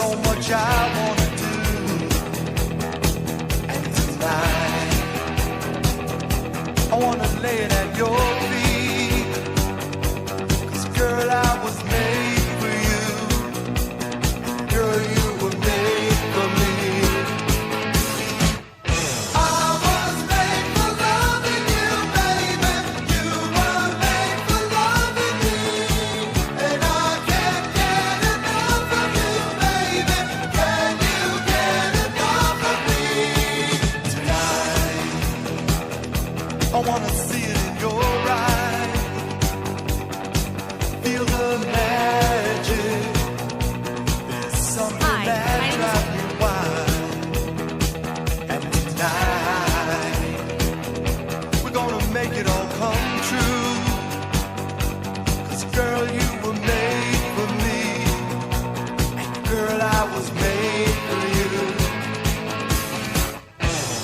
so much I wanna do. And tonight I wanna lay it at your feet. 'Cause girl, I was made for you. Girl, you were made for me. I was made for loving you, baby. You were made for loving me. And I can't get enough of you, baby. Can you get enough of me? Tonight I wanna see it in your eyes. Feel the magic. There's something Hi, that my name is- drives me wild. And tonight we're gonna make it all come true. 'Cause girl, you were made for me. And girl, I was made for you.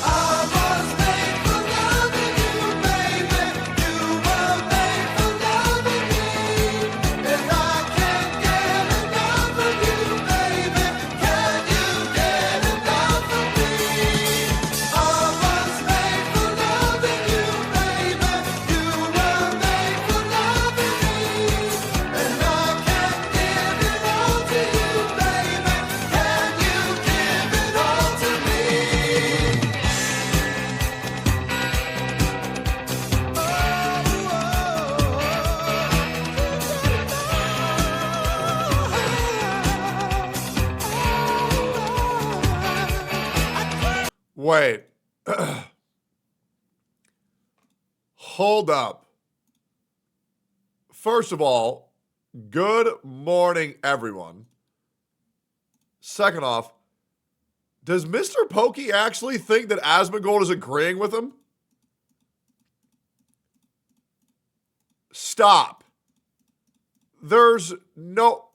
I was made for loving you, baby. You were made for loving me. And I can't get enough of you, baby. Can you get enough of me? I was made for loving you, baby. You were made for loving me. And I can't give it all to you, baby. Can you give it all to me? Wait. Hold up. First of all, good morning, everyone. Second off, does Mr. Pokey actually think that Asmongold is agreeing with him? Stop. There's no...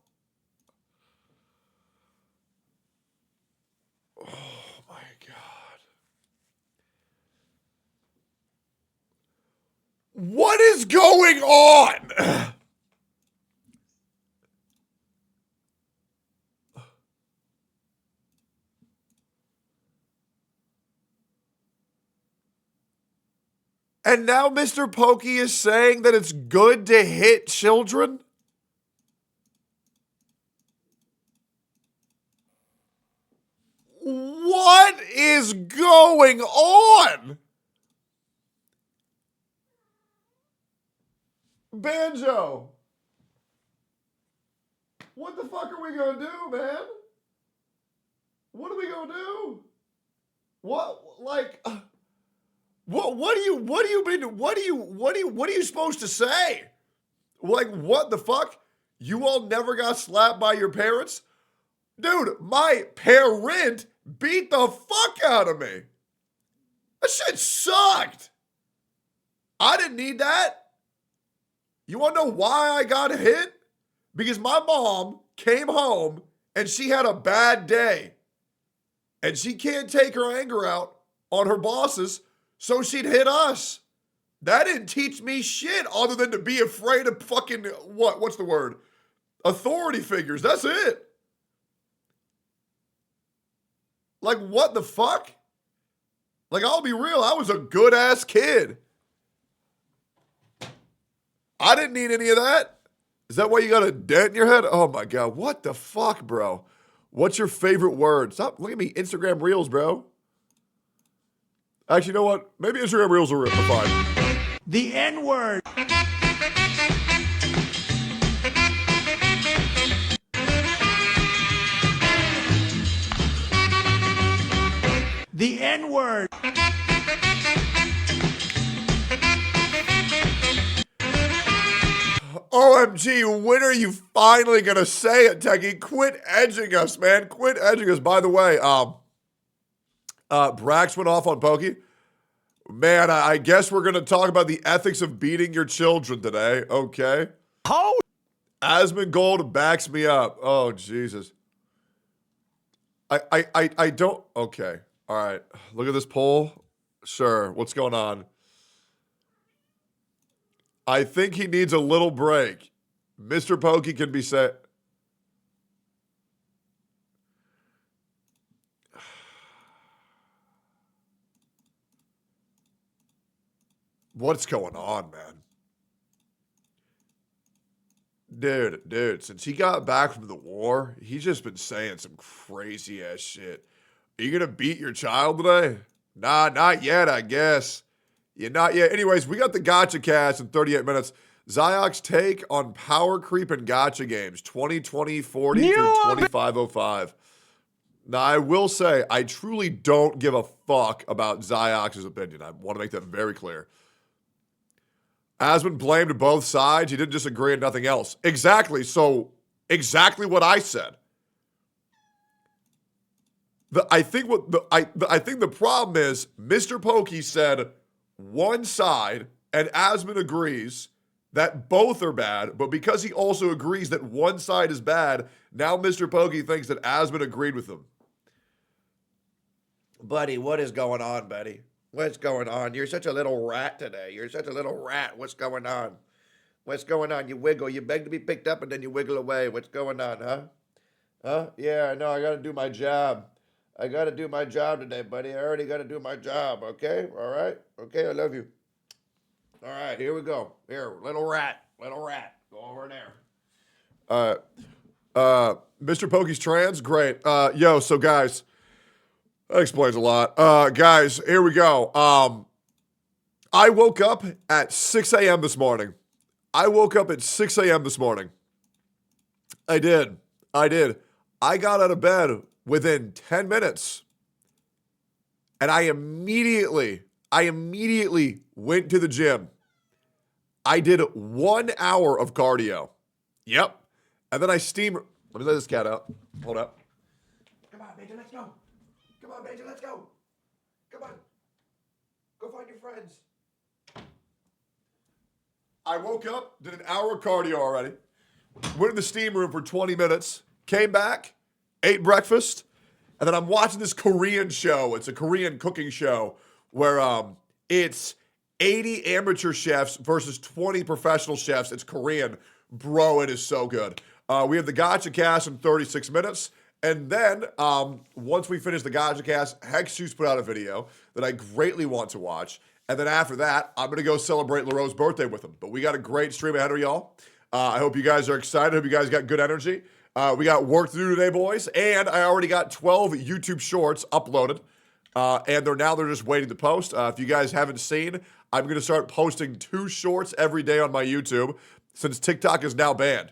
Oh my God. What is going on? And now Mr. Pokey is saying that it's good to hit children? What is going on? Banjo. What the fuck are we gonna do, man? What are we gonna do? What are you supposed to say? Like, what the fuck? You all never got slapped by your parents? Dude, my parent beat the fuck out of me. That shit sucked. I didn't need that. You want to know why I got hit? Because my mom came home and she had a bad day. And she can't take her anger out on her bosses, so she'd hit us. That didn't teach me shit other than to be afraid of fucking, what's the word? Authority figures, that's it. Like, what the fuck? Like, I'll be real, I was a good-ass kid. I didn't need any of that. Is that why you got a dent in your head? Oh my God, what the fuck, bro? What's your favorite word? Stop, look at me, Instagram Reels, bro. Actually, you know what? Maybe Instagram Reels are fine. The N-word. The N-word. OMG, when are you finally gonna say it, Techie? Quit edging us, man. Quit edging us. By the way, Brax went off on Pokey. Man, I guess we're gonna talk about the ethics of beating your children today. Okay. Oh. Asmongold backs me up. Oh Jesus. I don't. Okay. All right. Look at this poll. Sure. What's going on? I think he needs a little break. Mr. Pokey can be set. What's going on, man? Dude, since he got back from the war, he's just been saying some crazy ass shit. Are you gonna beat your child today? Nah, not yet, I guess. Yeah, not yet. Anyways, we got the Gacha cast in 38 minutes. Zyok's take on power creep and Gacha games, 2020-40 through 2505. Now, I will say, I truly don't give a fuck about Zyok's opinion. I want to make that very clear. Asmund blamed both sides. He didn't disagree and nothing else. Exactly. So, exactly what I said. I think the problem is Mr. Pokey said one side, and Asmund agrees that both are bad, but because he also agrees that one side is bad, now Mr. Pokey thinks that Asmund agreed with him. Buddy, what is going on, buddy? What's going on? You're such a little rat today. You're such a little rat. What's going on? What's going on? You wiggle. You beg to be picked up and then you wiggle away. What's going on, huh? Huh? Yeah, I know. I got to do my job. I got to do my job today, buddy. I already got to do my job, okay? All right? Okay, I love you. All right, here we go. Here, little rat. Go over there. Mr. Pokey's trans? Great. Yo, so guys, that explains a lot. Guys, here we go. I woke up at 6 a.m. this morning. I did. I got out of bed within 10 minutes. And I immediately went to the gym. I did 1 hour of cardio. Yep. And then I steam. Let me let this cat out. Hold up. Come on, Major, let's go. Come on, Major, let's go. Come on. Go find your friends. I woke up, did an hour of cardio already. Went in the steam room for 20 minutes. Came back, ate breakfast. And then I'm watching this Korean show. It's a Korean cooking show where it's 80 amateur chefs versus 20 professional chefs. It's Korean. Bro, it is so good. We have the Gacha cast in 36 minutes. And then once we finish the Gacha cast, Hexjuice put out a video that I greatly want to watch. And then after that, I'm going to go celebrate LaRoe's birthday with him. But we got a great stream ahead of y'all. I hope you guys are excited. I hope you guys got good energy. We got work to do today, boys. And I already got 12 YouTube shorts uploaded. And they're just waiting to post. If you guys haven't seen, I'm going to start posting 2 shorts every day on my YouTube since TikTok is now banned.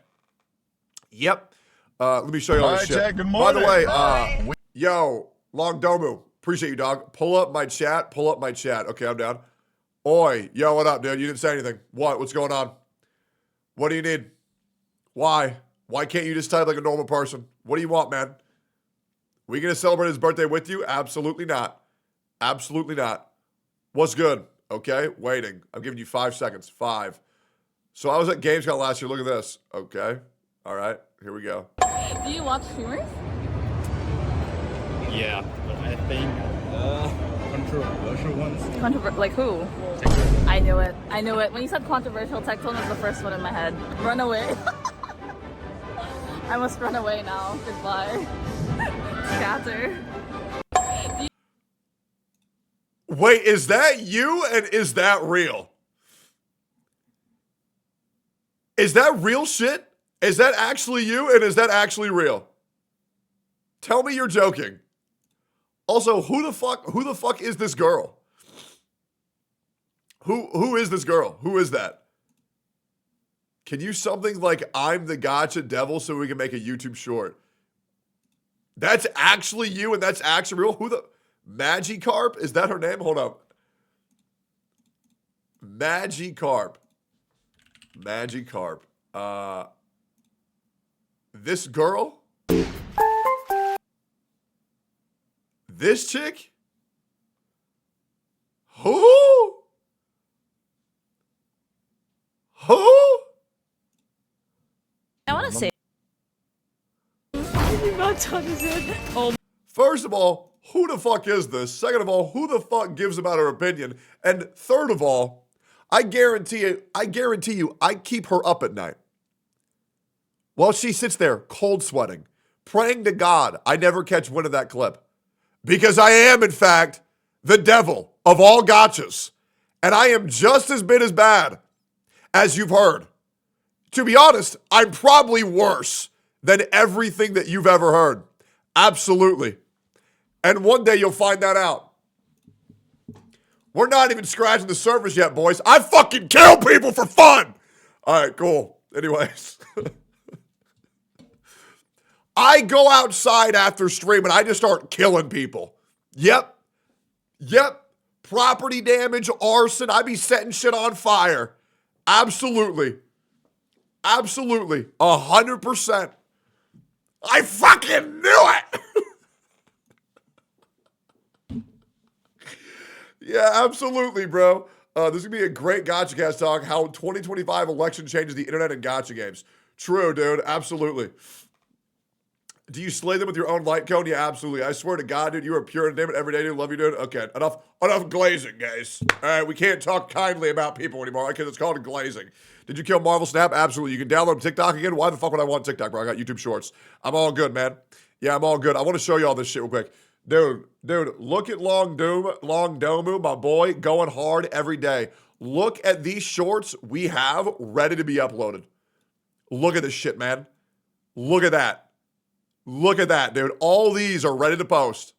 Yep. Let me show you all this shit. Jack, good By the morning. way, yo, Long Domu, appreciate you, dog. Pull up my chat. Okay, I'm down. Oi, yo, what up, dude? You didn't say anything. What's going on? What do you need? Why? Why can't you just type like a normal person? What do you want, man? We gonna celebrate his birthday with you? Absolutely not. What's good? Okay, waiting. I'm giving you 5 seconds. 5. So I was at Gamescom last year. Look at this. Okay. All right. Here we go. Do you watch streamers? Yeah, but I think controversial ones. Like who? I knew it. When you said controversial, Tectone was the first one in my head. Run away. I must run away now. Goodbye. Scatter. Wait, is that you and is that real? Is that real shit? Is that actually you and is that actually real? Tell me you're joking. Also, who the fuck is this girl? Who is this girl? Who is that? Can you something like I'm the Gacha devil so we can make a YouTube short? That's actually you and that's actually real? Who the Magikarp? Is that her name? Hold up. Magikarp. This girl? This chick? Who? I want to say. First of all, who the fuck is this? Second of all, who the fuck gives about her opinion? And third of all, I guarantee you, I keep her up at night. While she sits there, cold sweating, praying to God I never catch wind of that clip. Because I am, in fact, the devil of all gachas. And I am just as bit as bad as you've heard. To be honest, I'm probably worse than everything that you've ever heard. Absolutely. And one day you'll find that out. We're not even scratching the surface yet, boys. I fucking kill people for fun. All right, cool. Anyways. I go outside after stream and I just start killing people. Yep. Property damage, arson. I be setting shit on fire. Absolutely. 100%. I fucking knew it. Yeah, absolutely, bro. This is going to be a great Gacha cast talk, how 2025 election changes the internet and Gacha games. True, dude. Absolutely. Do you slay them with your own light cone? Yeah, absolutely. I swear to God, dude, you are pure entertainment every day, dude. Love you, dude. Okay, enough glazing, guys. All right, we can't talk kindly about people anymore because it's called glazing. Did you kill Marvel Snap? Absolutely. You can download TikTok again. Why the fuck would I want TikTok, bro? I got YouTube Shorts. I'm all good, man. Yeah, I'm all good. I want to show you all this shit real quick. Dude, look at Long Domu, my boy, going hard every day. Look at these shorts we have ready to be uploaded. Look at this shit, man. Look at that. Look at that, dude. All these are ready to post.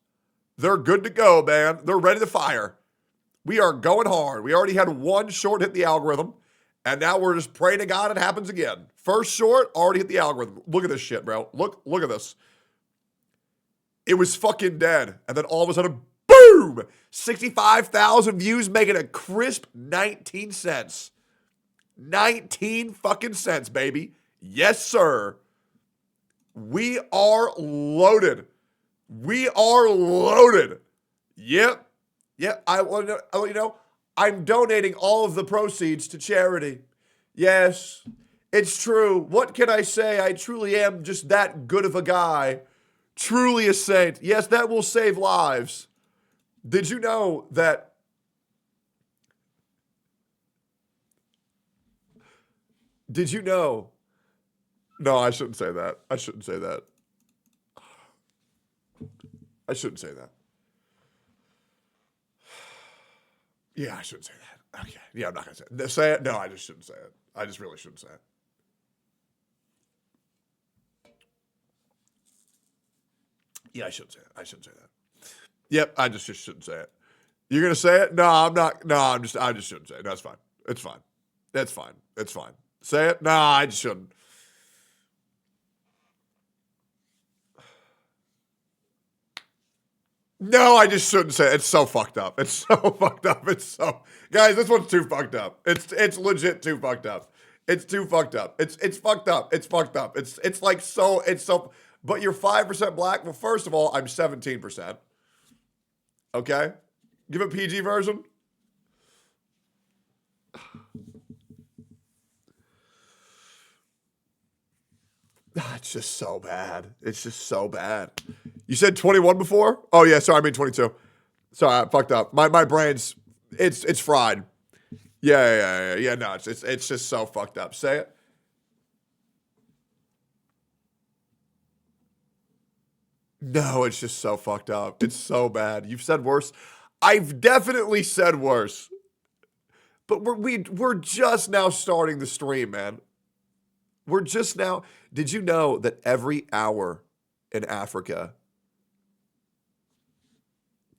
They're good to go, man. They're ready to fire. We are going hard. We already had one short hit the algorithm, and now we're just praying to God it happens again. First short, already hit the algorithm. Look at this shit, bro. Look at this. It was fucking dead. And then all of a sudden, boom! 65,000 views, making a crisp 19 cents. 19 fucking cents, baby. Yes, sir. We are loaded. Yep. I want to let you know, I'm donating all of the proceeds to charity. Yes, it's true. What can I say? I truly am just that good of a guy. Truly a saint. Yes, that will save lives. Did you know that? Did you know? No, I shouldn't say that. I shouldn't say that. Yeah, I shouldn't say that. Okay. Yeah, I'm not going to say it. Say it? No, I just shouldn't say it. I just really shouldn't say it. Yeah, I shouldn't say it. I shouldn't say that. Yep, I just shouldn't say it. You're going to say it? No, I'm not. No, I just shouldn't say it. No, it's fine. It's fine. It's fine. It's fine. Say it? No, I just shouldn't. No, I just shouldn't say it. It's so fucked up. It's so fucked up. It's so, guys, this one's too fucked up. It's legit too fucked up. It's too fucked up. It's fucked up. It's fucked up. It's like so. It's so. But you're 5% black. Well, first of all, I'm 17%. Okay, give a PG version. It's just so bad. It's just so bad. You said 21 before? Oh yeah, sorry, I mean 22. Sorry, I fucked up. My brain's it's fried. Yeah. No, it's just so fucked up. Say it. No, it's just so fucked up. It's so bad. You've said worse. I've definitely said worse. But we're just now starting the stream, man. We're just now. Did you know that every hour in Africa?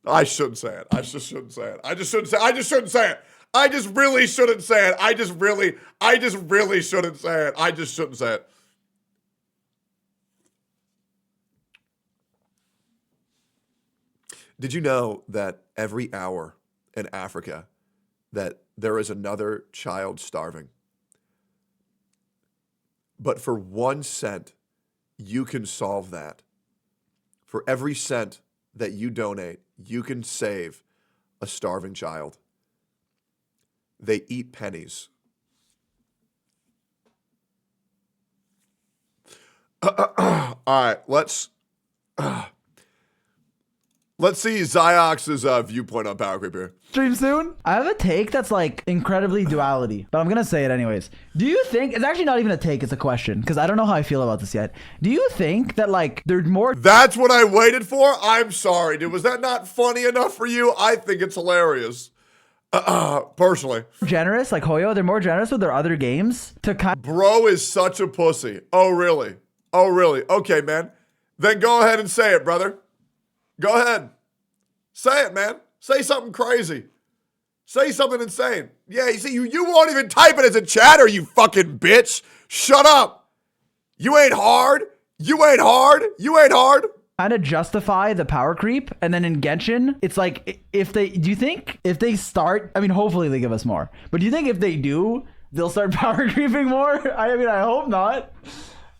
I shouldn't say it. I just shouldn't say it. I just shouldn't say it. I just shouldn't say it. I just really shouldn't say it. I just really shouldn't say it. I just shouldn't say it. Did you know that every hour in Africa that there is another child starving? But for 1 cent, you can solve that. For every cent that you donate, you can save a starving child. They eat pennies. All right, let's see Zyox's viewpoint on power creep here. Stream soon. I have a take that's like incredibly duality, but I'm gonna say it anyways. Do you think it's actually not even a take, it's a question, because I don't know how I feel about this yet. Do you think that like there's more? That's what I waited for? I'm sorry, dude. Was that not funny enough for you? I think it's hilarious. Personally. Generous, like Hoyo, they're more generous with their other games to kind Bro is such a pussy. Oh, really? Oh, really? Okay, man. Then go ahead and say it, brother. Go ahead. Say it, man. Say something crazy. Say something insane. Yeah, you see, you won't even type it as a chatter, you fucking bitch. Shut up. You ain't hard. You ain't hard. You ain't hard. of justify the power creep. And then in Genshin, it's like, do you think if they start, I mean, hopefully they give us more, but do you think if they do, they'll start power creeping more? I mean, I hope not.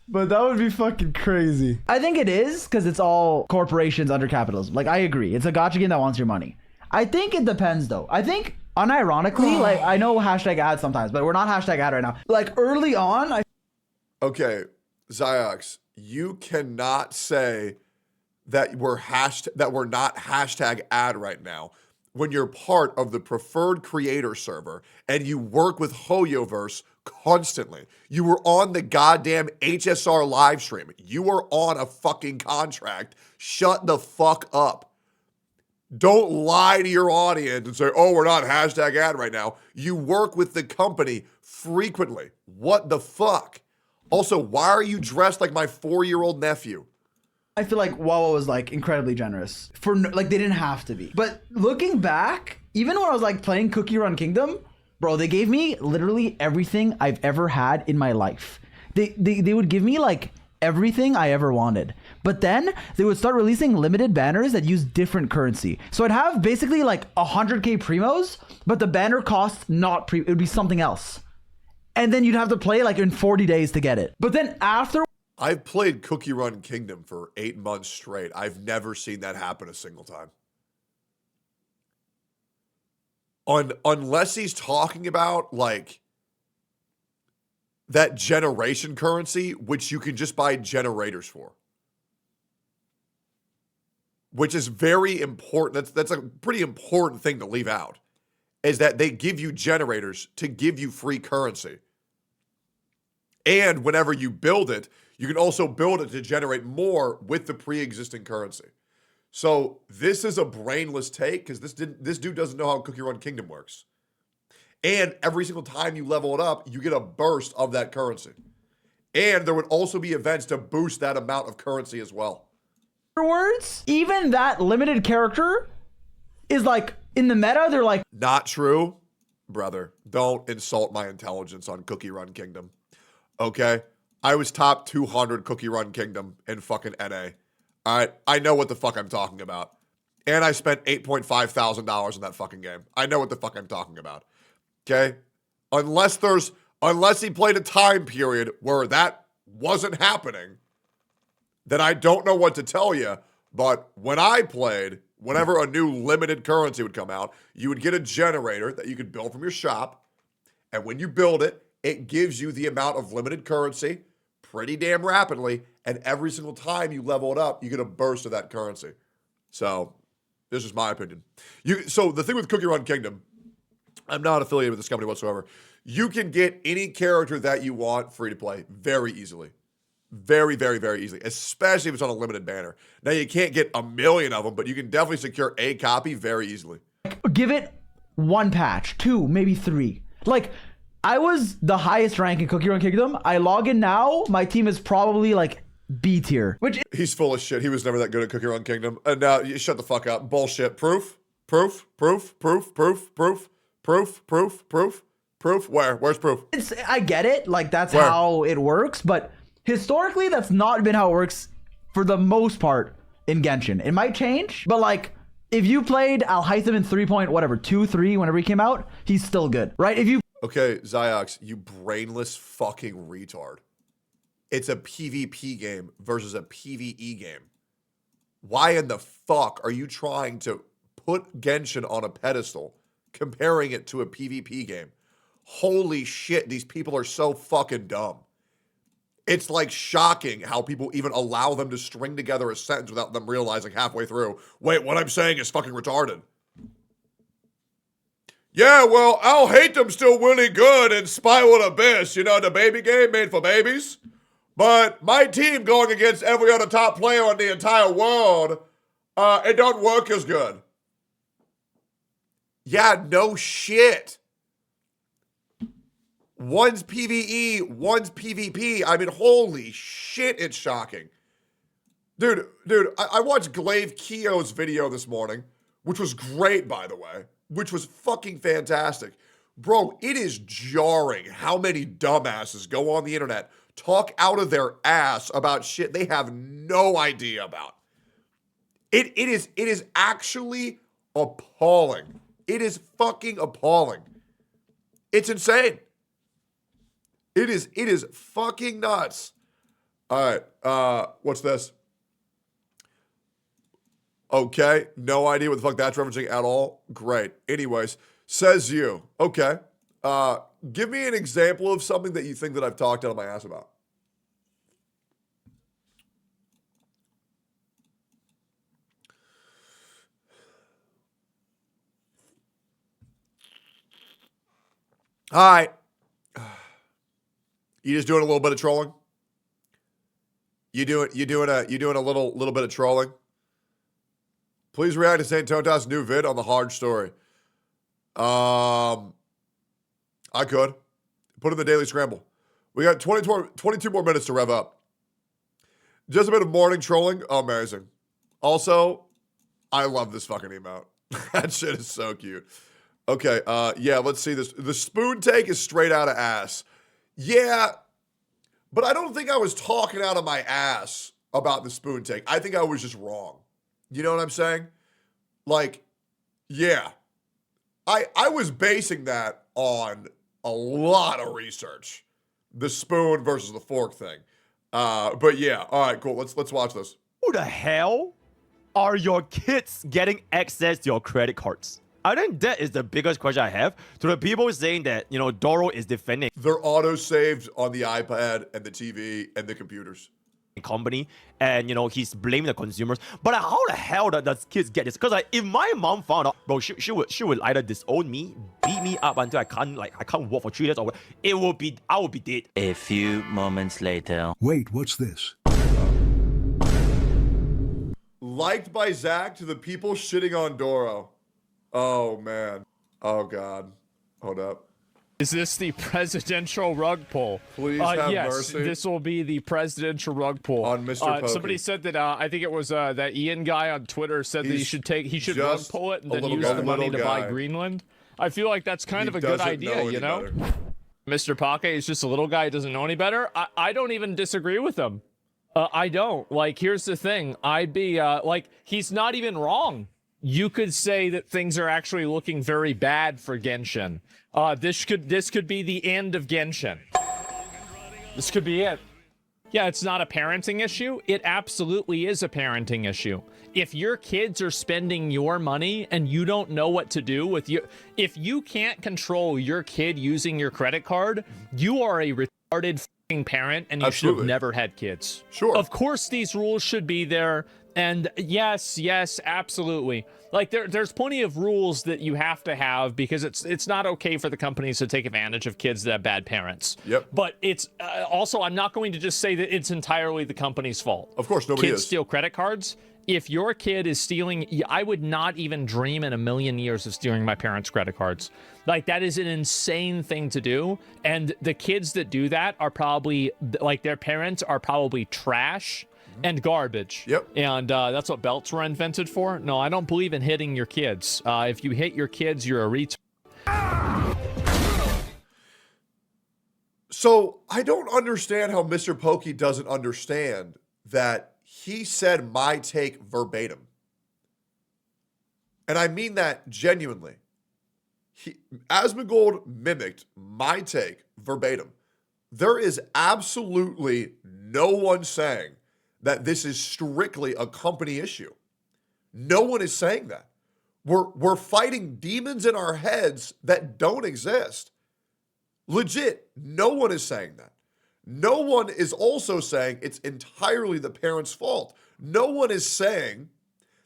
But that would be fucking crazy. I think it is because it's all corporations under capitalism. Like, I agree. It's a gacha game that wants your money. I think it depends, though. I think, unironically, like, I know hashtag ad sometimes, but we're not hashtag ad right now. Like, early on, Okay, Ziox, you cannot say that we're not hashtag ad right now when you're part of the preferred creator server and you work with Hoyoverse constantly. You were on the goddamn HSR live stream. You were on a fucking contract. Shut the fuck up. Don't lie to your audience and say, oh, we're not hashtag ad right now. You work with the company frequently. What the fuck? Also, why are you dressed like my 4-year-old nephew? I feel like Wawa was like incredibly generous for like they didn't have to be. But looking back, even when I was like playing Cookie Run Kingdom, bro, they gave me literally everything I've ever had in my life. They would give me like everything I ever wanted. But then they would start releasing limited banners that use different currency. So I'd have basically like 100k primos, but the banner cost not it would be something else. And then you'd have to play like in 40 days to get it. But then after I've played Cookie Run Kingdom for 8 months straight. I've never seen that happen a single time. Unless he's talking about like that generation currency, which you can just buy generators for. Which is very important. That's a pretty important thing to leave out. Is that they give you generators to give you free currency. And whenever you build it, you can also build it to generate more with the pre-existing currency. So this is a brainless take because this dude doesn't know how Cookie Run Kingdom works. And every single time you level it up, you get a burst of that currency. And there would also be events to boost that amount of currency as well. afterwards, even that limited character is like in the meta, they're like, Not true, brother. Don't insult my intelligence on Cookie Run Kingdom. Okay? I was top 200 Cookie Run Kingdom in fucking NA. All right? I know what the fuck I'm talking about. And I spent $8.5 thousand in that fucking game. I know what the fuck I'm talking about. Okay? Unless he played a time period where that wasn't happening, then I don't know what to tell you. But when I played, whenever a new limited currency would come out, you would get a generator that you could build from your shop. And when you build it, it gives you the amount of limited currency pretty damn rapidly. And every single time you level it up, you get a burst of that currency. So this is my opinion. So the thing with Cookie Run Kingdom, I'm not affiliated with this company whatsoever. You can get any character that you want free to play very easily. Very, very, very easily, especially if it's on a limited banner. Now, you can't get a million of them, but you can definitely secure a copy very easily. give it 1 patch, 2, maybe 3. Like, I was the highest rank in Cookie Run Kingdom. I log in now, my team is probably like B tier, which He's full of shit. He was never that good at Cookie Run Kingdom. And now, you shut the fuck up. Bullshit. Proof? Proof? Proof? Proof? Proof? Proof? Proof? Proof? Proof? Proof? Where's proof? I get it. Like, that's Where? how it works. But historically, that's not been how it works for the most part in Genshin. It might change, but like, if you played Alhaitham in 3 3, whenever he came out, he's still good, right? If you Okay, Ziox, you brainless fucking retard. It's a PvP game versus a PvE game. Why in the fuck are you trying to put Genshin on a pedestal, comparing it to a PvP game? Holy shit, these people are so fucking dumb. It's like shocking how people even allow them to string together a sentence without them realizing halfway through, wait, what I'm saying is fucking retarded. Yeah, well, I'll hate them still really good in Spiral Abyss, you know, the baby game made for babies. But my team going against every other top player in the entire world, it don't work as good. Yeah, no shit. One's PvE, one's PvP. I mean, holy shit, it's shocking. Dude, I watched Glaive Keogh's video this morning, which was great, by the way, which was fucking fantastic. Bro, it is jarring how many dumbasses go on the internet, talk out of their ass about shit they have no idea about. It is actually appalling. It is fucking appalling. It's insane. It is fucking nuts. All right, what's this? Okay, no idea what the fuck that's referencing at all. Great. Anyways, says you. Okay. Give me an example of something that you think that I've talked out of my ass about. All right. You just doing a little bit of trolling? You doing a little bit of trolling? Please react to St. Totas' new vid on the hard story. I could. Put in the daily scramble. We got 22 more minutes to rev up. Just a bit of morning trolling. Amazing. Also, I love this fucking emote. That shit is so cute. Okay, yeah, let's see this. The spoon take is straight out of ass. Yeah, but I don't think I was talking out of my ass about the spoon take. I think I was just wrong. You know what I'm saying? Like, yeah. I was basing that on a lot of research. The spoon versus the fork thing. But yeah, all right, cool. Let's watch this. Who the hell are your kids getting access to your credit cards? I think that is the biggest question I have to the people saying that, you know, Doro is defending They're auto-saved on the iPad and the TV and the computers. company, and you know he's blaming the consumers. But how the hell does kids get this? Because like, if my mom found out, bro, she would either disown me, beat me up until I can't walk for 3 days, or I would be dead. A few moments later. Wait, what's this? Liked by Zach to the people shitting on Doro. Oh man. Oh god. Hold up. Is this the presidential rug pull? Please have yes, mercy. This will be the presidential rug pull On Mr. Pokey. Somebody said that I think it was that Ian guy on Twitter said that he should rug just pull it and a then little use guy. the money to Little buy guy. Greenland. I feel like that's kind He of a good doesn't idea, know you any know? better. Mr. Pocket is just a little guy who doesn't know any better. I don't even disagree with him. I don't. Like, here's the thing. I'd be like, he's not even wrong. You could say that things are actually looking very bad for Genshin. This could be the end of Genshin. This could be it. Yeah, it's not a parenting issue. It absolutely is a parenting issue. If your kids are spending your money and you don't know what to do with you, if you can't control your kid using your credit card, you are a retarded fucking parent and you should have Absolutely. never had kids. Sure. Of course these rules should be there. And yes, absolutely. Like there's plenty of rules that you have to have because it's not okay for the companies to take advantage of kids that have bad parents. Yep. But it's also, I'm not going to just say that it's entirely the company's fault. Of course, nobody Kids is. steal credit cards. If your kid is stealing, I would not even dream in a million years of stealing my parents' credit cards. Like, that is an insane thing to do. And the kids that do that are probably, like, their parents are probably trash and garbage. Yep. And that's what belts were invented for. No, I don't believe in hitting your kids. If you hit your kids, you're a retard. So I don't understand how Mr. Pokey doesn't understand that he said my take verbatim. And I mean that genuinely. Asmongold mimicked my take verbatim. There is absolutely no one saying that this is strictly a company issue. No one is saying that. We're fighting demons in our heads that don't exist. Legit, no one is saying that. No one is also saying it's entirely the parents' fault. No one is saying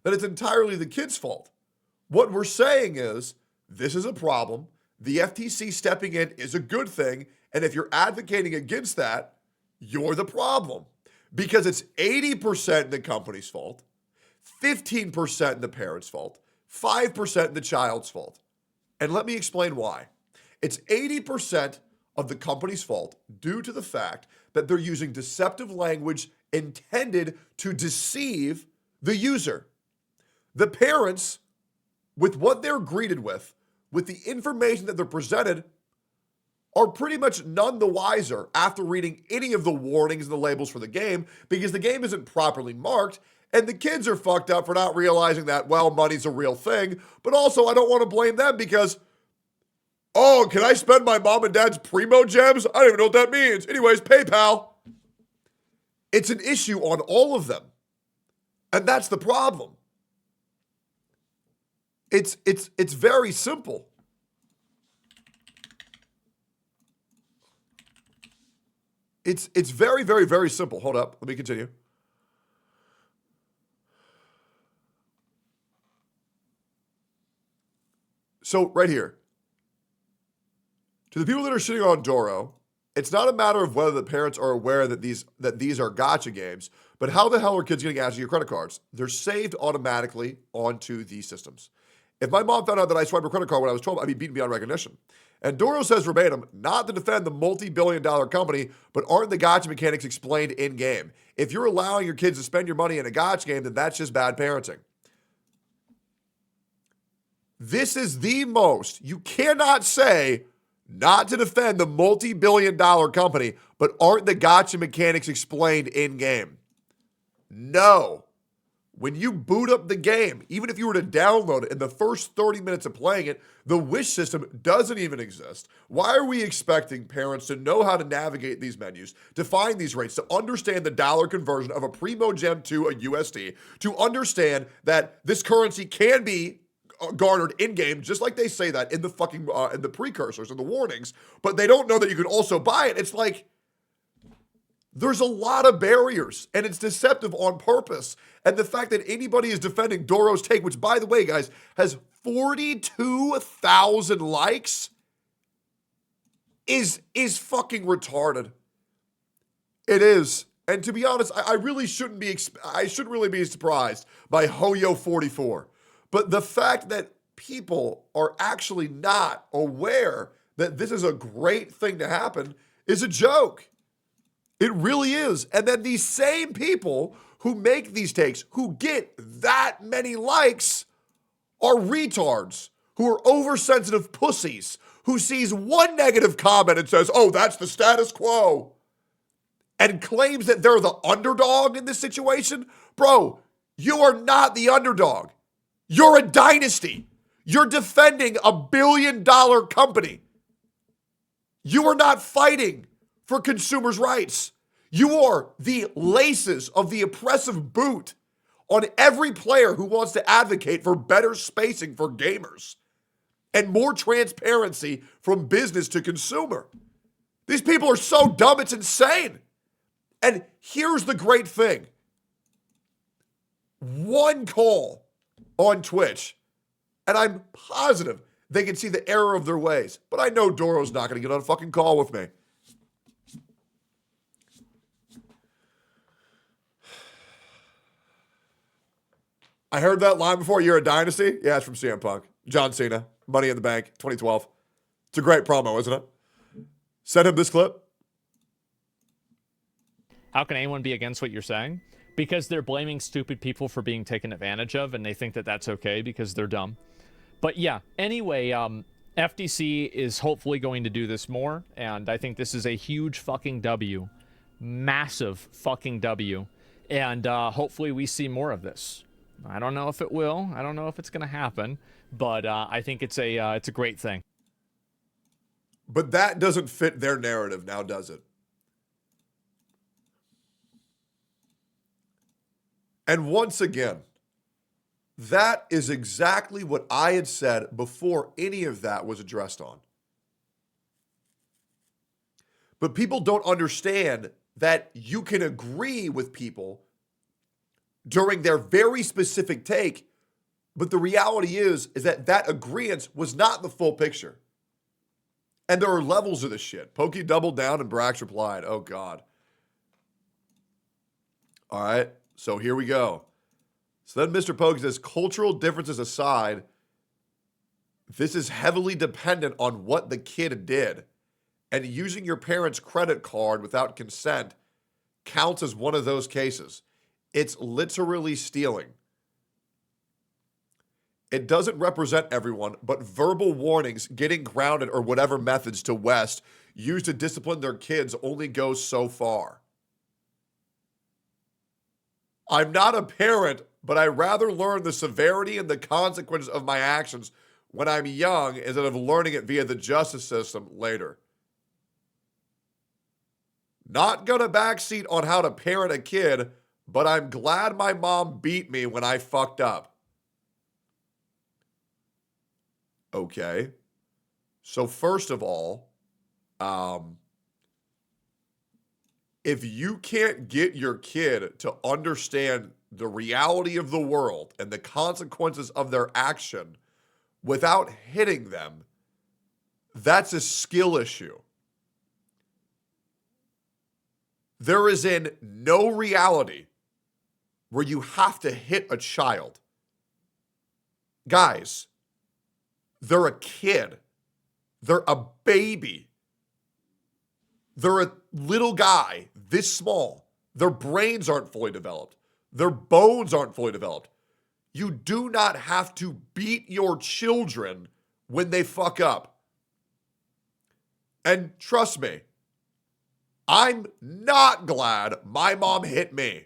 that it's entirely the kid's fault. What we're saying is this is a problem. The FTC stepping in is a good thing. And if you're advocating against that, you're the problem. Because it's 80% the company's fault, 15% the parents' fault, 5% the child's fault. And let me explain why. It's 80% of the company's fault due to the fact that they're using deceptive language intended to deceive the user. The parents, with what they're greeted with the information that they're presented, are pretty much none the wiser after reading any of the warnings and the labels for the game, because the game isn't properly marked, and the kids are fucked up for not realizing that, well, money's a real thing. But also, I don't want to blame them because, oh, can I spend my mom and dad's primo gems? I don't even know what that means. Anyways, PayPal. It's an issue on all of them. And that's the problem. It's very simple. It's very, very, very simple. Hold up. Let me continue. So right here, to the people that are shitting on Doro, it's not a matter of whether the parents are aware that these are gacha games, but how the hell are kids getting access to your credit cards? They're saved automatically onto these systems. If my mom found out that I swiped a credit card when I was 12, I'd be beaten beyond recognition. And Doro says verbatim, not to defend the multi-billion-dollar company, but aren't the gacha mechanics explained in-game? If you're allowing your kids to spend your money in a gacha game, then that's just bad parenting. This is the most, you cannot say, not to defend the multi-billion-dollar company, but aren't the gacha mechanics explained in-game? No. When you boot up the game, even if you were to download it in the first 30 minutes of playing it, the wish system doesn't even exist. Why are we expecting parents to know how to navigate these menus, to find these rates, to understand the dollar conversion of a Primo Gem to a USD, to understand that this currency can be garnered in-game, just like they say that in the fucking in the precursors and the warnings, but they don't know that you can also buy it. It's like, there's a lot of barriers, and it's deceptive on purpose. And the fact that anybody is defending Doro's take, which, by the way, guys, has 42,000 likes, is fucking retarded. It is. And to be honest, I really shouldn't be. I shouldn't really be surprised by Hoyo44. But the fact that people are actually not aware that this is a great thing to happen is a joke. It really is. And then these same people who make these takes, who get that many likes, are retards, who are oversensitive pussies, who sees one negative comment and says, oh, that's the status quo, and claims that they're the underdog in this situation. Bro, you are not the underdog. You're a dynasty. You're defending $1 billion company. You are not fighting for consumers' rights. You are the laces of the oppressive boot on every player who wants to advocate for better spacing for gamers and more transparency from business to consumer. These people are so dumb, it's insane. And here's the great thing. One call on Twitch, and I'm positive they can see the error of their ways. But I know Doro's not going to get on a fucking call with me. I heard that line before. You're a dynasty? Yeah, it's from CM Punk. John Cena. Money in the Bank, 2012. It's a great promo, isn't it? Send him this clip. How can anyone be against what you're saying? Because they're blaming stupid people for being taken advantage of, and they think that that's okay because they're dumb. But yeah, anyway, FTC is hopefully going to do this more, and I think this is a huge fucking W. Massive fucking W. And hopefully we see more of this. I don't know if it will. I don't know if it's going to happen, but I think it's a great thing. But that doesn't fit their narrative now, does it? And once again, that is exactly what I had said before any of that was addressed on. But people don't understand that you can agree with people during their very specific take, but the reality is that that agreement was not the full picture. And there are levels of this shit. Pokey doubled down and Brax replied, oh God. All right, so here we go. So then Mr. Pokey says, cultural differences aside, this is heavily dependent on what the kid did. And using your parents' credit card without consent counts as one of those cases. It's literally stealing. It doesn't represent everyone, but verbal warnings, getting grounded, or whatever methods to West use to discipline their kids only goes so far. I'm not a parent, but I rather learn the severity and the consequences of my actions when I'm young instead of learning it via the justice system later. Not gonna backseat on how to parent a kid, but I'm glad my mom beat me when I fucked up. Okay. So first of all, if you can't get your kid to understand the reality of the world and the consequences of their action without hitting them, that's a skill issue. There is in no reality where you have to hit a child. Guys, they're a kid. They're a baby. They're a little guy this small. Their brains aren't fully developed. Their bones aren't fully developed. You do not have to beat your children when they fuck up. And trust me, I'm not glad my mom hit me.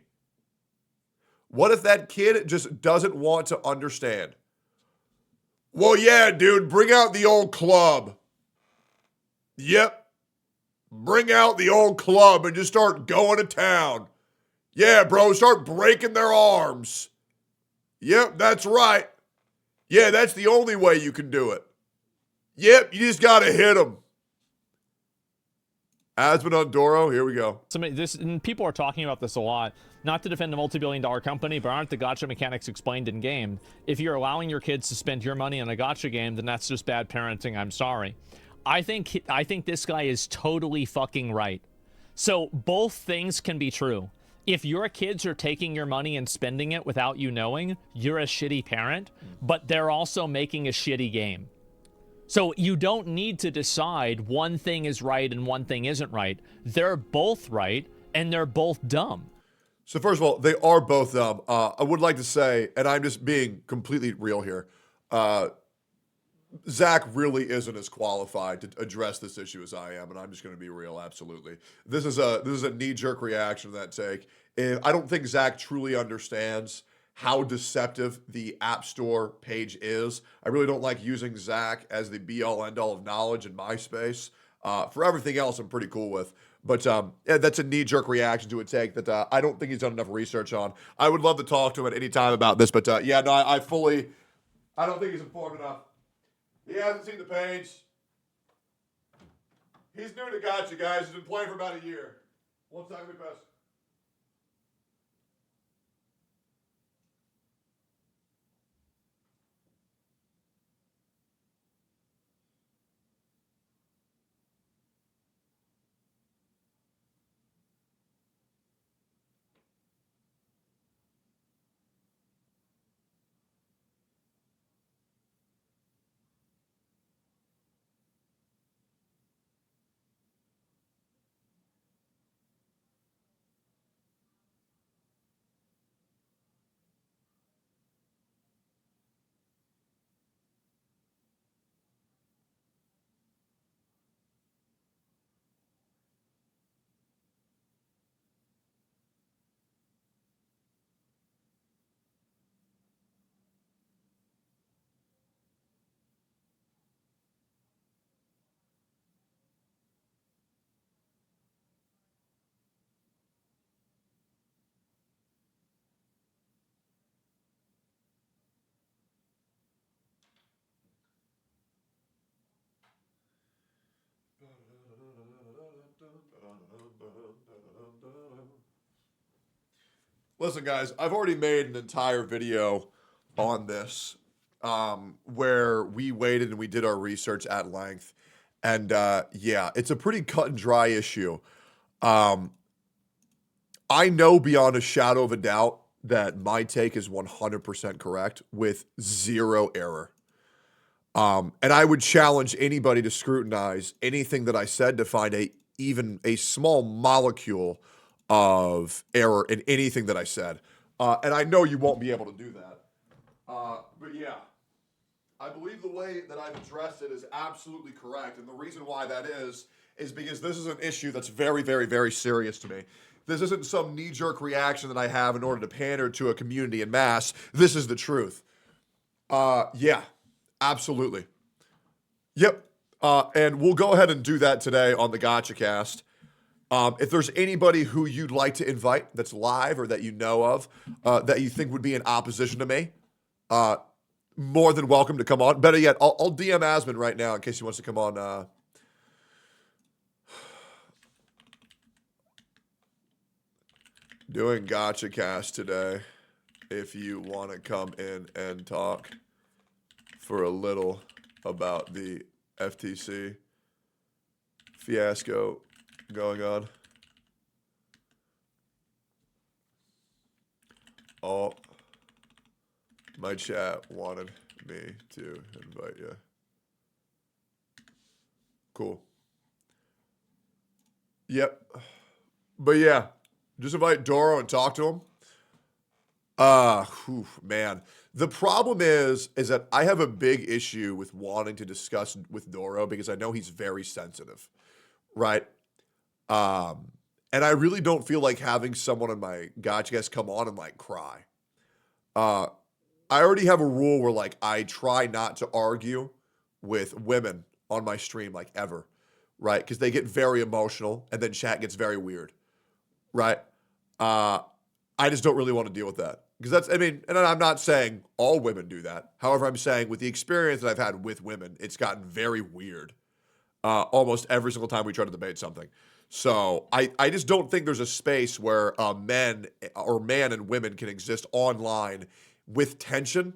What if that kid just doesn't want to understand? Well, yeah, dude, bring out the old club. Yep. Bring out the old club and just start going to town. Yeah, bro, start breaking their arms. Yep, that's right. Yeah, that's the only way you can do it. Yep, you just got to hit them. Aspen on Doro, here we go. And people are talking about this a lot. Not to defend a multi-billion-dollar company, but aren't the gacha mechanics explained in game? If you're allowing your kids to spend your money on a gacha game, then that's just bad parenting. I'm sorry. I think this guy is totally fucking right. So both things can be true. If your kids are taking your money and spending it without you knowing, you're a shitty parent, but they're also making a shitty game. So you don't need to decide one thing is right and one thing isn't right. They're both right, and they're both dumb. So first of all, they are both dumb. I would like to say, and I'm just being completely real here, Zach really isn't as qualified to address this issue as I am, and I'm just going to be real. Absolutely, this is a knee-jerk reaction to that take. I don't think Zach truly understands how deceptive the App Store page is. I really don't like using Zach as the be-all, end-all of knowledge in my space. For everything else, I'm pretty cool with. But yeah, that's a knee-jerk reaction to a take that I don't think he's done enough research on. I would love to talk to him at any time about this, but yeah, no, I don't think he's informed enough. He hasn't seen the page. He's new to Gacha, guys. He's been playing for about a year. One second, we pass. Listen, guys, I've already made an entire video on this where we waited and we did our research at length. And yeah, it's a pretty cut and dry issue. I know beyond a shadow of a doubt that my take is 100% correct with zero error. And I would challenge anybody to scrutinize anything that I said to find even a small molecule of error in anything that I said. And I know you won't be able to do that. But yeah, I believe the way that I've addressed it is absolutely correct. And the reason why that is because this is an issue that's very, very, very serious to me. This isn't some knee-jerk reaction that I have in order to pander to a community in mass. This is the truth. Yeah, absolutely. Yep. And we'll go ahead and do that today on the Gacha Cast. If there's anybody who you'd like to invite that's live or that you know of that you think would be in opposition to me, more than welcome to come on. Better yet, I'll DM Asmund right now in case he wants to come on. Doing Gacha Cast today. If you want to come in and talk for a little about the FTC fiasco going on. Oh, my chat wanted me to invite you. Cool. Yep. But yeah, just invite Doro and talk to him. Man. The problem is that I have a big issue with wanting to discuss with Doro because I know he's very sensitive, right? And I really don't feel like having someone in my Gacha Cast come on and like cry. I already have a rule where like I try not to argue with women on my stream like ever, right? Because they get very emotional and then chat gets very weird, right? I just don't really want to deal with that. Because and I'm not saying all women do that. However, I'm saying with the experience that I've had with women, it's gotten very weird almost every single time we try to debate something. So I just don't think there's a space where men or man and women can exist online with tension,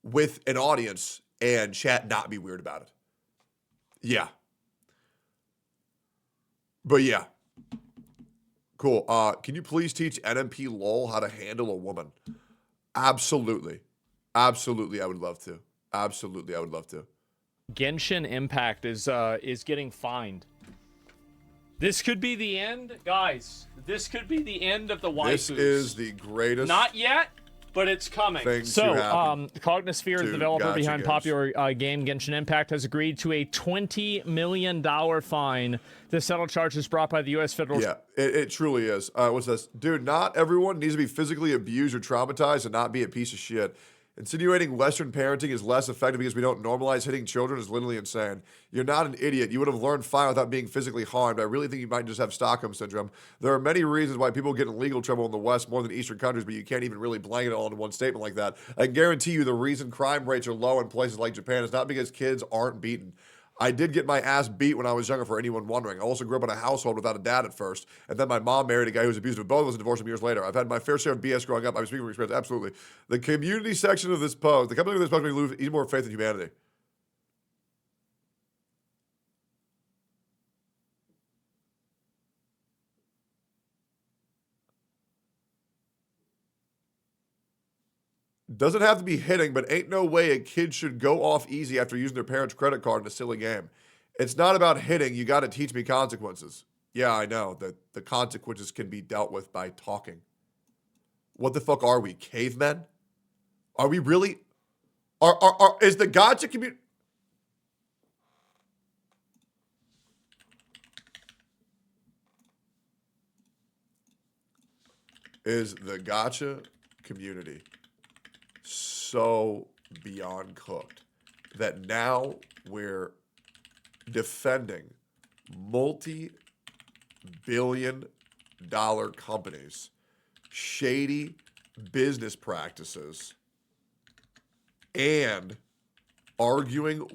with an audience, and chat not be weird about it. Yeah. But yeah. Cool. Can you please teach NMP LOL how to handle a woman? Absolutely. Absolutely, I would love to. Absolutely, I would love to. Genshin Impact is getting fined. This could be the end, guys. This could be the end of the waifus. This is the greatest. Not yet, but it's coming. So, Cognisphere, the developer behind popular game Genshin Impact, has agreed to a $20 million fine to settle charges brought by the U.S. federal. Yeah, it truly is. What's this? Dude, not everyone needs to be physically abused or traumatized and not be a piece of shit. Insinuating Western parenting is less effective because we don't normalize hitting children is literally insane. You're not an idiot. You would have learned fine without being physically harmed. I really think you might just have Stockholm Syndrome. There are many reasons why people get in legal trouble in the West more than Eastern countries, but you can't even really blanket it all into one statement like that. I guarantee you the reason crime rates are low in places like Japan is not because kids aren't beaten. I did get my ass beat when I was younger, for anyone wondering. I also grew up in a household without a dad at first, and then my mom married a guy who was abusive. Both of us and divorced him years later. I've had my fair share of BS growing up. I'm speaking from experience, absolutely. The community section of this post, the company of this post, may lose even more faith in humanity. Doesn't have to be hitting, but ain't no way a kid should go off easy after using their parents' credit card in a silly game. It's not about hitting. You got to teach me consequences. Yeah, I know that the consequences can be dealt with by talking. What the fuck are we, cavemen? Are we really? Is the Gacha community? Is the Gacha community so beyond cooked that now we're defending multi-billion-dollar companies, shady business practices, and arguing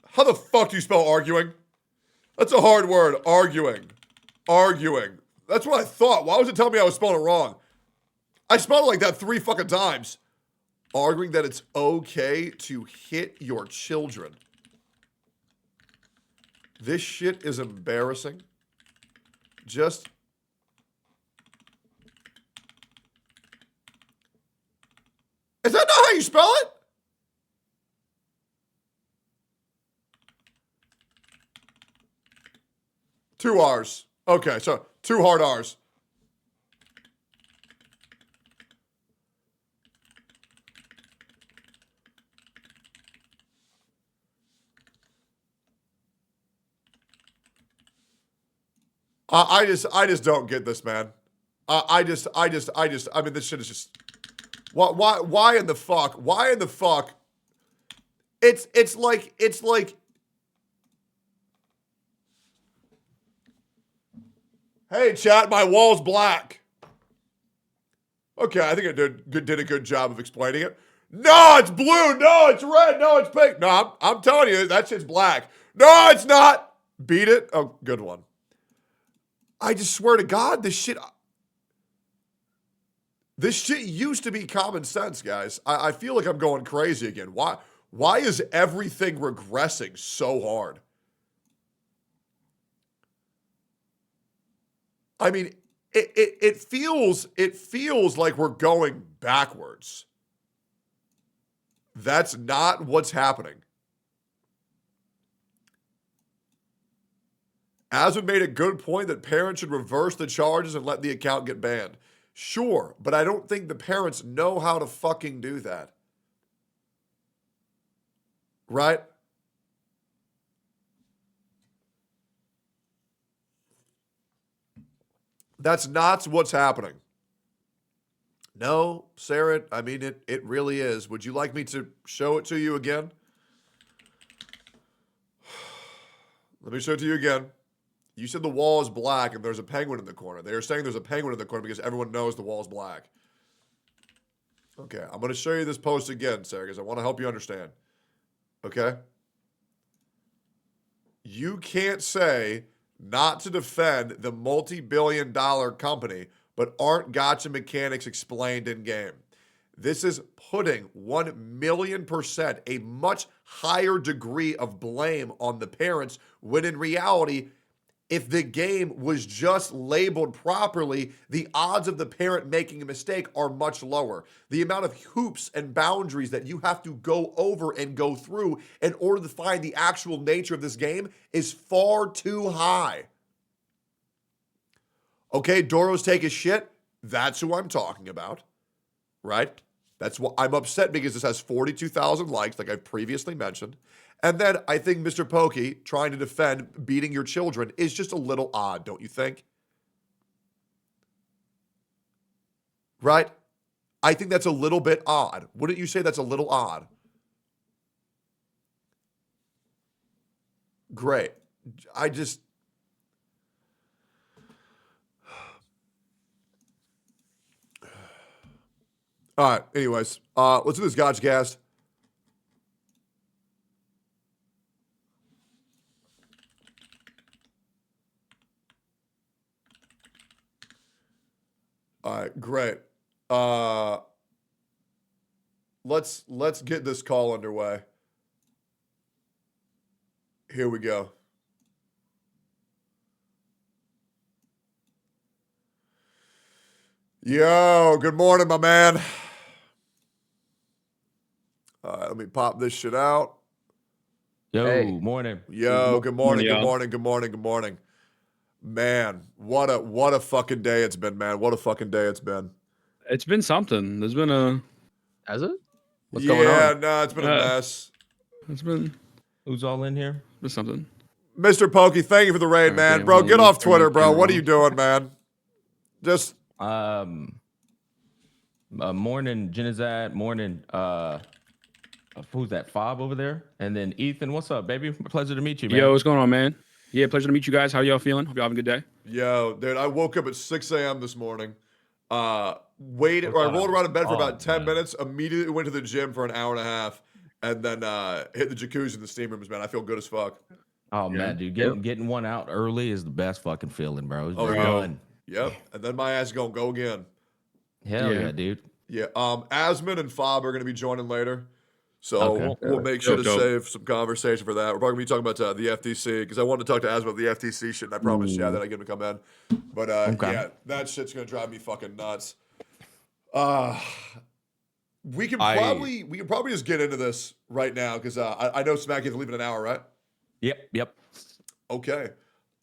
how the fuck do you spell arguing? That's a hard word, arguing. That's what I thought. Why was it telling me I was spelling it wrong? I spelled it like that 3 fucking times. Arguing that it's okay to hit your children. This shit is embarrassing. Just spell it? Two R's. Okay, so 2 hard R's. I just don't get this, man. I mean, this shit is just. Why in the fuck? Why in the fuck? It's like. Hey, chat, my wall's black. Okay, I think I did a good job of explaining it. No, it's blue. No, it's red. No, it's pink. No, I'm telling you, that shit's black. No, it's not. Beat it. Oh, good one. I just swear to God, this shit used to be common sense, guys. I feel like I'm going crazy again. Why is everything regressing so hard? I mean, it feels like we're going backwards. That's not what's happening. Asmund made a good point that parents should reverse the charges and let the account get banned. Sure, but I don't think the parents know how to fucking do that. Right? That's not what's happening. No, Sarah, I mean, it really is. Would you like me to show it to you again? Let me show it to you again. You said the wall is black and there's a penguin in the corner. They are saying there's a penguin in the corner because everyone knows the wall is black. Okay, I'm going to show you this post again, Sarah, because I want to help you understand. Okay? You can't say not to defend the multi-billion-dollar company, but aren't gacha mechanics explained in game. This is putting 1,000,000% a much higher degree of blame on the parents, when in reality, if the game was just labeled properly, the odds of the parent making a mistake are much lower. The amount of hoops and boundaries that you have to go over and go through in order to find the actual nature of this game is far too high. Okay, Doro's take a shit. That's who I'm talking about, right? That's what I'm upset because this has 42,000 likes, like I've previously mentioned. And then I think Mr. Pokey trying to defend beating your children is just a little odd, don't you think? Right? I think that's a little bit odd. Wouldn't you say that's a little odd? Great. I just... All right, anyways, let's do this Gacha cast. All right, great. Let's get this call underway. Here we go. Yo, good morning, my man. All right, let me pop this shit out. Yo, morning. Yo, good morning, y'all. good morning, good morning, good morning. Man, what a fucking day it's been, man. What a fucking day it's been. It's been something. There's been a. Has it? What's going on? No, it's been a mess. It's been. Who's all in here? There's something. Mr. Pokey, thank you for the raid, man. Bro, get off Twitter, bro. What are you doing, man? Just Morning, Genizad. Morning, who's that? Fob over there, and then Ethan. What's up, baby? Pleasure to meet you, man. Yo, what's going on, man? Yeah, pleasure to meet you guys. How y'all feeling? Hope y'all having a good day. Yo, dude, I woke up at 6 a.m. this morning. I rolled around in bed for about 10 minutes, immediately went to the gym for an hour and a half, and then hit the jacuzzi in the steam rooms, man. I feel good as fuck. Oh man, dude, getting one out early is the best fucking feeling, bro. It's Oh, just yeah. done. Yep. And then my ass is gonna go again. Hell yeah, dude. Yeah. Asmund and Fob are gonna be joining later. So we'll make sure to save some conversation for that. We're probably gonna be talking about the FTC because I wanted to talk to Asmund about the FTC shit, and I promised that I get him to come in. But yeah, that shit's gonna drive me fucking nuts. we can I- probably just get into this right now because I know Smack is leaving an hour, right? Yep. Okay.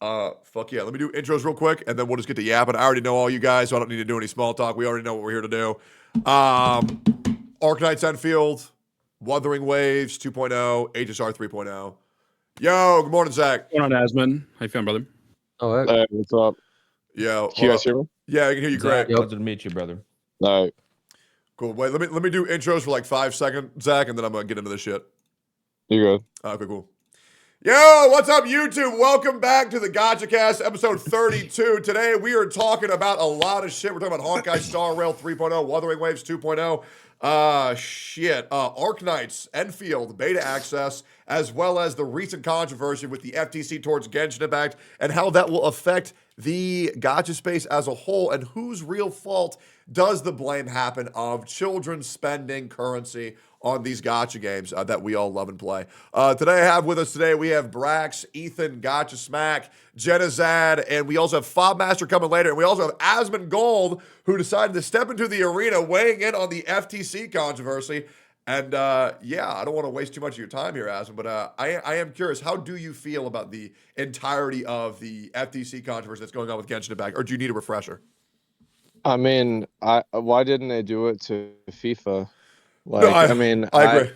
Fuck yeah. Let me do intros real quick, and then we'll just get to yapping. I already know all you guys, so I don't need to do any small talk. We already know what we're here to do. Arknights Enfield, Wuthering Waves 2.0, HSR 3.0. Yo, good morning, Zach. What's going on, Asmund? How you feeling, brother? All right. Hey, what's up? Yo, Can you guys hear me? Yeah, I can hear you Zach, great. pleasure to meet you, brother. All right. Cool. Wait, let me do intros for like 5 seconds, Zach, and then I'm gonna get into this shit. You good? Okay, cool. Yo, what's up, YouTube? Welcome back to the Gacha Cast, episode 32. Today, we are talking about a lot of shit. We're talking about Honkai Star Rail 3.0, Wuthering Waves 2.0, Arknights, Enfield, beta access, as well as the recent controversy with the FTC towards Genshin Impact and how that will affect the gacha space as a whole, and whose real fault does the blame happen of children spending currency on these gacha games that we all love and play. Today I have with us we have Brax, Ethan, Gacha Smack, Genizad, and we also have Fob Master coming later, and we also have Asmund Gold, who decided to step into the arena weighing in on the FTC controversy. And yeah, I don't want to waste too much of your time here, Asmund, but I am curious, how do you feel about the entirety of the FTC controversy that's going on with Genshin Impact, or do you need a refresher? I mean, why didn't they do it to FIFA? Like, No, I agree.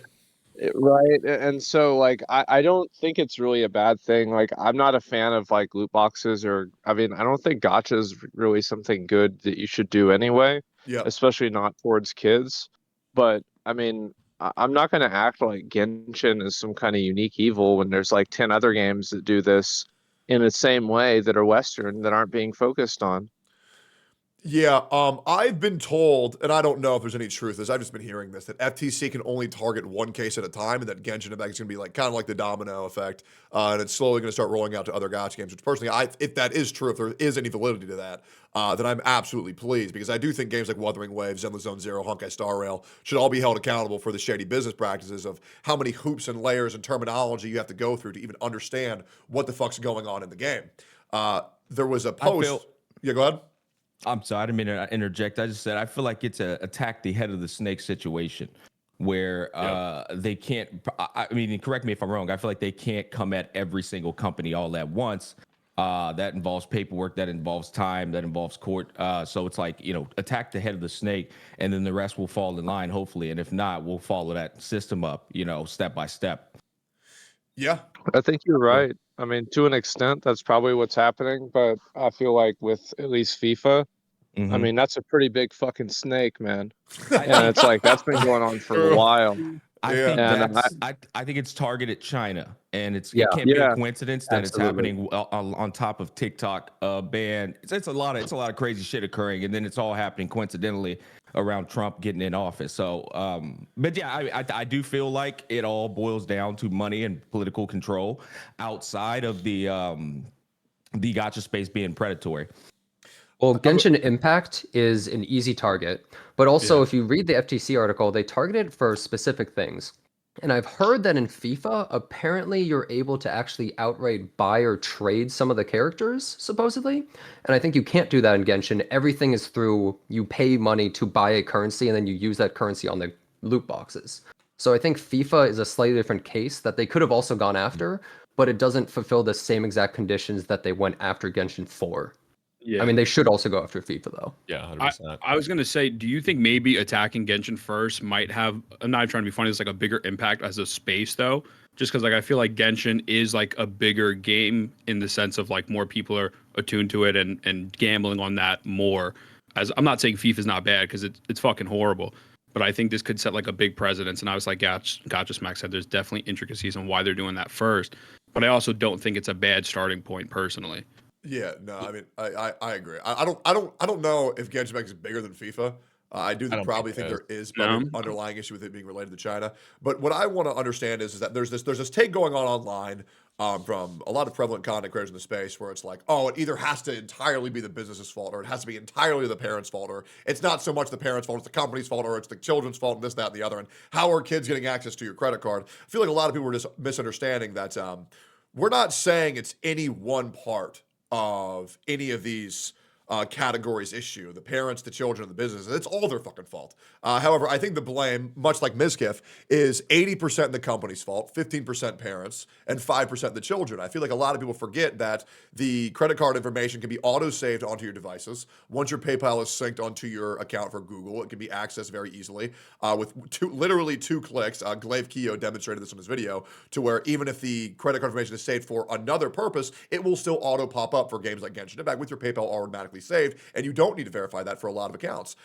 Right, and so like I don't think it's really a bad thing. Like, I'm not a fan of like loot boxes, or I mean, I don't think gacha is really something good that you should do anyway. Yeah. Especially not towards kids. But I mean, I'm not going to act like Genshin is some kind of unique evil when there's like 10 other games that do this in the same way that are Western that aren't being focused on. Yeah, I've been told, and I don't know if there's any truth to this, I've just been hearing this, that FTC can only target one case at a time, and that Genshin Impact is going to be like kind of like the domino effect, and it's slowly going to start rolling out to other gacha games, which personally, if that is true, if there is any validity to that, then I'm absolutely pleased, because I do think games like Wuthering Waves, Zenless Zone Zero, Honkai Star Rail should all be held accountable for the shady business practices of how many hoops and layers and terminology you have to go through to even understand what the fuck's going on in the game. There was a post... Yeah, go ahead. I'm sorry, I didn't mean to interject. I just said I feel like it's a attack the head of the snake situation where they can't. I mean, correct me if I'm wrong. I feel like they can't come at every single company all at once. That involves paperwork, that involves time, that involves court. So it's like, attack the head of the snake, and then the rest will fall in line, hopefully. And if not, we'll follow that system up, step by step. Yeah, I think you're right. I mean, to an extent, that's probably what's happening. But I feel like with at least FIFA, I mean, that's a pretty big fucking snake, man. And it's like that's been going on for a while. I think it's targeted China, and it can't be a coincidence that it's happening on top of TikTok ban. It's a lot of crazy shit occurring, and then it's all happening coincidentally around Trump getting in office. So, but yeah, I do feel like it all boils down to money and political control outside of the gacha space being predatory. Well, Genshin Impact is an easy target, but also if you read the FTC article, they target it for specific things. And I've heard that in FIFA, apparently you're able to actually outright buy or trade some of the characters, supposedly. And I think you can't do that in Genshin. Everything is through, you pay money to buy a currency, and then you use that currency on the loot boxes. So I think FIFA is a slightly different case that they could have also gone after, but it doesn't fulfill the same exact conditions that they went after Genshin for. Yeah. I mean, they should also go after FIFA, though. Yeah, 100%. I was going to say, do you think maybe attacking Genshin first might have, I'm not trying to be funny, it's like a bigger impact as a space, though? Just because, like, I feel like Genshin is, like, a bigger game in the sense of, like, more people are attuned to it and gambling on that more. As I'm not saying FIFA is not bad, because it's fucking horrible. But I think this could set, like, a big precedence. And I was like, Gacha Smack said there's definitely intricacies on why they're doing that first. But I also don't think it's a bad starting point, personally. Yeah, no, I mean, I agree. I don't know if Genshin Impact is bigger than FIFA. I probably think there is an underlying issue with it being related to China. But what I want to understand is that there's this take going on online from a lot of prevalent content creators in the space where it's like, oh, it either has to entirely be the business's fault, or it has to be entirely the parents' fault, or it's not so much the parents' fault, it's the company's fault, or it's the children's fault, and this, that, and the other. And how are kids getting access to your credit card? I feel like a lot of people were just misunderstanding that we're not saying it's any one part of any of these categories issue. The parents, the children, and the businesses. It's all their fucking fault. However, I think the blame, much like Mizkif, is 80% the company's fault, 15% parents, and 5% the children. I feel like a lot of people forget that the credit card information can be auto-saved onto your devices. Once your PayPal is synced onto your account for Google, it can be accessed very easily with literally 2 clicks. Glaive Keogh demonstrated this in his video, to where even if the credit card information is saved for another purpose, it will still auto pop up for games like Genshin Impact with your PayPal automatically saved, and you don't need to verify that for a lot of accounts.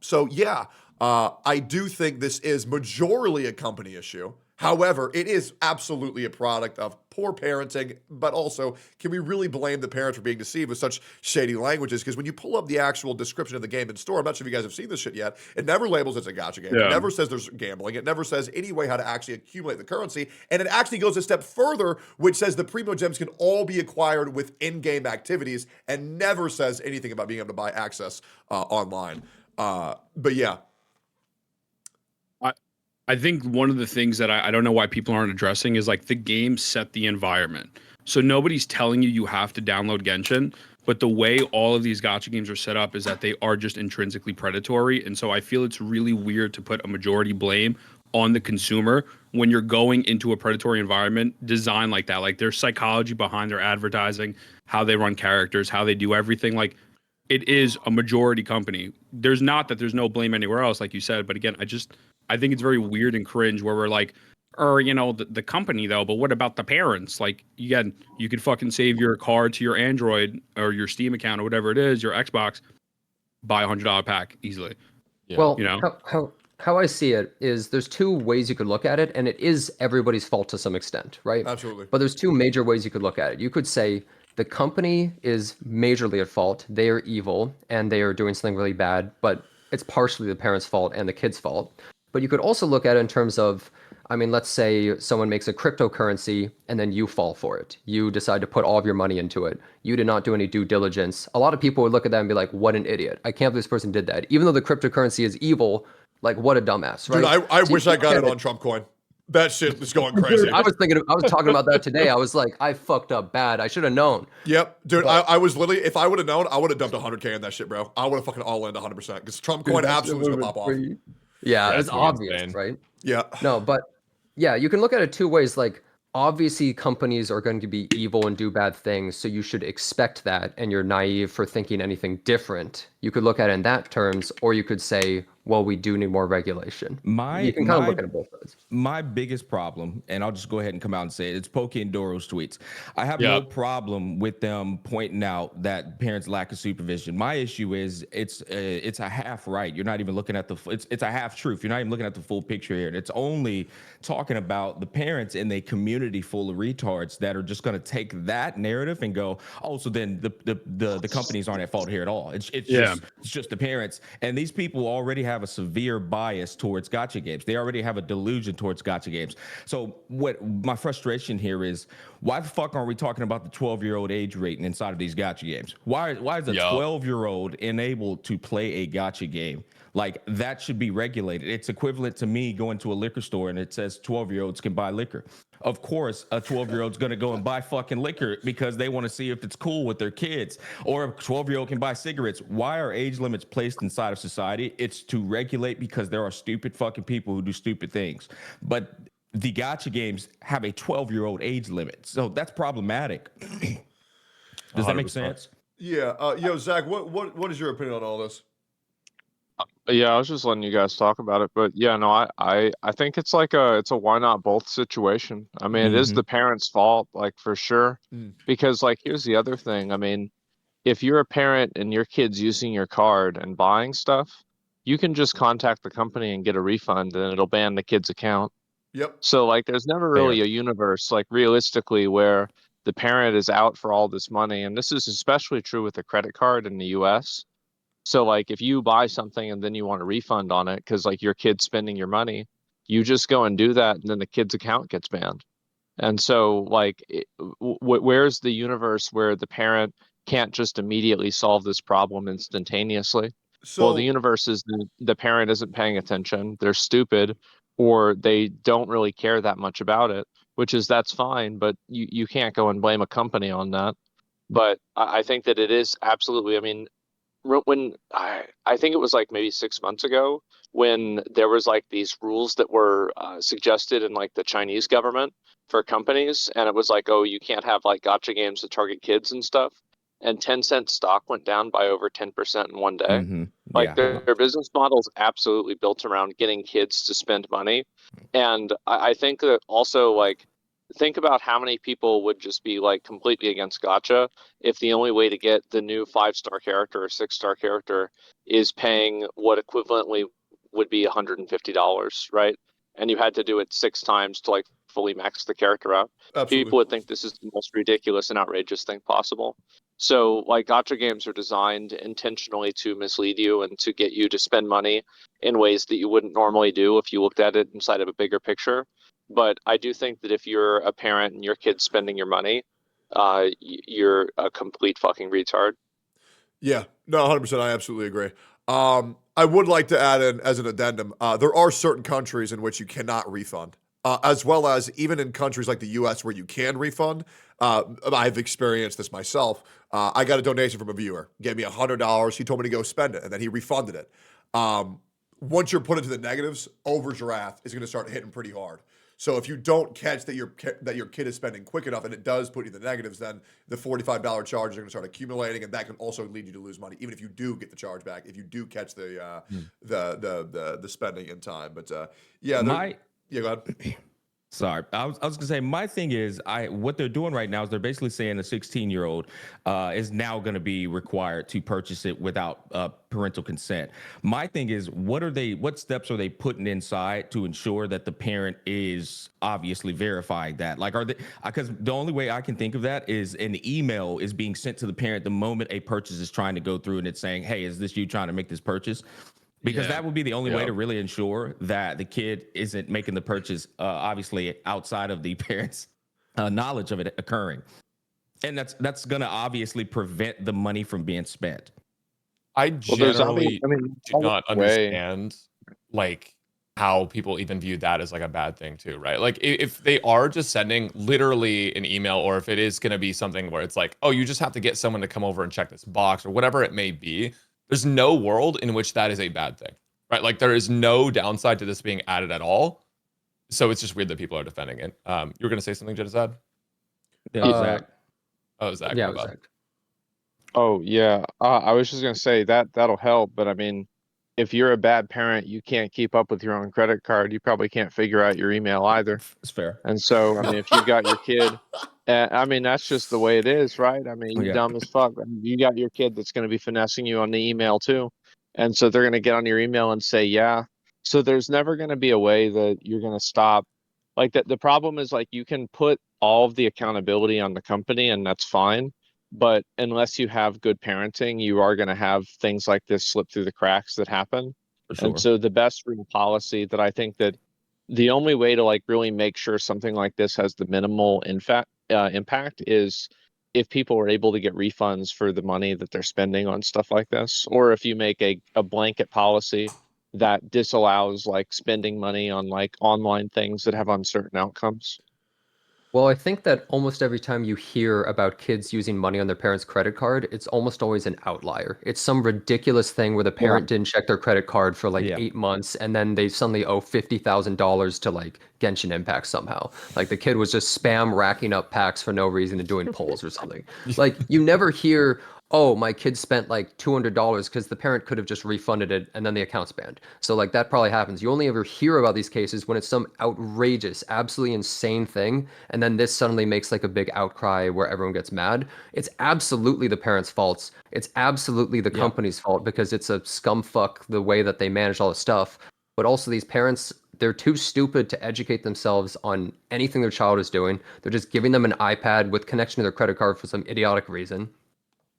So yeah, I do think this is majorly a company issue. However, it is absolutely a product of poor parenting, but also, can we really blame the parents for being deceived with such shady languages? Because when you pull up the actual description of the game in store, I'm not sure if you guys have seen this shit yet, it never labels it as a gacha game. Yeah. It never says there's gambling. It never says any way how to actually accumulate the currency. And it actually goes a step further, which says the Primo Gems can all be acquired with in-game activities, and never says anything about being able to buy access online. But yeah. I think one of the things that I don't know why people aren't addressing is like the game set the environment. So nobody's telling you have to download Genshin, but the way all of these gacha games are set up is that they are just intrinsically predatory. And so I feel it's really weird to put a majority blame on the consumer when you're going into a predatory environment designed like that. Like there's psychology behind their advertising, how they run characters, how they do everything. Like it is a majority company. There's not that there's no blame anywhere else, like you said. But again, I think it's very weird and cringe where we're like, the company though, but what about the parents? Like, again, you could fucking save your card to your Android or your Steam account or whatever it is, your Xbox, buy $100 pack easily. Yeah. Well, You know? how I see it is there's 2 ways you could look at it, and it is everybody's fault to some extent, right? Absolutely. But there's 2 major ways you could look at it. You could say the company is majorly at fault. They are evil and they are doing something really bad, but it's partially the parents' fault and the kids' fault. But you could also look at it in terms of, I mean, let's say someone makes a cryptocurrency and then you fall for it. You decide to put all of your money into it. You did not do any due diligence. A lot of people would look at that and be like, what an idiot. I can't believe this person did that. Even though the cryptocurrency is evil, like what a dumbass, right? Dude, I So wish you I look got at it on Trump Coin. That shit is going crazy. Dude, I was talking about that today. I was like, I fucked up bad. I should have known. Yep, dude. I was literally, if I would have known, I would have dumped 100K in that shit, bro. I would have fucking all in 100% because Trump Coin absolutely is gonna pop off. Yeah, That's it's obvious, insane. right? Yeah. No, but yeah, you can look at it 2 ways. Like, obviously, companies are going to be evil and do bad things, so you should expect that, and you're naive for thinking anything different. You could look at it in that terms, or you could say, well, we do need more regulation. You can kind of look at it both ways. My biggest problem, and I'll just go ahead and come out and say it, it's Poke and Doro's tweets. I have no problem with them pointing out that parents lack of supervision. My issue is it's a half right. You're not even looking at it's a half truth. You're not even looking at the full picture here. And it's only talking about the parents in a community full of retards that are just going to take that narrative and go, oh, so then the companies aren't at fault here at all. It's just the parents. And these people already have a severe bias towards gacha games. They already have a delusion towards gacha games. So what my frustration here is, why the fuck aren't we talking about the 12-year-old age rating inside of these gacha games? Why is a 12-year-old enabled to play a gacha game? Like, that should be regulated. It's equivalent to me going to a liquor store and it says 12-year-olds can buy liquor. Of course, a 12-year-old's going to go and buy fucking liquor because they want to see if it's cool with their kids. Or a 12-year-old can buy cigarettes. Why are age limits placed inside of society? It's to regulate because there are stupid fucking people who do stupid things. But the gacha games have a 12-year-old age limit. So that's problematic. Does that make sense? Yeah. Yo, Zach, what is your opinion on all this? Yeah, I was just letting you guys talk about it, but yeah, no, I think it's like it's a why not both situation. I mean, it is the parents' fault, like for sure, because like here's the other thing. I mean, if you're a parent and your kid's using your card and buying stuff, you can just contact the company and get a refund, and it'll ban the kid's account. Yep. So like, there's never really a universe, like realistically, where the parent is out for all this money, and this is especially true with a credit card in the U.S. So like if you buy something and then you want a refund on it because like your kid's spending your money, you just go and do that and then the kid's account gets banned. And so like where's the universe where the parent can't just immediately solve this problem instantaneously? Well, the universe is the parent isn't paying attention, they're stupid, or they don't really care that much about it, which is that's fine, but you can't go and blame a company on that. But I think that it is absolutely. I mean, when I think it was like maybe 6 months ago when there was like these rules that were suggested in like the Chinese government for companies, and it was like, oh, you can't have like gotcha games that target kids and stuff. And Tencent stock went down by over 10% in one day. Like Yeah. their business model is absolutely built around getting kids to spend money. And I think that also like think about how many people would just be like completely against gotcha if the only way to get the new 5-star character or 6-star character is paying what equivalently would be $150, right? And you had to do it 6 times to like fully max the character out. Absolutely. People would think this is the most ridiculous and outrageous thing possible. So like gotcha games are designed intentionally to mislead you and to get you to spend money in ways that you wouldn't normally do if you looked at it inside of a bigger picture. But I do think that if you're a parent and your kid's spending your money, you're a complete fucking retard. Yeah, no, 100%. I absolutely agree. I would like to add in as an addendum, there are certain countries in which you cannot refund, as well as even in countries like the US where you can refund. I've experienced this myself. I got a donation from a viewer, gave me $100. He told me to go spend it, and then he refunded it. Once you're put into the negatives, overdraft is going to start hitting pretty hard. So if you don't catch that your kid is spending quick enough and it does put you in the negatives, then the $45 charges are going to start accumulating, and that can also lead you to lose money, even if you do get the charge back, if you do catch the spending in time. But yeah, go ahead. Sorry, I was gonna say my thing is what they're doing right now is they're basically saying a 16-year-old is now going to be required to purchase it without parental consent. My thing is what steps are they putting inside to ensure that the parent is obviously verifying that? Like, are they, because the only way I can think of that is an email is being sent to the parent the moment a purchase is trying to go through, and it's saying, hey, is this you trying to make this purchase? Because that would be the only way to really ensure that the kid isn't making the purchase, obviously outside of the parents' knowledge of it occurring, and that's going to obviously prevent the money from being spent. I generally do not understand like how people even view that as like a bad thing too, right? Like if they are just sending literally an email, or if it is going to be something where it's like, oh, you just have to get someone to come over and check this box or whatever it may be. There's no world in which that is a bad thing, right? Like there is no downside to this being added at all. So it's just weird that people are defending it. You were going to say something, Jedazad? Zach. Oh, Zach. Yeah, Zach. Oh, yeah. I was just going to say that'll help. But I mean, if you're a bad parent, you can't keep up with your own credit card. You probably can't figure out your email either. It's fair. And so, I mean, if you've got your kid, I mean, that's just the way it is, right? I mean, you're dumb as fuck. I mean, you got your kid that's going to be finessing you on the email too. And so they're going to get on your email and say, yeah. So there's never going to be a way that you're going to stop. Like that. The problem is like you can put all of the accountability on the company, and that's fine. But unless you have good parenting, you are going to have things like this slip through the cracks that happen. And so the best real policy that I think that the only way to like really make sure something like this has the minimal impact is if people are able to get refunds for the money that they're spending on stuff like this, or if you make a blanket policy that disallows like spending money on like online things that have uncertain outcomes. Well, I think that almost every time you hear about kids using money on their parents' credit card, it's almost always an outlier. It's some ridiculous thing where the parent didn't check their credit card for like 8 months, and then they suddenly owe $50,000 to like Genshin Impact somehow. Like the kid was just spam racking up packs for no reason and doing polls or something. Like you never hear, oh, my kid spent like $200 because the parent could have just refunded it and then the account's banned. So like that probably happens. You only ever hear about these cases when it's some outrageous, absolutely insane thing, and then this suddenly makes like a big outcry where everyone gets mad. It's absolutely the parents' faults. It's absolutely the company's fault because it's a scumfuck the way that they manage all this stuff. But also these parents, they're too stupid to educate themselves on anything their child is doing. They're just giving them an iPad with connection to their credit card for some idiotic reason.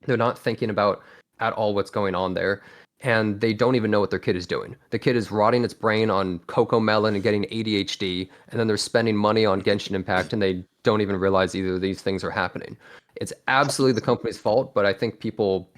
They're not thinking about at all what's going on there, and they don't even know what their kid is doing. The kid is rotting its brain on Coco Melon and getting ADHD, and then they're spending money on Genshin Impact, and they don't even realize either of these things are happening. It's absolutely the company's fault, but I think people,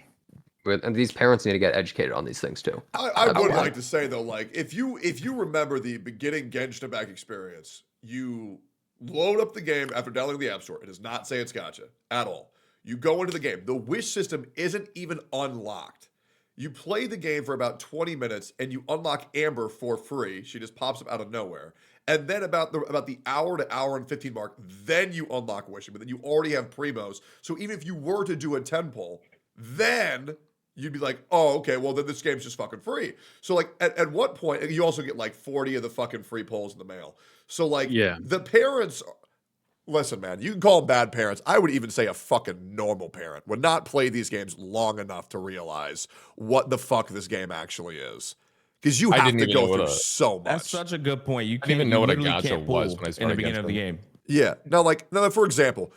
and these parents need to get educated on these things too. I would like to say though, like if you remember the beginning Genshin Impact experience, you load up the game after downloading the App Store. It does not say it's gotcha at all. You go into the game. The wish system isn't even unlocked. You play the game for about 20 minutes and you unlock Amber for free. She just pops up out of nowhere. And then about the hour to hour and 15 mark, then you unlock wishing. But then you already have primos. So even if you were to do a 10 pull, then you'd be like, oh, okay, well then this game's just fucking free. So like at what point, you also get like 40 of the fucking free pulls in the mail. So like the parents, listen, man, you can call them bad parents. I would even say a fucking normal parent would not play these games long enough to realize what the fuck this game actually is. Because you have to go through so much. That's such a good point. You I can't didn't even know what a literally gacha can't was pull when I in started the beginning of the game. Yeah. Now, for example,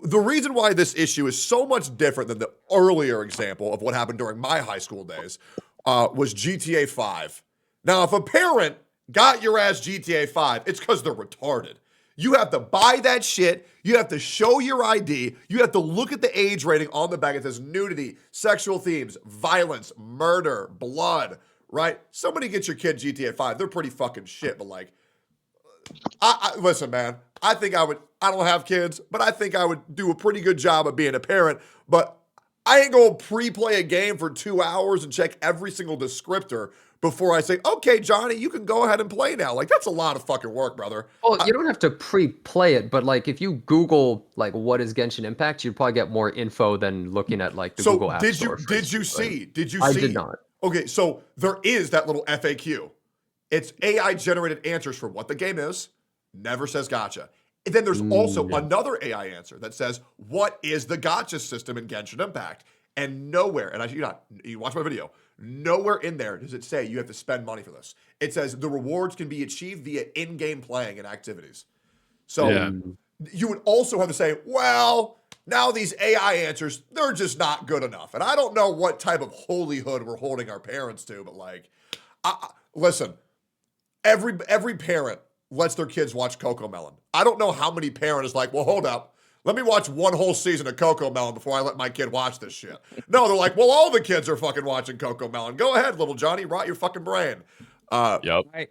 the reason why this issue is so much different than the earlier example of what happened during my high school days was GTA 5. Now, if a parent got your ass GTA 5, it's because they're retarded. You have to buy that shit. You have to show your ID. You have to look at the age rating on the back. It says nudity, sexual themes, violence, murder, blood, right? Somebody get your kid GTA 5. They're pretty fucking shit, but like, I listen, man, I think I don't have kids, but I think I would do a pretty good job of being a parent, but I ain't gonna pre-play a game for 2 hours and check every single descriptor before I say, okay, Johnny, you can go ahead and play now. Like, that's a lot of fucking work, brother. Well, you don't have to pre-play it, but like if you Google like what is Genshin Impact, you'd probably get more info than looking at like the Google App Store. Did you see? I did not. Okay, so there is that little FAQ. It's AI generated answers for what the game is. Never says gacha. And then there's also another AI answer that says, what is the gacha system in Genshin Impact? And nowhere, and you watch my video, nowhere in there does it say you have to spend money for this. It says the rewards can be achieved via in-game playing and activities. So you would also have to say, well, now these AI answers, they're just not good enough. And I don't know what type of holyhood we're holding our parents to, but like, listen, every parent lets their kids watch Coco Melon. I don't know how many parents is like, well, hold up. Let me watch one whole season of Coco Melon before I let my kid watch this shit. No, they're like, well, all the kids are fucking watching Coco Melon. Go ahead, little Johnny, rot your fucking brain. Yep. I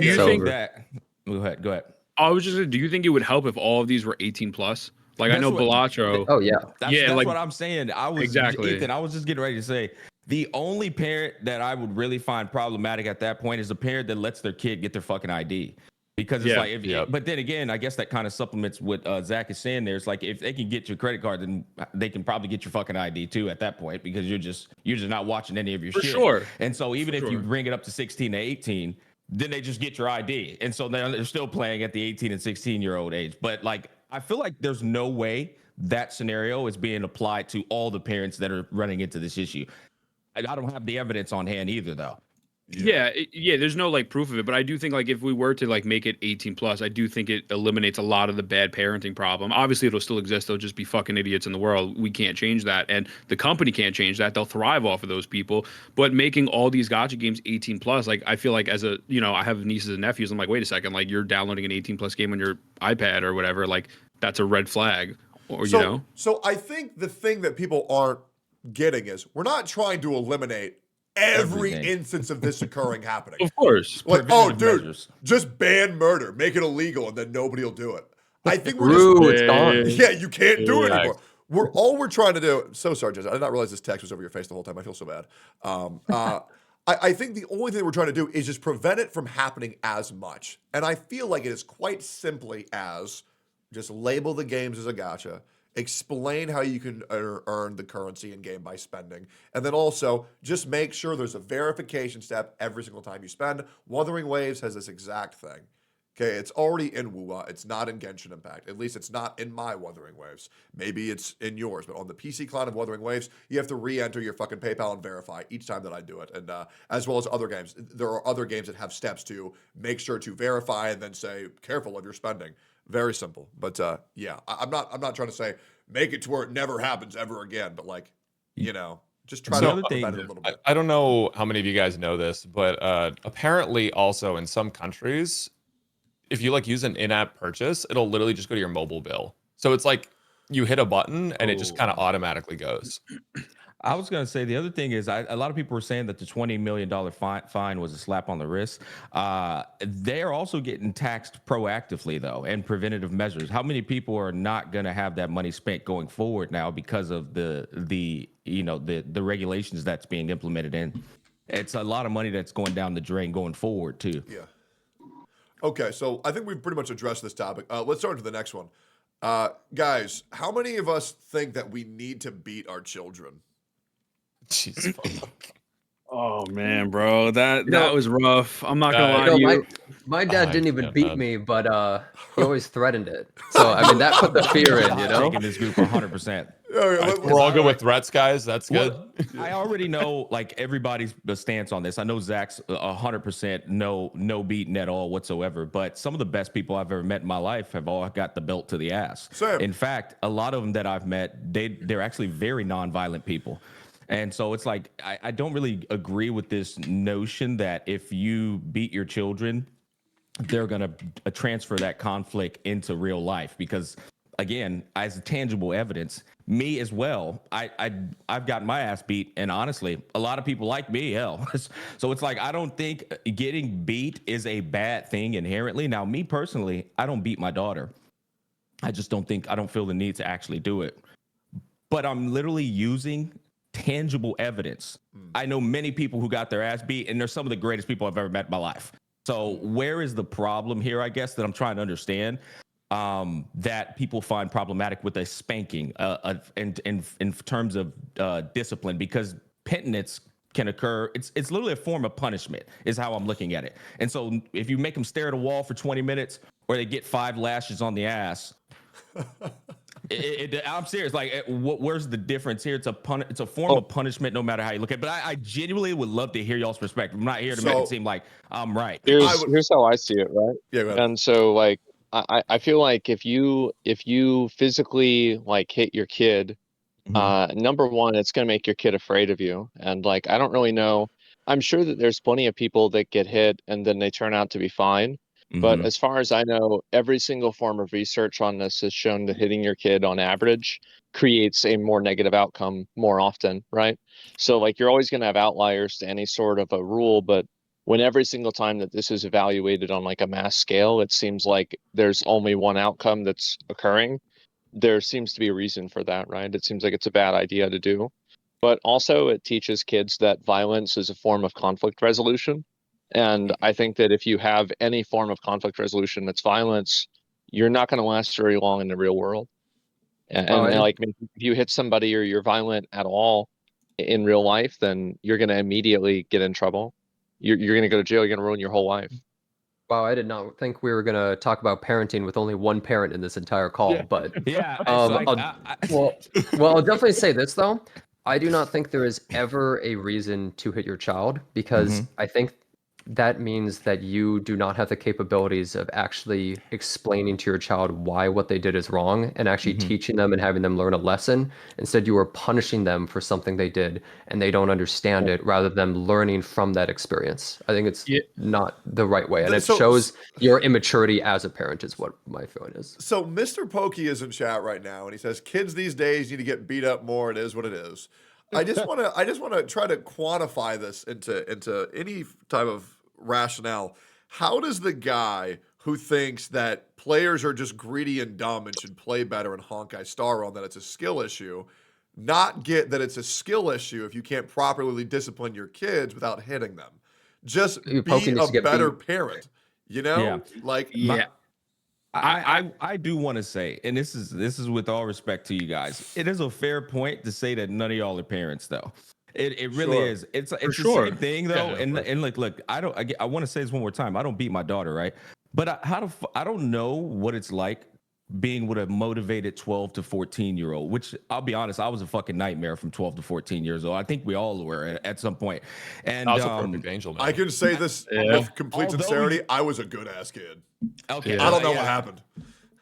Do you think think that. Go ahead. I was just. Do you think it would help if all of these were 18 plus? Like I know Balatro. Oh yeah. That's like what I'm saying. exactly. Ethan, I was just getting ready to say the only parent that I would really find problematic at that point is a parent that lets their kid get their fucking ID. Because it's but then again, I guess that kind of supplements what Zach is saying there. It's like if they can get your credit card, then they can probably get your fucking ID too at that point because you're just not watching any of your shit. Sure. And so even if you bring it up to 16 to 18, then they just get your ID. And so they're still playing at the 18 and 16-year-old age. But like, I feel like there's no way that scenario is being applied to all the parents that are running into this issue. I don't have the evidence on hand either, though. Yeah, there's no like proof of it, but I do think like if we were to like make it 18 plus, I do think it eliminates a lot of the bad parenting problem. Obviously it'll still exist, there'll just be fucking idiots in the world. We can't change that, and the company can't change that. They'll thrive off of those people. But making all these gacha games 18 plus, like I feel like as a, I have nieces and nephews, I'm like, wait a second, like you're downloading an 18 plus game on your iPad or whatever, like that's a red flag. Or So I think the thing that people aren't getting is we're not trying to eliminate every instance of this occurring happening. Of course. Like, oh, dude, just ban murder, make it illegal, and then nobody will do it. I think we're it's gone. Yeah, you can't do it anymore. We're trying to do. So sorry, Jess. I did not realize this text was over your face the whole time. I feel so bad. I think the only thing we're trying to do is just prevent it from happening as much. And I feel like it is quite simply as just label the games as a gacha. Explain how you can earn the currency in game by spending. And then also just make sure there's a verification step every single time you spend. Wuthering Waves has this exact thing. Okay, it's already in WUA. It's not in Genshin Impact. At least it's not in my Wuthering Waves. Maybe it's in yours, but on the PC client of Wuthering Waves, you have to re-enter your fucking PayPal and verify each time that I do it. And as well as other games. There are other games that have steps to make sure to verify and then say, careful of your spending. Very simple. But yeah, I'm not trying to say make it to where it never happens ever again, but like, just try to prevent it a little bit. I don't know how many of you guys know this, but apparently also in some countries, if you like use an in-app purchase, it'll literally just go to your mobile bill. So it's like you hit a button and it just kind of automatically goes. I was gonna say the other thing is a lot of people were saying that the $20 million fine was a slap on the wrist. They're also getting taxed proactively though, and preventative measures. How many people are not gonna have that money spent going forward now because of the regulations that's being implemented in? It's a lot of money that's going down the drain going forward too. Yeah. Okay, so I think we've pretty much addressed this topic. Let's start to the next one. Guys, how many of us think that we need to beat our children? Jeez, Oh man, bro, that was rough. I'm not gonna lie to you. My dad didn't even beat me, but he always threatened it. So I mean, that put the fear in, you know. Taking this group 100%. We're all good with threats, guys. That's good. I already know like everybody's stance on this. I know Zach's 100% no beating at all whatsoever. But some of the best people I've ever met in my life have all got the belt to the ass. Same. In fact, a lot of them that I've met, they're actually very nonviolent people. And so it's like I don't really agree with this notion that if you beat your children, they're going to transfer that conflict into real life, because again, as tangible evidence, me as well, I've gotten my ass beat, and honestly, a lot of people like me, hell. So it's like I don't think getting beat is a bad thing inherently. Now, me personally, I don't beat my daughter. I just don't feel the need to actually do it. But I'm literally using tangible evidence. I know many people who got their ass beat, and they're some of the greatest people I've ever met in my life. So where is the problem here, I guess, that I'm trying to understand, that people find problematic with a spanking in terms of discipline? Because penitence can occur. It's literally a form of punishment is how I'm looking at it. And so if you make them stare at a wall for 20 minutes or they get 5 lashes on the ass, I'm serious. Like, where's the difference here? It's a form of punishment, no matter how you look at it. But I genuinely would love to hear y'all's perspective. I'm not here to make it seem like I'm right. Here's how I see it, right? Yeah, go ahead. And so, like, I feel like if you physically like hit your kid, number one, it's gonna make your kid afraid of you. And like, I don't really know. I'm sure that there's plenty of people that get hit and then they turn out to be fine. But as far as I know, every single form of research on this has shown that hitting your kid on average creates a more negative outcome more often, right? So like you're always going to have outliers to any sort of a rule, but when every single time that this is evaluated on like a mass scale, it seems like there's only one outcome that's occurring. There seems to be a reason for that, right? It seems like it's a bad idea to do. But also it teaches kids that violence is a form of conflict resolution. And I think that if you have any form of conflict resolution that's violence, you're not going to last very long in the real world. And like if you hit somebody or you're violent at all in real life, then you're going to immediately get in trouble. You're going to go to jail. You're going to ruin your whole life. Wow, I did not think we were going to talk about parenting with only one parent in this entire call. But yeah, I'll definitely say this though. I do not think there is ever a reason to hit your child, because I think that means that you do not have the capabilities of actually explaining to your child why what they did is wrong and actually teaching them and having them learn a lesson. Instead, you are punishing them for something they did and they don't understand it, rather than learning from that experience. I think it's not the right way. And it shows your immaturity as a parent is what my feeling is. So Mr. Pokey is in chat right now, and he says, kids these days need to get beat up more. It is what it is. I just want to try to quantify this into any type of rationale. How does the guy who thinks that players are just greedy and dumb and should play better in Honkai Star Rail, and that it's a skill issue, not get that it's a skill issue if you can't properly discipline your kids without hitting them? Just be a better parent, you know? Yeah. Like, yeah. I do want to say, and this is with all respect to you guys, it is a fair point to say that none of y'all are parents, though. It really is. It's the same thing though. Yeah, and like, look, I want to say this one more time. I don't beat my daughter, right? But I don't know what it's like being with a motivated 12 to 14-year-old, which I'll be honest, I was a fucking nightmare from 12 to 14 years old. I think we all were at some point. And I was a perfect angel, man. I can say this with complete sincerity. I was a good ass kid. Okay. I don't know what happened.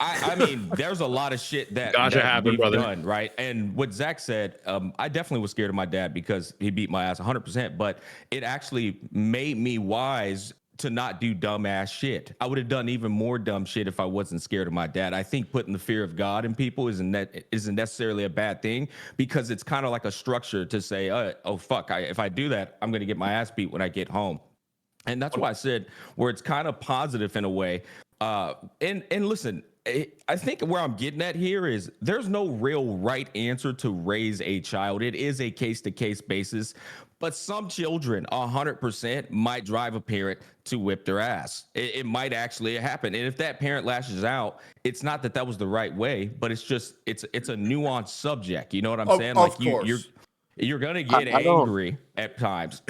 I mean, there's a lot of shit that happened, brother. Done, right? And what Zach said, I definitely was scared of my dad because he beat my ass 100%, but it actually made me wise to not do dumbass shit. I would have done even more dumb shit if I wasn't scared of my dad. I think putting the fear of God in people isn't necessarily a bad thing, because it's kind of like a structure to say, oh fuck, if I do that, I'm gonna get my ass beat when I get home. And that's why I said where it's kind of positive in a way. And listen, I think where I'm getting at here is there's no real right answer to raise a child. It is a case-to-case basis, but some children 100% might drive a parent to whip their ass. It might actually happen. And if that parent lashes out, it's not that was the right way, but it's just it's a nuanced subject. You know what I'm saying? Like you're gonna get angry at times.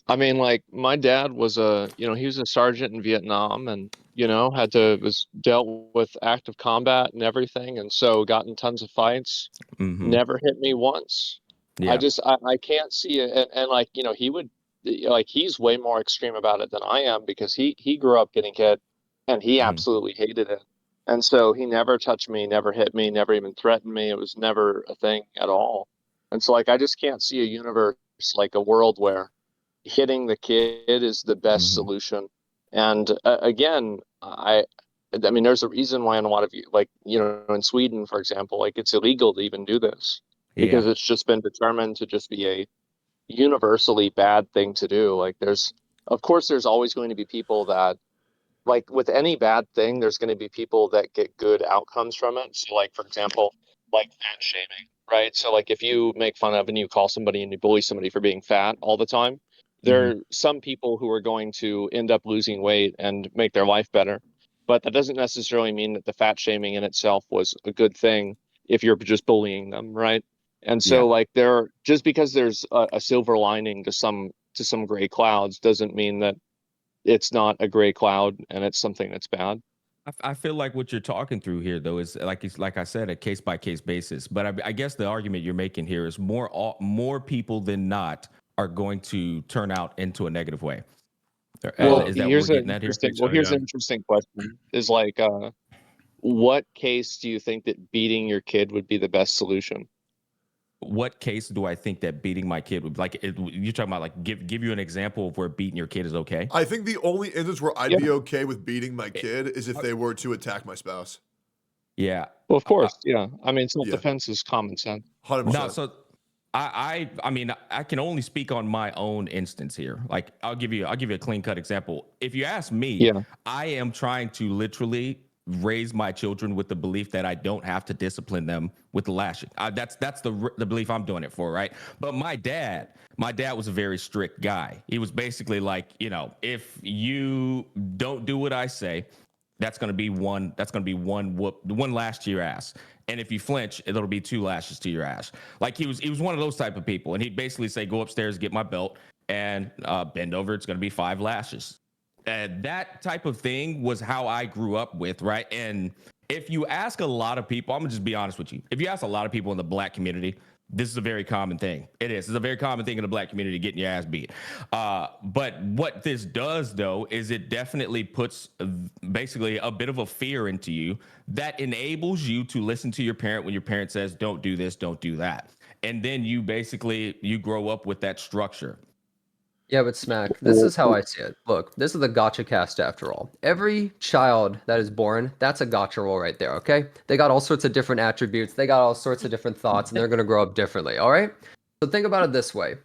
I mean, like my dad was he was a sergeant in Vietnam, and was dealt with active combat and everything, and so got in tons of fights. Never hit me once. Yeah. I can't see it, and like he would, like he's way more extreme about it than I am, because he grew up getting hit, and he absolutely hated it, and so he never touched me, never hit me, never even threatened me. It was never a thing at all, and so like I just can't see a universe, like a world where hitting the kid is the best solution. And again, I mean, there's a reason why in a lot of in Sweden, for example, like it's illegal to even do this, because it's just been determined to just be a universally bad thing to do. Like of course there's always going to be people that, like with any bad thing, there's going to be people that get good outcomes from it. So like, for example, like fat shaming, right? So like if you make fun of and you call somebody and you bully somebody for being fat all the time, there are some people who are going to end up losing weight and make their life better. But that doesn't necessarily mean that the fat shaming in itself was a good thing if you're just bullying them, right? And so like just because there's a silver lining to some gray clouds doesn't mean that it's not a gray cloud and it's something that's bad. I feel like what you're talking through here, though, is like I said, a case by case basis. But I guess the argument you're making here is more people than not are going to turn out into a negative way. Well, is that what we're getting at here? Here's an interesting question: is like, what case do you think that beating your kid would be the best solution? What case do I think that beating my kid would you're talking about like give you an example of where beating your kid is okay? I think the only instance where I'd be okay with beating my kid is if they were to attack my spouse. Yeah. Well, of course. I mean, self-defense is common sense. 100%. No, so I mean, I can only speak on my own instance here. Like I'll give you a clean cut example. If you ask me, I am trying to literally raise my children with the belief that I don't have to discipline them with the lashing. That's the belief I'm doing it for, right? But my dad was a very strict guy. He was basically like, if you don't do what I say, that's gonna be one lash to your ass. And if you flinch, it'll be 2 lashes to your ass. Like he was one of those type of people. And he'd basically say, go upstairs, get my belt, and bend over. It's gonna be 5 lashes. That type of thing was how I grew up with, right? And if you ask a lot of people, I'm gonna just be honest with you. If you ask a lot of people in the Black community, this is a very common thing. It is. It's a very common thing in the Black community, getting your ass beat. But what this does, though, is it definitely puts basically a bit of a fear into you that enables you to listen to your parent when your parent says, don't do this, don't do that. And then you grow up with that structure. Yeah, but Smack, this is how I see it. Look, this is the Gacha cast after all. Every child that is born, that's a Gacha role right there, okay? They got all sorts of different attributes. They got all sorts of different thoughts, and they're going to grow up differently, all right? So think about it this way.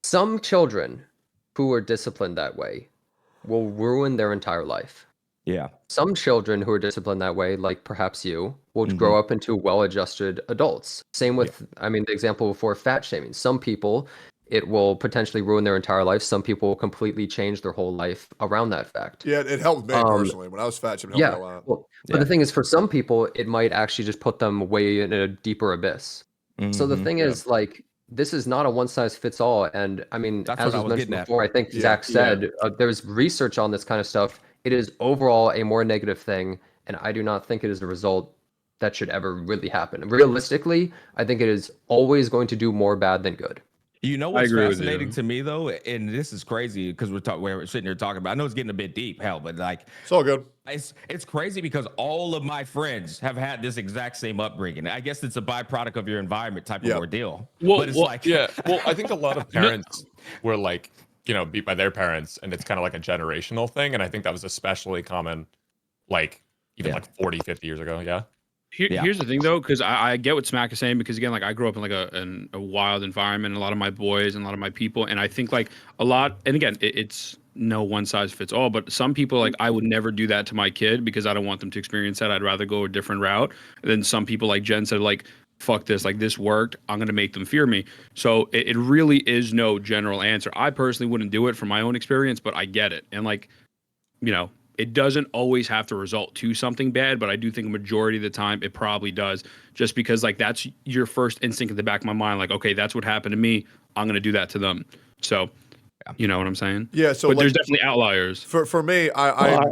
Some children who are disciplined that way will ruin their entire life. Yeah. Some children who are disciplined that way, like perhaps you, will grow up into well-adjusted adults. Same with, I mean, the example before, fat shaming. Some people, it will potentially ruin their entire life. Some people will completely change their whole life around that fact. Yeah, it helped me personally. When I was fat, it helped me a lot. Well, but the thing is, for some people, it might actually just put them way in a deeper abyss. So the thing is, like, this is not a one-size-fits-all. And I mean, as was mentioned before, I think Zach said, there's research on this kind of stuff. It is overall a more negative thing, and I do not think it is a result that should ever really happen. Realistically, I think it is always going to do more bad than good. You know what's fascinating to me, though, and this is crazy because we're sitting here talking about. I know it's getting a bit deep, hell, but like it's all good. It's crazy because all of my friends have had this exact same upbringing. I guess it's a byproduct of your environment type of ordeal. Well, but it's well, I think a lot of parents were like, beat by their parents, and it's kind of like a generational thing. And I think that was especially common, like even like 40, 50 years ago. Yeah. Here's the thing though, because I get what Smack is saying, because again, like I grew up in like a wild environment, a lot of my boys and a lot of my people, and I think like a lot, and again, it's no one size fits all, but some people, like, I would never do that to my kid because I don't want them to experience that. I'd rather go a different route. And then some people, like Jen said, like, fuck this, like this worked, I'm gonna make them fear me. So it really is no general answer. I personally wouldn't do it from my own experience, but I get it. And like, it doesn't always have to result to something bad, but I do think a majority of the time it probably does, just because like that's your first instinct in the back of my mind, like, okay, that's what happened to me, I'm gonna do that to them. So you know what I'm saying? Yeah. So but like, there's definitely outliers. For me, I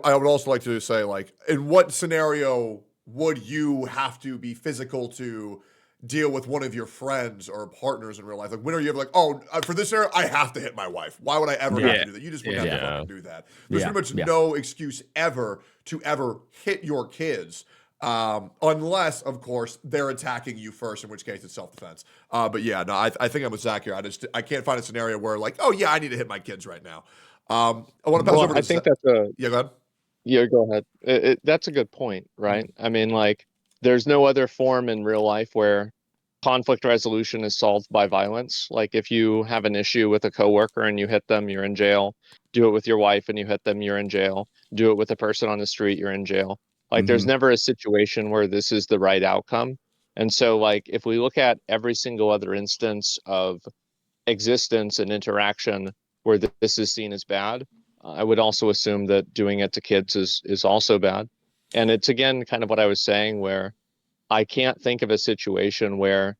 would also like to say, like, in what scenario would you have to be physical to deal with one of your friends or partners in real life? Like, when are you ever like, oh, for this scenario, I have to hit my wife? Why would I ever have to do that? You just wouldn't have to fucking do that. There's pretty much no excuse ever to ever hit your kids. Unless, of course, they're attacking you first, in which case it's self-defense. But yeah, no, I think I'm with Zach here. I can't find a scenario where like, oh yeah, I need to hit my kids right now. I want to pass over to I think that's a yeah. Go ahead. Yeah, go ahead. That's a good point, right? I mean, like, there's no other form in real life where conflict resolution is solved by violence. Like, if you have an issue with a coworker and you hit them, you're in jail. Do it with your wife and you hit them, you're in jail. Do it with a person on the street, you're in jail. Like, there's never a situation where this is the right outcome. And so, like, if we look at every single other instance of existence and interaction where this is seen as bad, I would also assume that doing it to kids is also bad. And it's, again, kind of what I was saying, where I can't think of a situation where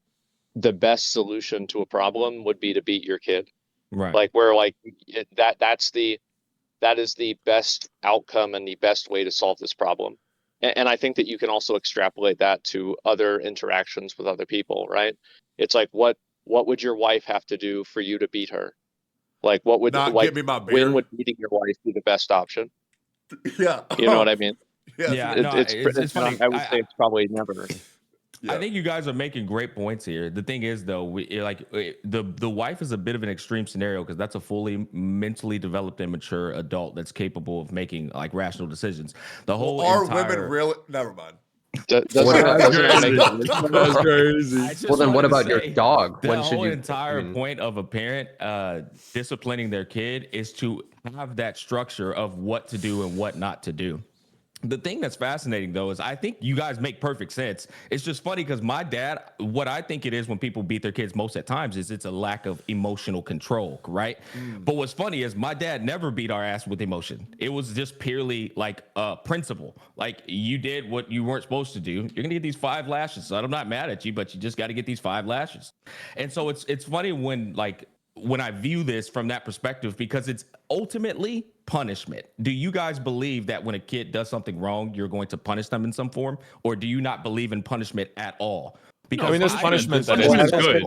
the best solution to a problem would be to beat your kid. Right. Like, where like that is the best outcome and the best way to solve this problem. And I think that you can also extrapolate that to other interactions with other people, right? It's like, what would your wife have to do for you to beat her? Like, what would Not like give me my beer. when would beating your wife be the best option? Yeah. You know what I mean? Yeah. It's funny. I would say it's probably never. I think you guys are making great points here. The thing is, though, the wife is a bit of an extreme scenario because that's a fully mentally developed and mature adult that's capable of making like rational decisions. The whole women really? Never mind. That's crazy. Well, then what about your dog? The When should whole you? entire point of a parent disciplining their kid is to have that structure of what to do and what not to do. The thing that's fascinating, though, is I think you guys make perfect sense. It's just funny because my dad, what I think it is when people beat their kids most at times is it's a lack of emotional control, right? But what's funny is my dad never beat our ass with emotion. It was just purely like a principle. Like, you did what you weren't supposed to do. You're going to get these 5 lashes. So I'm not mad at you, but you just got to get these 5 lashes. And so it's funny when I view this from that perspective, because it's ultimately punishment. Do you guys believe that when a kid does something wrong, you're going to punish them in some form, or do you not believe in punishment at all? Because I mean, there's punishment that is good,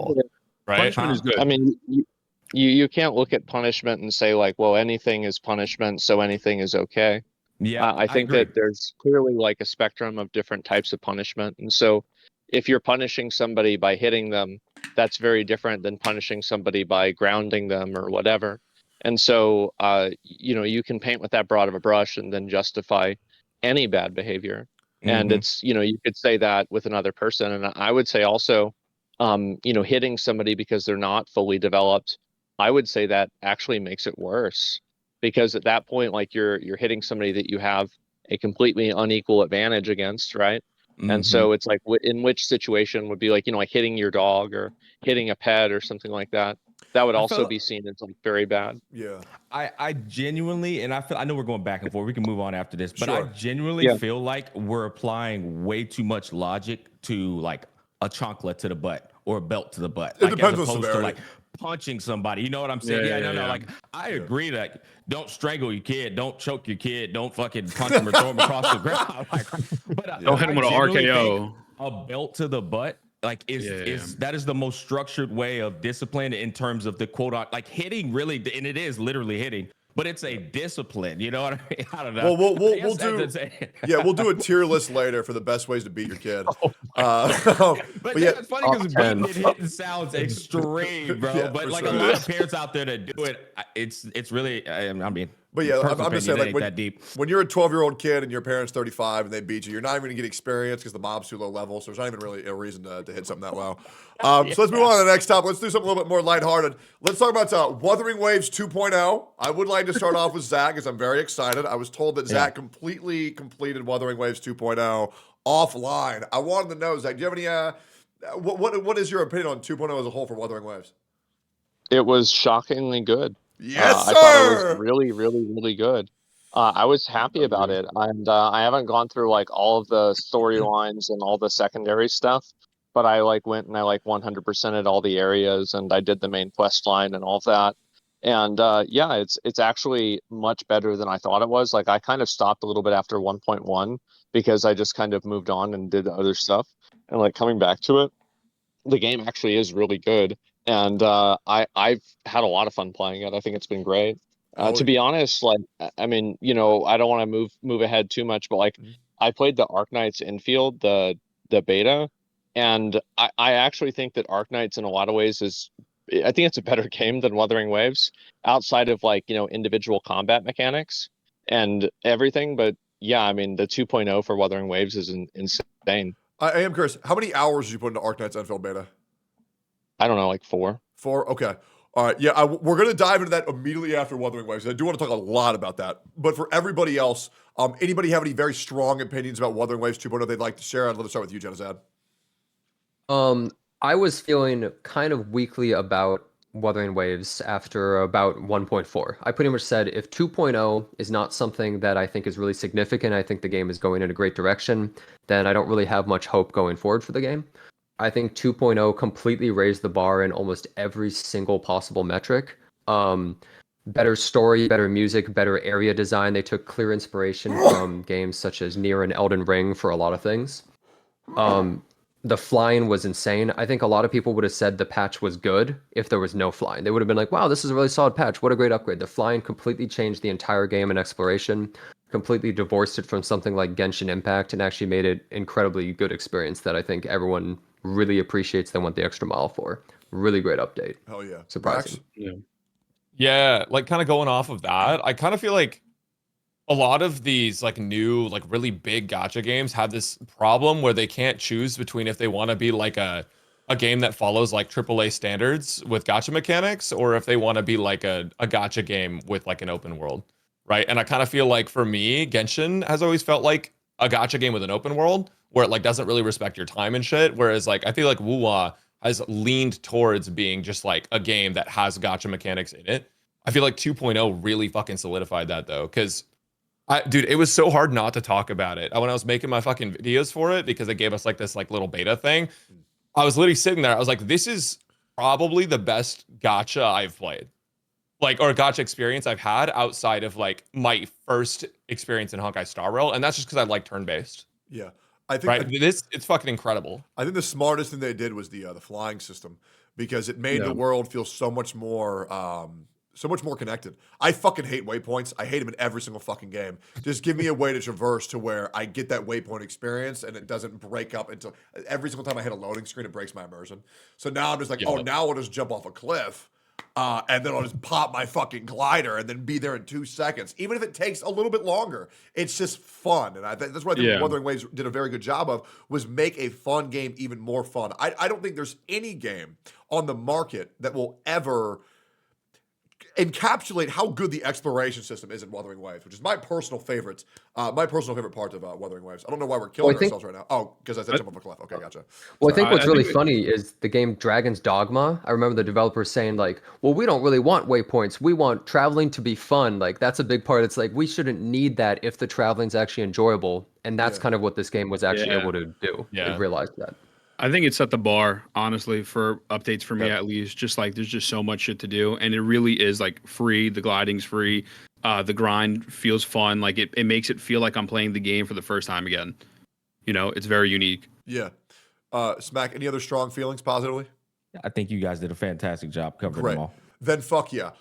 right? Punishment is good. I mean, you can't look at punishment and say like, well, anything is punishment, so anything is okay. Yeah, I think that there's clearly like a spectrum of different types of punishment, and so if you're punishing somebody by hitting them, that's very different than punishing somebody by grounding them or whatever. And so, you can paint with that broad of a brush and then justify any bad behavior. And it's, you could say that with another person. And I would say also, hitting somebody because they're not fully developed, I would say that actually makes it worse, because at that point, like, you're hitting somebody that you have a completely unequal advantage against, right? And so it's like, in which situation would be like, like hitting your dog or hitting a pet or something like that. That would also be seen as like very bad. Yeah. I genuinely, and I know we're going back and forth. We can move on after this, but I genuinely feel like we're applying way too much logic to like a chancla to the butt or a belt to the butt. It like, depends as on opposed to severity. like punching somebody. You know what I'm saying? No. Like, I agree that don't strangle your kid, don't choke your kid, don't fucking punch him or throw him across the ground. But don't hit him with an RKO. A belt to the butt. Like that is the most structured way of discipline in terms of the quote, like hitting really, and it is literally hitting, but it's a discipline. You know what I mean? I don't know. Well, we'll do a tier list later for the best ways to beat your kid. But yeah, it's funny because beating it hitting sounds extreme, bro. Yeah, but for like sure. a lot of parents out there that do it, it's really. I mean, but yeah, I'm just saying, like that deep. when you're a 12-year-old kid and your parents 35 and they beat you, you're not even gonna get experience because the mob's too low level. So there's not even really a reason to hit something that low. So let's move on to the next topic. Let's do something a little bit more lighthearted. Let's talk about Wuthering Waves 2.0. I would like to start off with Zach because I'm very excited. I was told that Zach completely completed Wuthering Waves 2.0 offline. I wanted to know, Zach, do you have any? What is your opinion on 2.0 as a whole for Wuthering Waves? It was shockingly good. Yes, sir. I thought it was really, really, really good. I was happy about it, and I haven't gone through like all of the storylines and all the secondary stuff, but I like went and I like 100%ed all the areas, and I did the main quest line and all of that. And yeah, it's actually much better than I thought it was. Like I kind of stopped a little bit after 1.1 because I just kind of moved on and did other stuff, and like coming back to it, the game actually is really good. And I've had a lot of fun playing it. I think it's been great. To be honest, like I mean, you know, I don't want to move ahead too much, but like I played the Arknights infield, the beta, and I actually think that Arknights in a lot of ways I think it's a better game than Wuthering Waves, outside of like, you know, individual combat mechanics and everything. But yeah, I mean, the 2.0 for Wuthering Waves is insane. I am curious, how many hours did you put into Arknights infield beta? I don't know, like 4. 4? Okay. All right. Yeah, we're going to dive into that immediately after Wuthering Waves. I do want to talk a lot about that. But for everybody else, anybody have any very strong opinions about Wuthering Waves 2.0 they'd like to share? I'd love to start with you, Jenazad. I was feeling kind of weakly about Wuthering Waves after about 1.4. I pretty much said if 2.0 is not something that I think is really significant, I think the game is going in a great direction, then I don't really have much hope going forward for the game. I think 2.0 completely raised the bar in almost every single possible metric. Better story, better music, better area design. They took clear inspiration from games such as Nier and Elden Ring for a lot of things. The flying was insane. I think a lot of people would have said the patch was good if there was no flying. They would have been like, wow, this is a really solid patch. What a great upgrade. The flying completely changed the entire game and exploration, completely divorced it from something like Genshin Impact, and actually made it incredibly good experience that I think everyone really appreciates and went the extra mile for. Really great update. Hell yeah. Surprising. Yeah, like kind of going off of that, I kind of feel like a lot of these like new, like really big gacha games have this problem where they can't choose between if they want to be like a game that follows like AAA standards with gacha mechanics, or if they want to be like a gacha game with like an open world, right? And I kind of feel like for me, Genshin has always felt like a gacha game with an open world where it like doesn't really respect your time and shit. Whereas like I feel like Wuwa has leaned towards being just like a game that has gacha mechanics in it. I feel like 2.0 really fucking solidified that though, because dude, it was so hard not to talk about it. When I was making my fucking videos for it, because they gave us like this like little beta thing, I was literally sitting there. I was like, this is probably the best gacha I've played, like, or gacha experience I've had outside of like my first experience in Honkai Star Rail, and that's just because I like turn-based. Yeah, I think it's fucking incredible. I think the smartest thing they did was the flying system, because it made the world feel so much more connected. I fucking hate waypoints. I hate them in every single fucking game. Just give me a way to traverse to where I get that waypoint experience and it doesn't break up until every single time I hit a loading screen, it breaks my immersion. So now I'm just like, now I'll just jump off a cliff and then I'll just pop my fucking glider and then be there in 2 seconds. Even if it takes a little bit longer, it's just fun. And I think that's what I think Wuthering Waves did a very good job of, was make a fun game even more fun. I don't think there's any game on the market that will ever encapsulate how good the exploration system is in Wuthering Waves, which is my personal favorite part of Wuthering Waves. I don't know why we're killing ourselves right now. Oh, because I said jump off a cliff. Okay, gotcha. Well, I think what's really funny is the game Dragon's Dogma. I remember the developers saying like, well, we don't really want waypoints. We want traveling to be fun. Like that's a big part. It's like, we shouldn't need that if the traveling's actually enjoyable. And that's kind of what this game was actually able to do. Yeah. I realized that. I think it set the bar, honestly, for updates for me at least. Just like there's just so much shit to do, and it really is like free. The gliding's free. The grind feels fun. Like it makes it feel like I'm playing the game for the first time again. You know, it's very unique. Yeah. Smack, any other strong feelings positively? I think you guys did a fantastic job covering them all. then fuck yeah.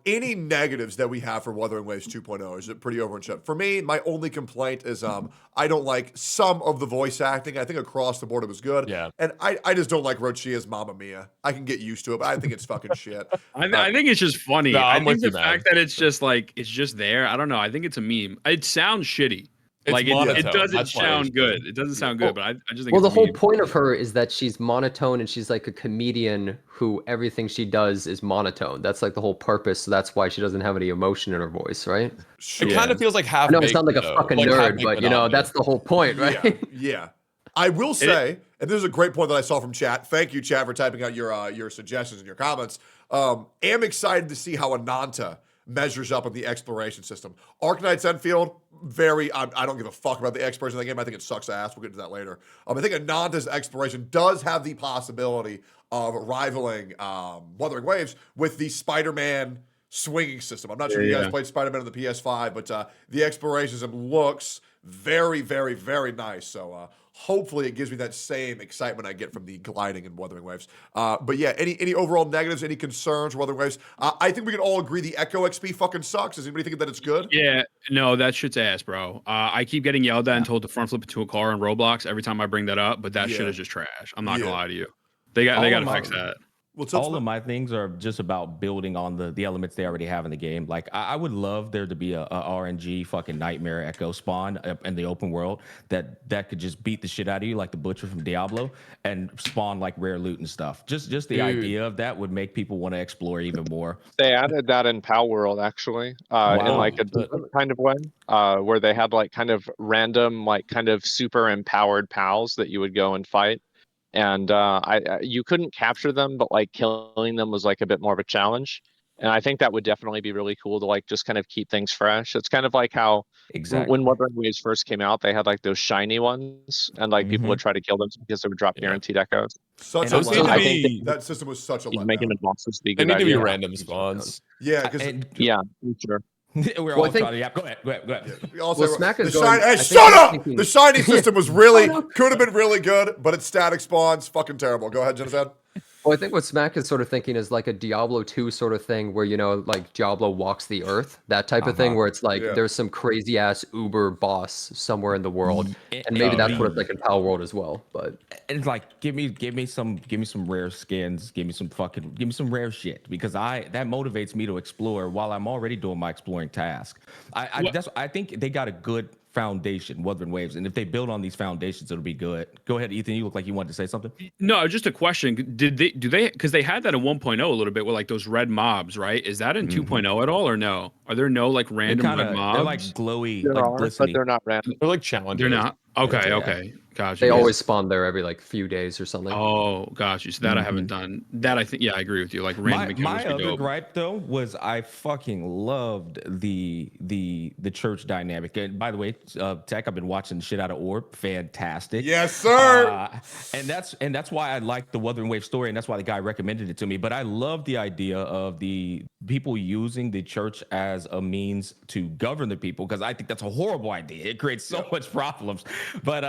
Any negatives that we have for Wuthering Waves 2.0 is it pretty over and shut. For me, my only complaint is I don't like some of the voice acting. I think across the board it was good. Yeah. And I just don't like Rochia's Mamma Mia. I can get used to it, but I think it's fucking shit. I think it's just funny. No, I I'm think with the you, man. fact that it's just like it's just there. I don't know. I think it's a meme. It sounds shitty. It's Like monotone. it doesn't That's why it was sound good. good. It doesn't sound good, but I just think Well, the it's a whole meme. point of her is that she's monotone and she's like a comedian who everything she does is monotone. That's like the whole purpose. So that's why she doesn't have any emotion in her voice, right? It kind of feels like half. I know I sound like a fucking nerd, but you know, that's the whole point, right? Yeah, yeah. I will say, and this is a great point that I saw from chat. Thank you, chat, for typing out your suggestions and your comments. Am excited to see how Ananta measures up in the exploration system. Arknights Enfield, I don't give a fuck about the exploration of the game. I think it sucks ass. We'll get to that later. I think Ananta's exploration does have the possibility of rivaling Wuthering Waves with the Spider-Man swinging system. I'm not sure if you guys played Spider-Man on the PS5, but the exploration system looks very, very, very nice. So hopefully it gives me that same excitement I get from the gliding in Wuthering Waves. But yeah, any overall negatives, any concerns for Wuthering Waves? I think we can all agree the Echo XP fucking sucks. Does anybody think that it's good? Yeah, no, that shit's ass, bro. I keep getting yelled at and told to front flip into a car on Roblox every time I bring that up, but that shit is just trash. I'm not gonna lie to you. They got to fix that. All of my things are just about building on the elements they already have in the game. Like I would love there to be a RNG fucking nightmare echo spawn in the open world that could just beat the shit out of you like the butcher from Diablo and spawn like rare loot and stuff. Just the idea of that would make people want to explore even more. They added that in Pal World actually, in like a different kind of way, where they had like kind of random, like kind of super empowered pals that you would go and fight. And you couldn't capture them, but like killing them was like a bit more of a challenge. And I think that would definitely be really cool to like just kind of keep things fresh. It's kind of like how when Wuthering Waves first came out, they had like those shiny ones, and like people would try to kill them because they would drop guaranteed echoes. Such So a letdown. I think that system was such a letdown. making the monsters be a They good need to be idea. random spawns. Yeah, because yeah, sure. We're all trying to go ahead. We all say, Smack is the going- shiny, hey, I think shut he's up! thinking- The shiny system was really could have been really good, but its static spawns fucking terrible. Go ahead, Jennifer. Well, I think what Smack is sort of thinking is like a Diablo 2 sort of thing where, you know, like Diablo walks the earth, that type of thing, where it's like there's some crazy ass uber boss somewhere in the world. And maybe that's what it's like in Pal World as well. But it's like give me some rare skins, give me some rare shit, because that motivates me to explore while I'm already doing my exploring task. I think they got a good foundation, Wuthering Waves, and if they build on these foundations, it'll be good. Go ahead, Ethan. You look like you wanted to say something. No, just a question. Do they because they had that in 1.0 a little bit with like those red mobs, right? Is that in 2.0 at all or no? Are there no like random red mobs? They're like glowy, There like are, glistening. but they're not random. They're like challenges. They're not. Okay. Gotcha. they always spawn there every like few days or something. Oh, gotcha. So that I haven't done. That I think, yeah, I agree with you. Like random My encounters would be other dope. gripe though was I fucking loved the church dynamic. And by the way, Tech, I've been watching the shit out of Orb. Fantastic. Yes, sir. And that's why I like the Wuthering Wave story, and that's why the guy recommended it to me. But I love the idea of the people using the church as a means to govern the people, because I think that's a horrible idea. It creates so much problems. But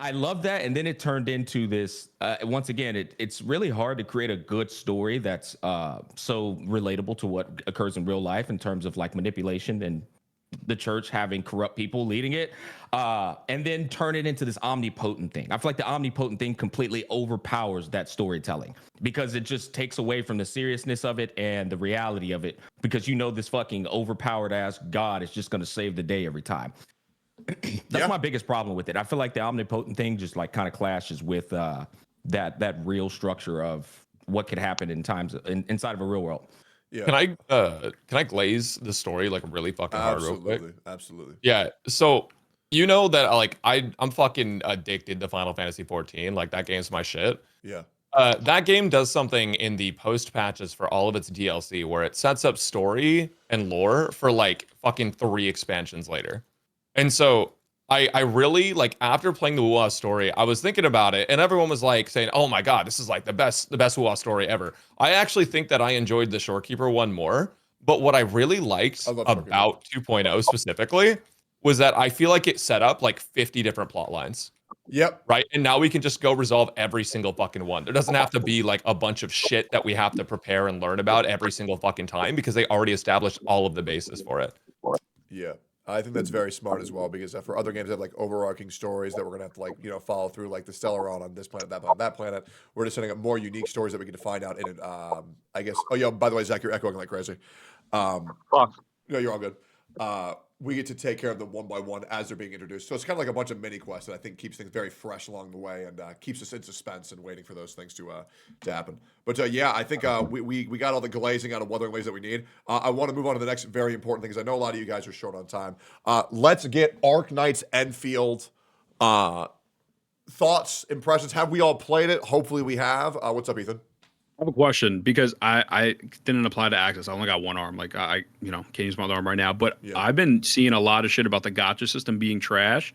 I love that. And then it turned into this, once again, it's really hard to create a good story that's so relatable to what occurs in real life in terms of like manipulation and the church having corrupt people leading it, and then turn it into this omnipotent thing. I feel like the omnipotent thing completely overpowers that storytelling, because it just takes away from the seriousness of it and the reality of it, because you know this fucking overpowered ass God is just going to save the day every time. That's my biggest problem with it. I feel like the omnipotent thing just like kind of clashes with that real structure of what could happen in times inside of a real world. Yeah. Can I glaze the story like really fucking hard real quick? Absolutely. Yeah. So you know that like I'm fucking addicted to Final Fantasy 14. Like that game's my shit. Yeah. That game does something in the post patches for all of its DLC where it sets up story and lore for like fucking 3 expansions later. And so I really like, after playing the Wuha story, I was thinking about it, and everyone was like saying, "Oh my god, this is like the best Wuha story ever." I actually think that I enjoyed the Shorekeeper one more, but what I really liked about 2.0 specifically was that I feel like it set up like 50 different plot lines. Yep. Right. And now we can just go resolve every single fucking one. There doesn't have to be like a bunch of shit that we have to prepare and learn about every single fucking time because they already established all of the basis for it. Yeah. I think that's very smart as well because for other games that have like overarching stories that we're gonna have to like follow through, like the Stellaron on this planet, that planet, that planet. We're just setting up more unique stories that we get to find out in it. I guess. Oh yeah. By the way, Zach, you're echoing like crazy. No, you're all good. We get to take care of them one by one as they're being introduced. So it's kind of like a bunch of mini quests that I think keeps things very fresh along the way and keeps us in suspense and waiting for those things to happen. But yeah, I think we got all the glazing out of Wuthering Waves that we need. I want to move on to the next very important thing because I know a lot of you guys are short on time. Let's get Arknights Enfield thoughts, impressions. Have we all played it? Hopefully we have. What's up, Ethan? I have a question because I didn't apply to Access. I only got one arm. Like I can't use my other arm right now. But I've been seeing a lot of shit about the gacha system being trash.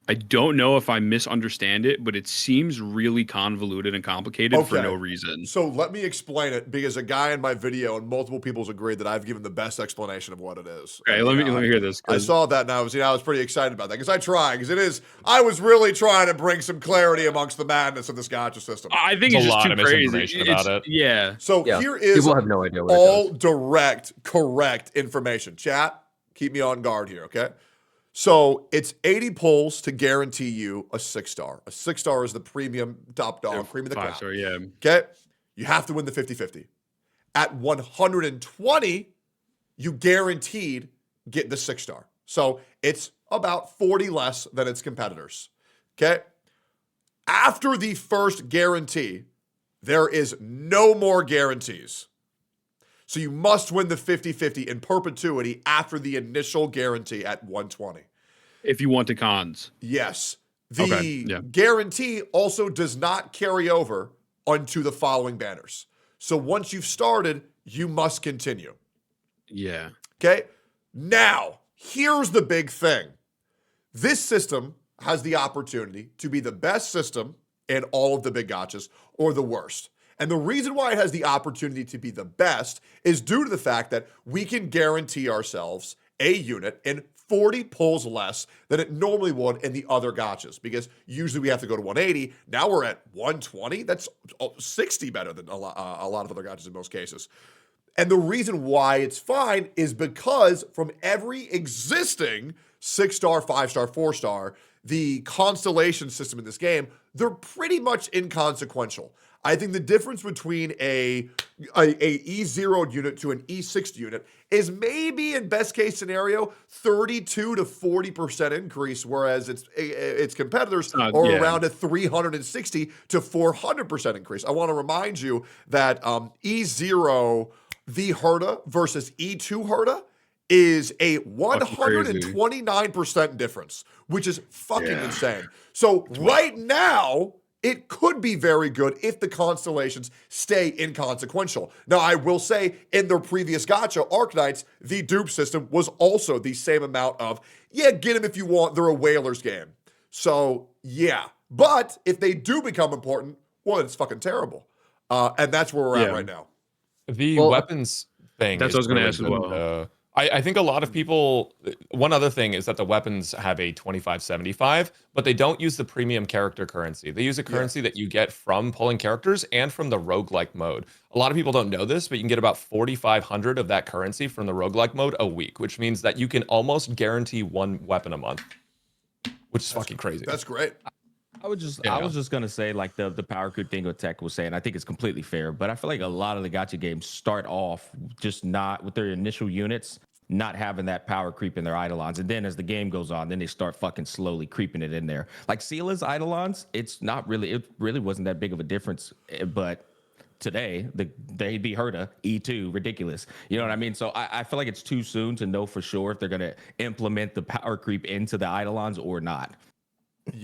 I don't know if I misunderstand it, but it seems really convoluted and complicated for no reason. So let me explain it because a guy in my video and multiple people's agreed that I've given the best explanation of what it is. Okay, let me hear this. I saw that and I was pretty excited about that because I was really trying to bring some clarity amongst the madness of this gacha system. I think it's just too crazy. About it. Yeah. So here is people have no idea what all direct, correct information. Chat, keep me on guard here, okay? So it's 80 pulls to guarantee you a 6-star. A 6-star is the premium top dog, cream of the crop. 5-star, yeah. Okay? You have to win the 50-50. At 120, you guaranteed get the 6-star. So it's about 40 less than its competitors. Okay? After the first guarantee, there is no more guarantees. So you must win the 50-50 in perpetuity after the initial guarantee at 120. If you want to cons. Yes. The guarantee also does not carry over onto the following banners. So once you've started, you must continue. Yeah. Okay? Now, here's the big thing. This system has the opportunity to be the best system in all of the big gachas or the worst. And the reason why it has the opportunity to be the best is due to the fact that we can guarantee ourselves a unit in 40 pulls less than it normally would in the other gachas. Because usually we have to go to 180. Now we're at 120. That's 60 better than a lot of other gachas in most cases. And the reason why it's fine is because from every existing 6-star, 5-star, 4-star, the constellation system in this game, they're pretty much inconsequential. I think the difference between a E0 unit to an E6 unit is maybe in best case scenario 32 to 40% increase, whereas its competitors are around a 360 to 400% increase. I want to remind you that E0 the Herta versus E2 Herta is a 129% difference, which is fucking insane. So right now, it could be very good if the constellations stay inconsequential. Now, I will say, in their previous gacha, Arknights, the dupe system was also the same amount of, get them if you want, they're a whalers game. So, yeah. But if they do become important, well, it's fucking terrible. And that's where we're at right now. The weapons thing. That's what I was going to ask as well. I think a lot of people, one other thing is that the weapons have a 25-75, but they don't use the premium character currency. They use a currency that you get from pulling characters and from the roguelike mode. A lot of people don't know this, but you can get about 4,500 of that currency from the roguelike mode a week, which means that you can almost guarantee one weapon a month, which is fucking crazy. That's great. I was just gonna say, like the power creep thing what Tech was saying. I think it's completely fair, but I feel like a lot of the gacha games start off just not with their initial units, not having that power creep in their eidolons, and then as the game goes on, then they start fucking slowly creeping it in there. Like Seela's eidolons, it really wasn't that big of a difference, but today they'd be Herta E2 ridiculous. You know what I mean? So I feel like it's too soon to know for sure if they're gonna implement the power creep into the eidolons or not.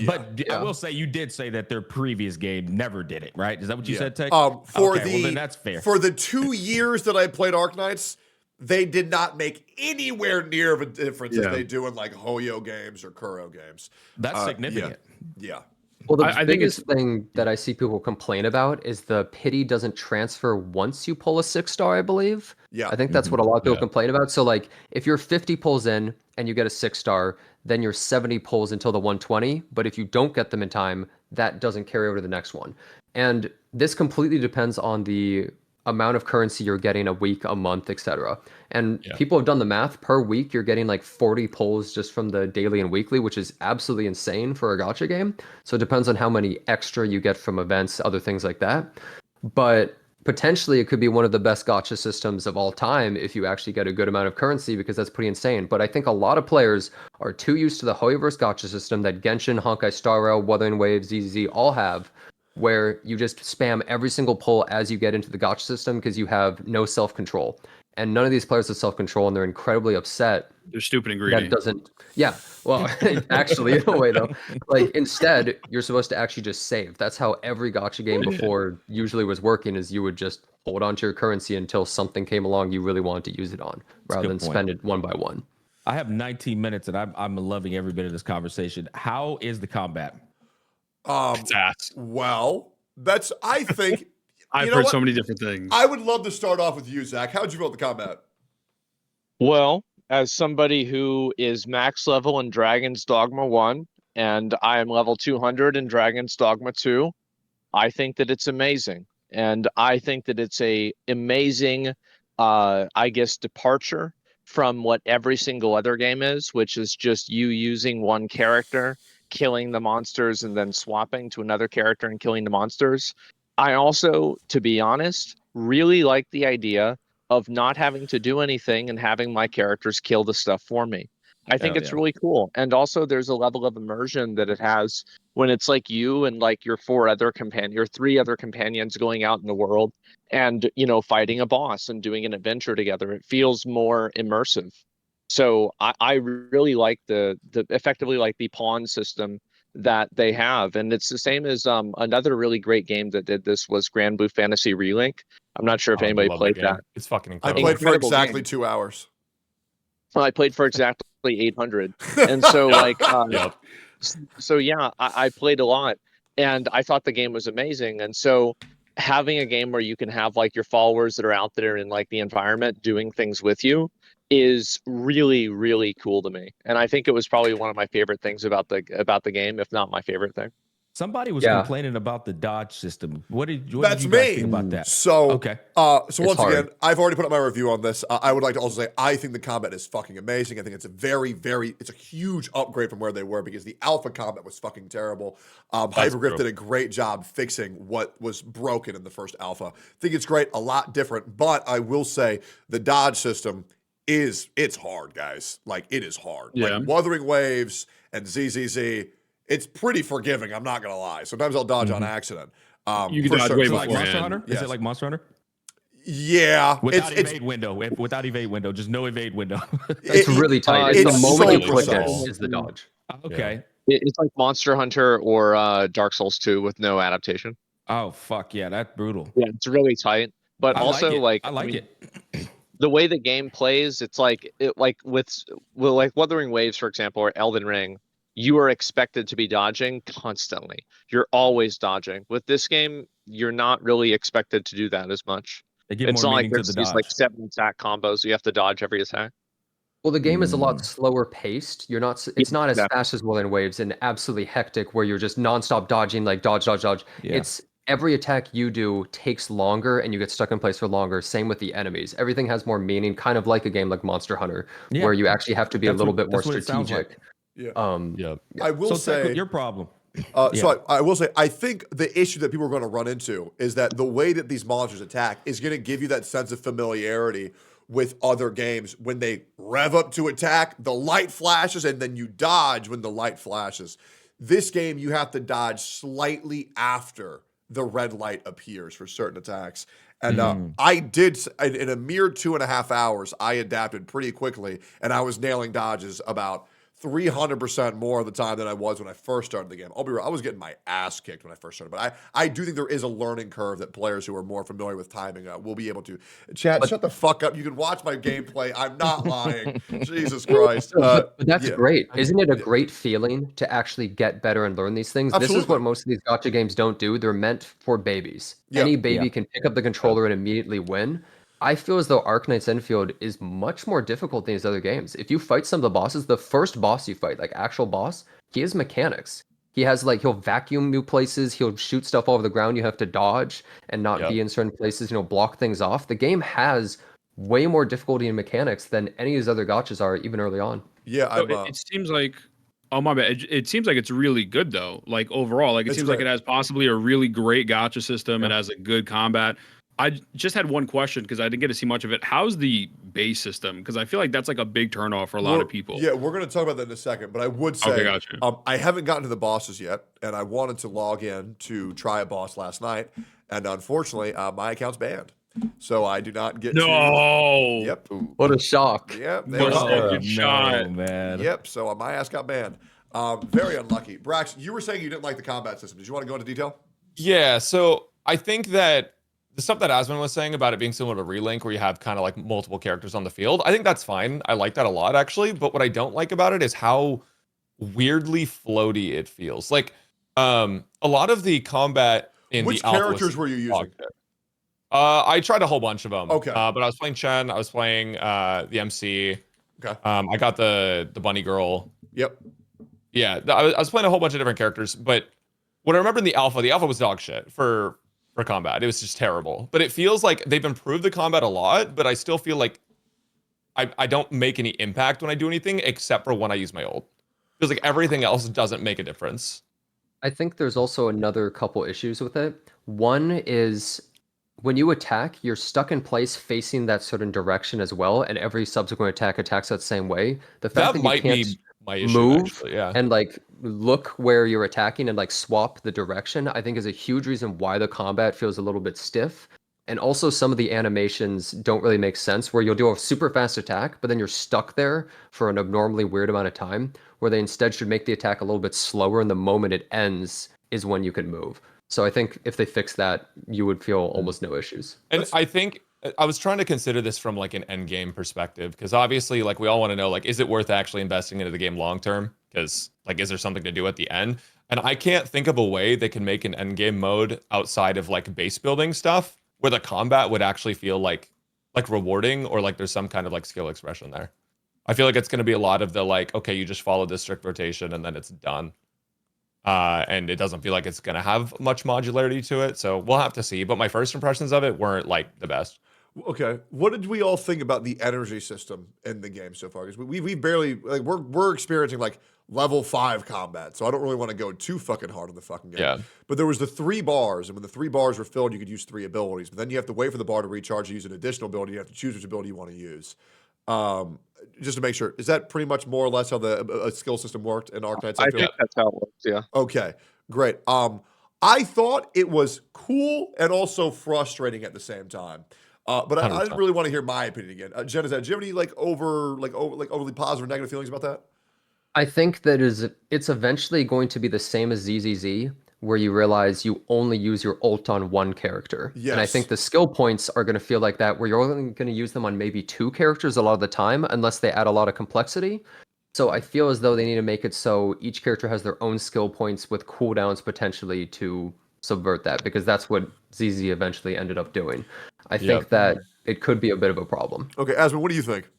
But I will say, you did say that their previous game never did it, right? Is that what you said, Tech? Well, then that's fair. For the 2 years that I played Arknights, they did not make anywhere near of a difference as they do in like Hoyo games or Kuro games. That's significant. Yeah. Well, the I think it's biggest thing that I see people complain about is the pity doesn't transfer once you pull a 6-star, I believe. Yeah. I think that's what a lot of people Yeah. complain about. So, like, if you're 50 pulls in and you get a 6-star, then you're 70 pulls until the 120. But if you don't get them in time, that doesn't carry over to the next one. And this completely depends on the amount of currency you're getting a week, a month, etc. And Yeah. people have done the math. Per week, you're getting like 40 pulls just from the daily and weekly, which is absolutely insane for a gacha game. So it depends on how many extra you get from events, other things like that. But potentially it could be one of the best gacha systems of all time if you actually get a good amount of currency, because that's pretty insane. But I think a lot of players are too used to the Hoyoverse gacha system that Genshin, Honkai Star Rail, Wuthering Waves, ZZZ all have, where you just spam every single pull as you get into the gacha system because you have no self-control. And none of these players have self-control, and they're incredibly upset. They're stupid and greedy. That doesn't, yeah. Well, actually, in a way, though, like instead, you're supposed to actually just save. That's how every gacha game before usually was working, is you would just hold on to your currency until something came along you really wanted to use it on, rather than spend it one by one. I have 19 minutes, and I'm loving every bit of this conversation. How is the combat? It's ass. Well, that's, I think, I've you know heard what? so many different things. I would love to start off with you, Zach. How'd you feel with the combat? Well, as somebody who is max level in Dragon's Dogma 1, and I am level 200 in Dragon's Dogma 2, I think that it's amazing. And I think that it's a amazing, I guess, departure from what every single other game is, which is just you using one character, killing the monsters, and then swapping to another character and killing the monsters. I also, to be honest, really like the idea of not having to do anything and having my characters kill the stuff for me. I think it's really cool. And also there's a level of immersion that it has when it's like you and like your 3 other companions going out in the world and, you know, fighting a boss and doing an adventure together. It feels more immersive. So I really like the effectively like the pawn system that they have. And it's the same as another really great game that did this was Grand Blue Fantasy Relink. I'm not sure if anybody played that. It's fucking I incredible. played for Incredible exactly game. 2 hours. Well, I played for exactly 800. And so like, Yep. so yeah, I played a lot and I thought the game was amazing. And so having a game where you can have like your followers that are out there in like the environment doing things with you is really, really cool to me. And I think it was probably one of my favorite things about the game, if not my favorite thing. Somebody was complaining about the dodge system. What did you guys think about that? So, okay. So once again, I've already put up my review on this. I would like to also say I think the combat is fucking amazing. I think it's a it's a huge upgrade from where they were, because the alpha combat was fucking terrible. Hypergriff did a great job fixing what was broken in the first alpha. I think it's great, a lot different, but I will say the dodge system it's hard, guys. Like, it is hard. Yeah. Like Wuthering Waves and ZZZ, it's pretty forgiving, I'm not gonna lie. Sometimes I'll dodge on accident. You can dodge way Is it like beforehand. Monster Hunter? Yes. Is it like Monster Hunter? Yeah. Without evade window. Without evade window. Just no evade window. It's really tight. It's the it's moment so you click precise. it is the dodge. Okay. It's like Monster Hunter or Dark Souls 2 with no adaptation. Oh fuck yeah, that's brutal. Yeah, it's really tight. But I also like it. like I like mean, it. the way the game plays, it's like with like Wuthering Waves, for example, or Elden Ring, you are expected to be dodging constantly. You're always dodging. With this game, you're not really expected to do that as much. They give It's more not like meaning to there's the these dodge. like 7 attack combos, so you have to dodge every attack. Well, the game is a lot slower paced. You're not. It's not as exactly. fast as Wuthering Waves and absolutely hectic, where you're just nonstop dodging, like dodge, dodge, dodge. Yeah. It's every attack you do takes longer, and you get stuck in place for longer. Same with the enemies. Everything has more meaning, kind of like a game like Monster Hunter, Yeah. where you actually have to be a little bit more that's what it sounds strategic. like. Yeah. Yeah. I will So Tech, say your problem. So I will say, I think the issue that people are going to run into is that the way that these monsters attack is going to give you that sense of familiarity with other games. When they rev up to attack, the light flashes, and then you dodge when the light flashes. This game, you have to dodge slightly after the red light appears for certain attacks. And I did, in a mere 2.5 hours, I adapted pretty quickly, and I was nailing dodges about 300% more of the time than I was when I first started the game. I'll be real, I was getting my ass kicked when I first started, but I do think there is a learning curve that players who are more familiar with timing will be able to. Chad, shut the fuck up. You can watch my gameplay. I'm not lying. Jesus Christ. But that's yeah. great. Isn't it a great feeling to actually get better and learn these things? Absolutely. This is what most of these gacha games don't do. They're meant for babies. Yeah. Any baby can pick up the controller and immediately win. I feel as though Arknights Enfield is much more difficult than these other games. If you fight some of the bosses, the first boss you fight, like actual boss, he has mechanics. He has like, he'll vacuum new places, he'll shoot stuff all over the ground, you have to dodge and not be in certain places, block things off. The game has way more difficulty in mechanics than any of these other gachas are, even early on. Yeah, So it seems like, oh my bad, it seems like it's really good though. Like overall, like it seems like it has possibly a really great gacha system. It has a good combat. I just had one question because I didn't get to see much of it. How's the base system? Because I feel like that's like a big turnoff for a lot of people. Yeah, we're going to talk about that in a second, but I would say Okay, gotcha. I haven't gotten to the bosses yet, and I wanted to log in to try a boss last night, and unfortunately, my account's banned. So I do not get to... Yep. What a shock. Yep. Man. Yep, so my ass got banned. Very unlucky. Brax, you were saying you didn't like the combat system. Did you want to go into detail? Yeah, so I think that the stuff that Asmon was saying about it being similar to Relink, where you have kind of like multiple characters on the field, I think that's fine. I like that a lot, actually. But what I don't like about it is how weirdly floaty it feels. Like, a lot of the combat in Which the alpha characters were you using? I tried a whole bunch of them. Okay. But I was playing Chen. I was playing the MC. Okay. I got the bunny girl. Yep. Yeah, I was playing a whole bunch of different characters. But what I remember in the alpha was dog shit for combat. It was just terrible. But it feels like they've improved the combat a lot, but I still feel like I don't make any impact when I do anything except for when I use my ult. Feels like everything else doesn't make a difference. I think there's also another couple issues with it. One is when you attack, you're stuck in place facing that certain direction as well, and every subsequent attack attacks that same way. The fact that might you can't be my issue, move actually, yeah. and like look where you're attacking and like swap the direction, I think is a huge reason why the combat feels a little bit stiff. And also some of the animations don't really make sense, where you'll do a super fast attack, but then you're stuck there for an abnormally weird amount of time, where they instead should make the attack a little bit slower, and the moment it ends is when you can move. So I think if they fix that, you would feel almost no issues. And I think I was trying to consider this from like an end game perspective, because obviously like we all want to know, like, is it worth actually investing into the game long term? Because like, is there something to do at the end? And I can't think of a way they can make an end game mode outside of like base building stuff where the combat would actually feel like rewarding, or like there's some kind of like skill expression there. I feel like it's going to be a lot of the like, okay, you just follow this strict rotation and then it's done. And it doesn't feel like it's going to have much modularity to it. So we'll have to see. But my first impressions of it weren't like the best. Okay, what did we all think about the energy system in the game so far? Because we barely, like, we're experiencing like level 5 combat, so I don't really want to go too fucking hard on the fucking game. Yeah. But there was the 3 bars, and when the 3 bars were filled, you could use 3 abilities. But then you have to wait for the bar to recharge to use an additional ability. You have to choose which ability you want to use. Just to make sure, is that pretty much more or less how the skill system worked in Arknights? I think that's how it works, yeah. Okay, great. I thought it was cool and also frustrating at the same time. But I didn't really want to hear my opinion again. Jen, do you have any overly positive or negative feelings about that? I think that it's eventually going to be the same as ZZZ, where you realize you only use your ult on one character. Yes. And I think the skill points are going to feel like that, where you're only going to use them on maybe 2 characters a lot of the time, unless they add a lot of complexity. So I feel as though they need to make it so each character has their own skill points with cooldowns potentially to subvert that, because that's what ZZ eventually ended up doing. I think that it could be a bit of a problem. Okay, Asmon, what do you think?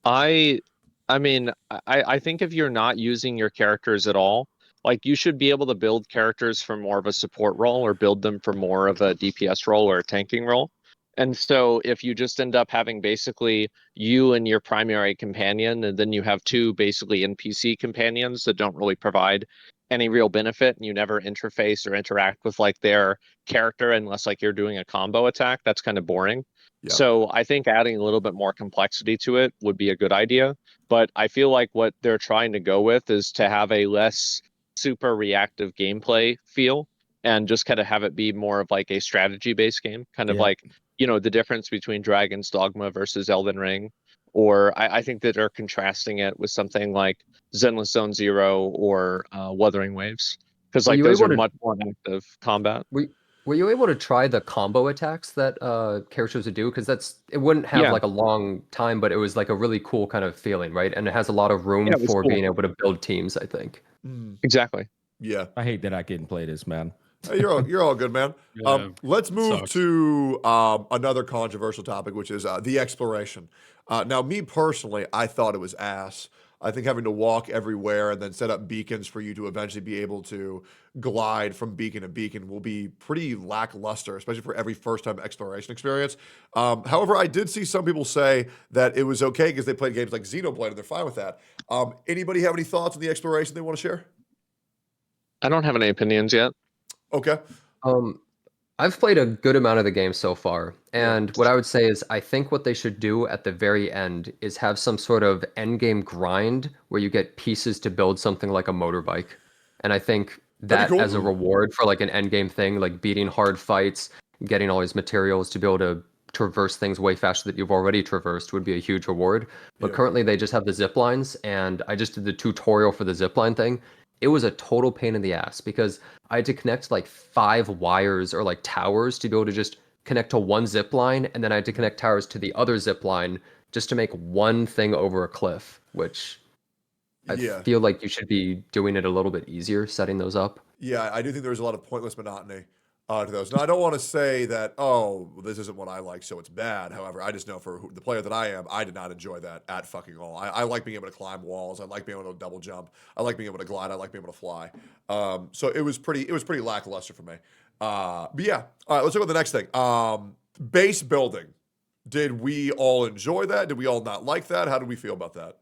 I mean, I think if you're not using your characters at all, like you should be able to build characters for more of a support role, or build them for more of a DPS role or a tanking role. And so if you just end up having basically you and your primary companion, and then you have 2 basically NPC companions that don't really provide any real benefit, and you never interface or interact with like their character unless like you're doing a combo attack, that's kind of boring. Yeah. So I think adding a little bit more complexity to it would be a good idea. But I feel like what they're trying to go with is to have a less super reactive gameplay feel, and just kind of have it be more of like a strategy based game, kind of like, you know, the difference between Dragon's Dogma versus Elden Ring, or I think that they're contrasting it with something like Zenless Zone Zero or Wuthering Waves, because Were like you those able are to much more active combat. were you able to try the combo attacks that characters would do? Because it wouldn't have Yeah, like a long time, but it was like a really cool kind of feeling, right? And it has a lot of room yeah, it was for cool. being able to build teams, I think. Exactly. Yeah. I hate that I couldn't play this, man. Hey, you're all good, man. Yeah, Let's move sucks. to another controversial topic, which is the exploration. Now, me personally, I thought it was ass. I think having to walk everywhere and then set up beacons for you to eventually be able to glide from beacon to beacon will be pretty lackluster, especially for every first-time exploration experience. However, I did see some people say that it was okay because they played games like Xenoblade and they're fine with that. Anybody have any thoughts on the exploration they want to share? I don't have any opinions yet. Okay. I've played a good amount of the game so far, and what I would say is I think what they should do at the very end is have some sort of end game grind where you get pieces to build something like a motorbike. And I think That'd that be cool. as a reward for like an end game thing, like beating hard fights, getting all these materials to be able to traverse things way faster that you've already traversed would be a huge reward. But Yeah. currently they just have the zip lines, and I just did the tutorial for the zip line thing. It was a total pain in the ass because I had to connect like 5 wires or like towers to be able to just connect to one zip line, and then I had to connect towers to the other zip line just to make one thing over a cliff, which I Yeah. feel like you should be doing it a little bit easier, setting those up. Yeah, I do think there's a lot of pointless monotony to those. Now, I don't want to say that, oh, this isn't what I like, so it's bad. However, I just know for the player that I am, I did not enjoy that at fucking all. I like being able to climb walls. I like being able to double jump. I like being able to glide. I like being able to fly. So it was pretty lackluster for me. But yeah, all right, let's talk about the next thing. Base building. Did we all enjoy that? Did we all not like that? How did we feel about that?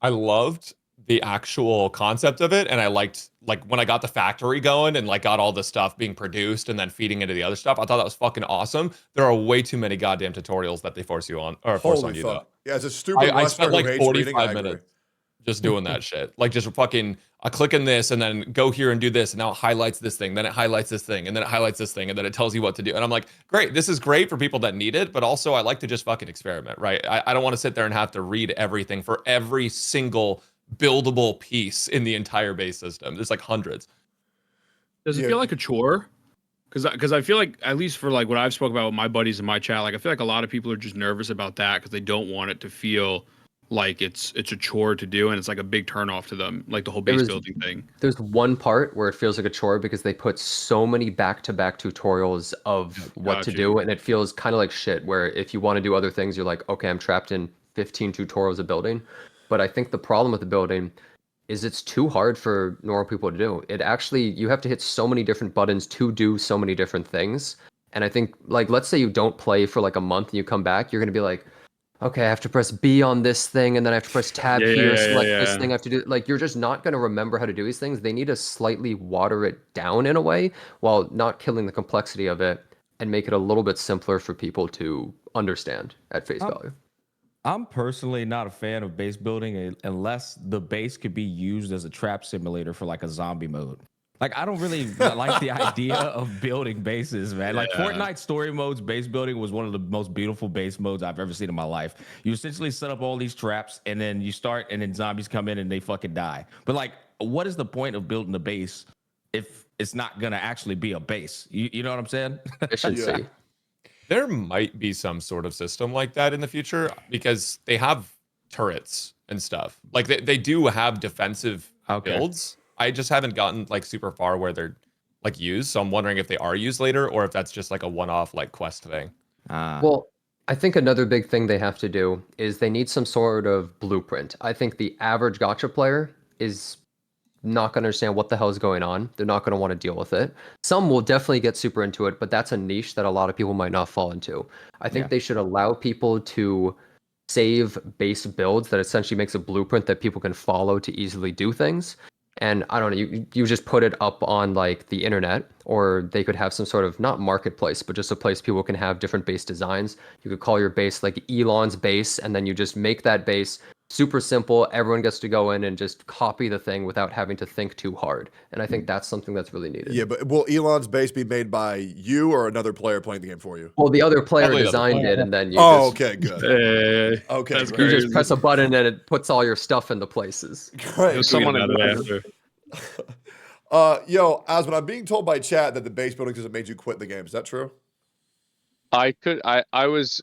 I loved the actual concept of it, and I liked like when I got the factory going and like got all the stuff being produced and then feeding into the other stuff. I thought that was fucking awesome. There are way too many goddamn tutorials that they force you on or force on Holy you fuck. though. Yeah, as a stupid I Westerner spent who like hates reading, I 45 agree. minutes just doing that shit. Like just fucking I click in this and then go here and do this, and now it highlights this thing, then it highlights this thing, and then it highlights this thing, and then it tells you what to do. And I'm like, great, this is great for people that need it, but also I like to just fucking experiment, right? I don't want to sit there and have to read everything for every single buildable piece in the entire base system. There's like hundreds. Does it feel like a chore? Because I feel like, at least for like what I've spoke about with my buddies in my chat, like I feel like a lot of people are just nervous about that because they don't want it to feel like it's a chore to do, and it's like a big turnoff to them, like the whole base building thing. There's one part where it feels like a chore because they put so many back-to-back tutorials of what to do, and it feels kind of like shit, where if you want to do other things, you're like, okay, I'm trapped in 15 tutorials of building. But I think the problem with the building is it's too hard for normal people to do. It actually, you have to hit so many different buttons to do so many different things. And I think, like, let's say you don't play for like a month and you come back, you're going to be like, okay, I have to press B on this thing, and then I have to press tab here, select this thing I have to do. Like, you're just not going to remember how to do these things. They need to slightly water it down in a way while not killing the complexity of it and make it a little bit simpler for people to understand at face value. I'm personally not a fan of base building unless the base could be used as a trap simulator for like a zombie mode. Like, I don't really like the idea of building bases, man. Like, Fortnite story modes, base building was one of the most beautiful base modes I've ever seen in my life. You essentially set up all these traps, and then you start, and then zombies come in and they fucking die. But like, what is the point of building a base if it's not gonna actually be a base? You know what I'm saying? Efficiency. There might be some sort of system like that in the future because they have turrets and stuff. Like they do have defensive builds. I just haven't gotten like super far where they're like used. So I'm wondering if they are used later or if that's just like a one-off like quest thing. Well, I think another big thing they have to do is they need some sort of blueprint. I think the average gacha player is not going to understand what the hell is going on. They're not going to want to deal with it. Some will definitely get super into it, but that's a niche that a lot of people might not fall into. I think they should allow people to save base builds that essentially makes a blueprint that people can follow to easily do things. And I don't know, you just put it up on like the internet, or they could have some sort of not marketplace, but just a place people can have different base designs. You could call your base like Elon's base, and then you just make that base, super simple. Everyone gets to go in and just copy the thing without having to think too hard. And I think that's something that's really needed. Yeah, but will Elon's base be made by you or another player playing the game for you? Well, the other player Probably designed it, and then you okay, good. Okay, that's you crazy. just press a button and it puts all your stuff into places. Great. Someone after. Yo, Asmund, I'm being told by chat that the base building has made you quit the game. Is that true? I was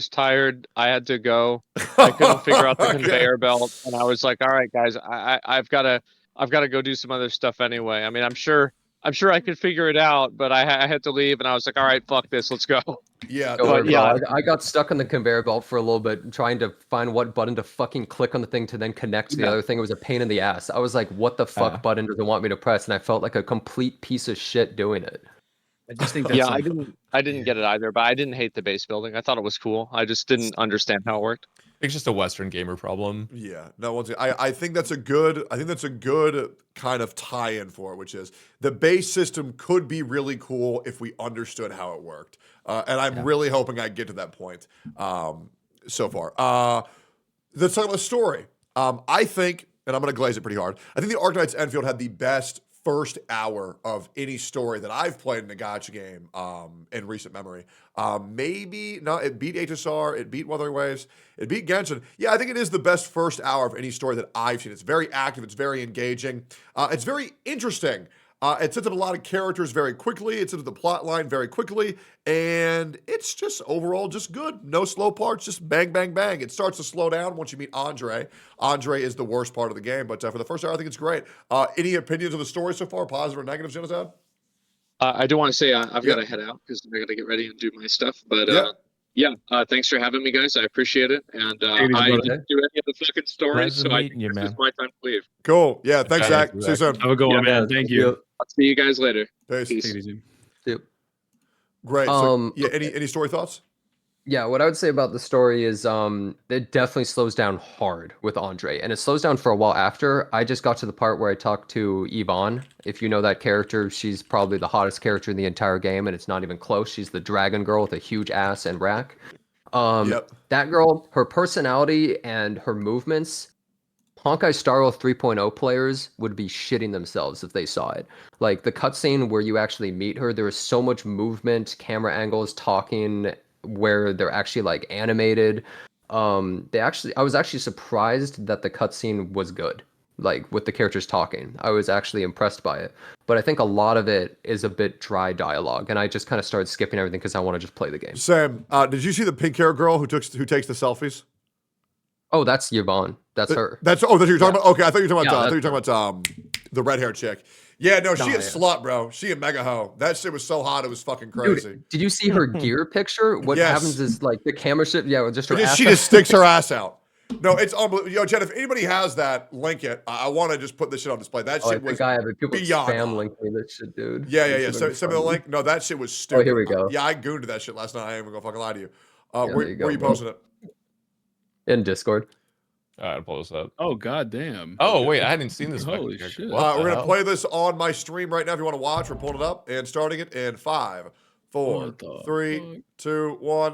tired. I had to go. I couldn't figure out the conveyor belt, and I was like, "All right, guys, I've got to go do some other stuff anyway." I mean, I'm sure I could figure it out, but I had to leave, and I was like, "All right, fuck this, let's go." Yeah, I got stuck on the conveyor belt for a little bit, trying to find what button to fucking click on the thing to then connect to the other thing. It was a pain in the ass. I was like, "What the fuck button does it want me to press?" And I felt like a complete piece of shit doing it. I just think that's I didn't get it either, but I didn't hate the base building. I thought it was cool. I just didn't understand how it worked. It's just a Western gamer problem. Yeah, no. Once again, I think that's a good. I think that's a good kind of tie-in for it, which is the base system could be really cool if we understood how it worked. And I'm really hoping I get to that point. So far, let's talk about the story. I think, and I'm going to glaze it pretty hard. I think the Arknights Enfield had the best first hour of any story that I've played in a gacha game in recent memory. Maybe not. It beat HSR. It beat Wuthering Waves. It beat Genshin. Yeah, I think it is the best first hour of any story that I've seen. It's very active. It's very engaging. It's very interesting. It sets up a lot of characters very quickly. It sets up the plot line very quickly. And it's just overall just good. No slow parts, just bang, bang, bang. It starts to slow down once you meet Andre. Andre is the worst part of the game. But for the first hour, I think it's great. Any opinions of the story so far, positive or negative, Genocide? I do want to say I've got to head out because I got to get ready and do my stuff. But thanks for having me, guys. I appreciate it. And I didn't do any of the fucking stories, so this is my time to leave. Cool. Yeah, thanks, Zach. See you soon. Have a good one, man. Thank you. I'll see you guys later. Peace. Peace. Take it easy. Yep. Great. So, any story thoughts? Yeah, what I would say about the story is it definitely slows down hard with Andre, and it slows down for a while after. I just got to the part where I talked to Yvonne. If you know that character, she's probably the hottest character in the entire game, and it's not even close. She's the dragon girl with a huge ass and rack. That girl, her personality and her movements, Honkai Star Rail 3.0 players would be shitting themselves if they saw it. Like the cutscene where you actually meet her, there is so much movement, camera angles, talking, where they're actually like animated. I was actually surprised that the cutscene was good, like with the characters talking. I was actually impressed by it. But I think a lot of it is a bit dry dialogue, and I just kind of started skipping everything because I want to just play the game. Sam, did you see the pink hair girl who takes the selfies? Oh, that's Yvonne. That's her. That's what you're talking about. Okay, I thought you were talking about the red hair chick. Yeah, no, she a slut, bro. She a mega hoe. That shit was so hot, it was fucking crazy. Dude, did you see her gear picture? What happens is like the camera shift. Yeah, just her. She just sticks her ass out. No, it's unbelievable. Yo, Jen, if anybody has that, link it. I want to just put this shit on display. That shit was beyond. Spam link me this shit, dude. Yeah. Send me the link. No, that shit was stupid. Oh, here we go. Yeah, I gooned that shit last night. I ain't even gonna fucking lie to you. Where you posting it? In Discord. All right, pull this up. Oh, goddamn. Oh, wait, I hadn't seen this. Holy shit. We're going to play this on my stream right now if you want to watch. We're pulling it up and starting it in 5, 4, 3, 2, 1.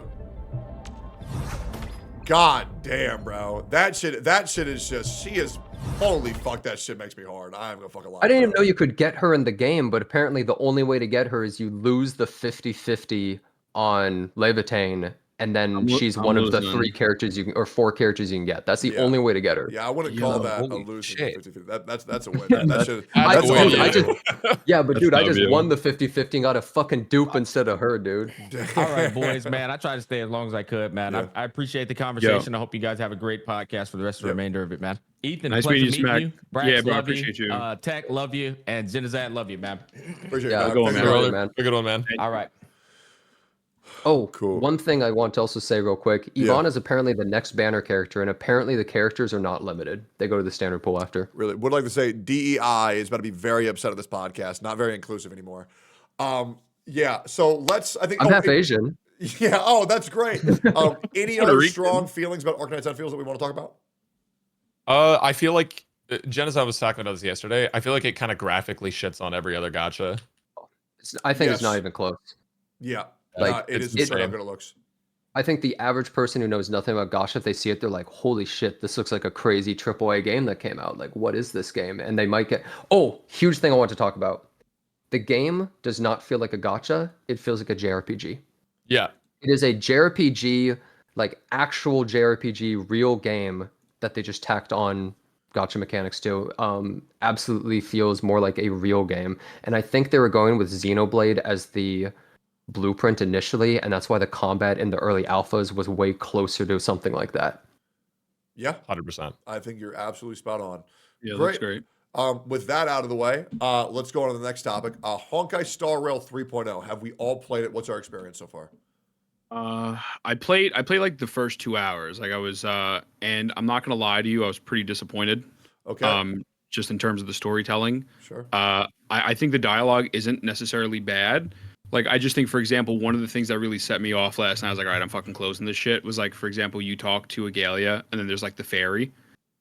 God damn, bro. That shit is just, holy fuck, that shit makes me hard. I'm going to fucking lie. I didn't even know you could get her in the game, but apparently the only way to get her is you lose the 50-50 on Levitain, and then she's one of the 3 characters you can, or 4 characters you can get. That's the only way to get her. Yeah, I wouldn't call that a losing 50-50. That's a win. I just won the 50-50 and got a fucking dupe instead of her, dude. All right, boys, man. I tried to stay as long as I could, man. Yeah. I appreciate the conversation. I hope you guys have a great podcast for the rest of the remainder of it, man. Ethan, nice pleasure meeting you. Brax, bro, I appreciate you. Tech, love you. And Zenizad, love you, man. Appreciate it. Good one, man. All right. Oh, cool. One thing I want to also say real quick. Yvonne is apparently the next banner character, and apparently the characters are not limited. They go to the standard pool after. Really? Would like to say DEI is about to be very upset at this podcast. Not very inclusive anymore. So let's, I think. I'm half Asian. Yeah. Oh, that's great. Any other strong feelings about Arknights Enfield that we want to talk about? I feel like Genocide was talking about this yesterday. I feel like it kind of graphically shits on every other gacha. I think it's not even close. Yeah. Like it is insane how good it looks. I think the average person who knows nothing about Gacha, if they see it, they're like, holy shit, this looks like a crazy AAA game that came out. Like, what is this game? And they might get... Oh, huge thing I want to talk about. The game does not feel like a gacha. It feels like a JRPG. Yeah. It is a JRPG, like actual JRPG, real game that they just tacked on gacha mechanics to. Absolutely feels more like a real game. And I think they were going with Xenoblade as the blueprint initially, and that's why the combat in the early alphas was way closer to something like that. Yeah, 100%. I think you're absolutely spot on. Yeah, that's great. With that out of the way, let's go on to the next topic. Honkai Star Rail 3.0. Have we all played it? What's our experience so far? I played like the first 2 hours. Like I was, and I'm not gonna lie to you, I was pretty disappointed. Okay. Just in terms of the storytelling. Sure. I think the dialogue isn't necessarily bad. Like, I just think, for example, one of the things that really set me off last night, I was like, all right, I'm fucking closing this shit, was like, for example, you talk to Agalia, and then there's like the fairy.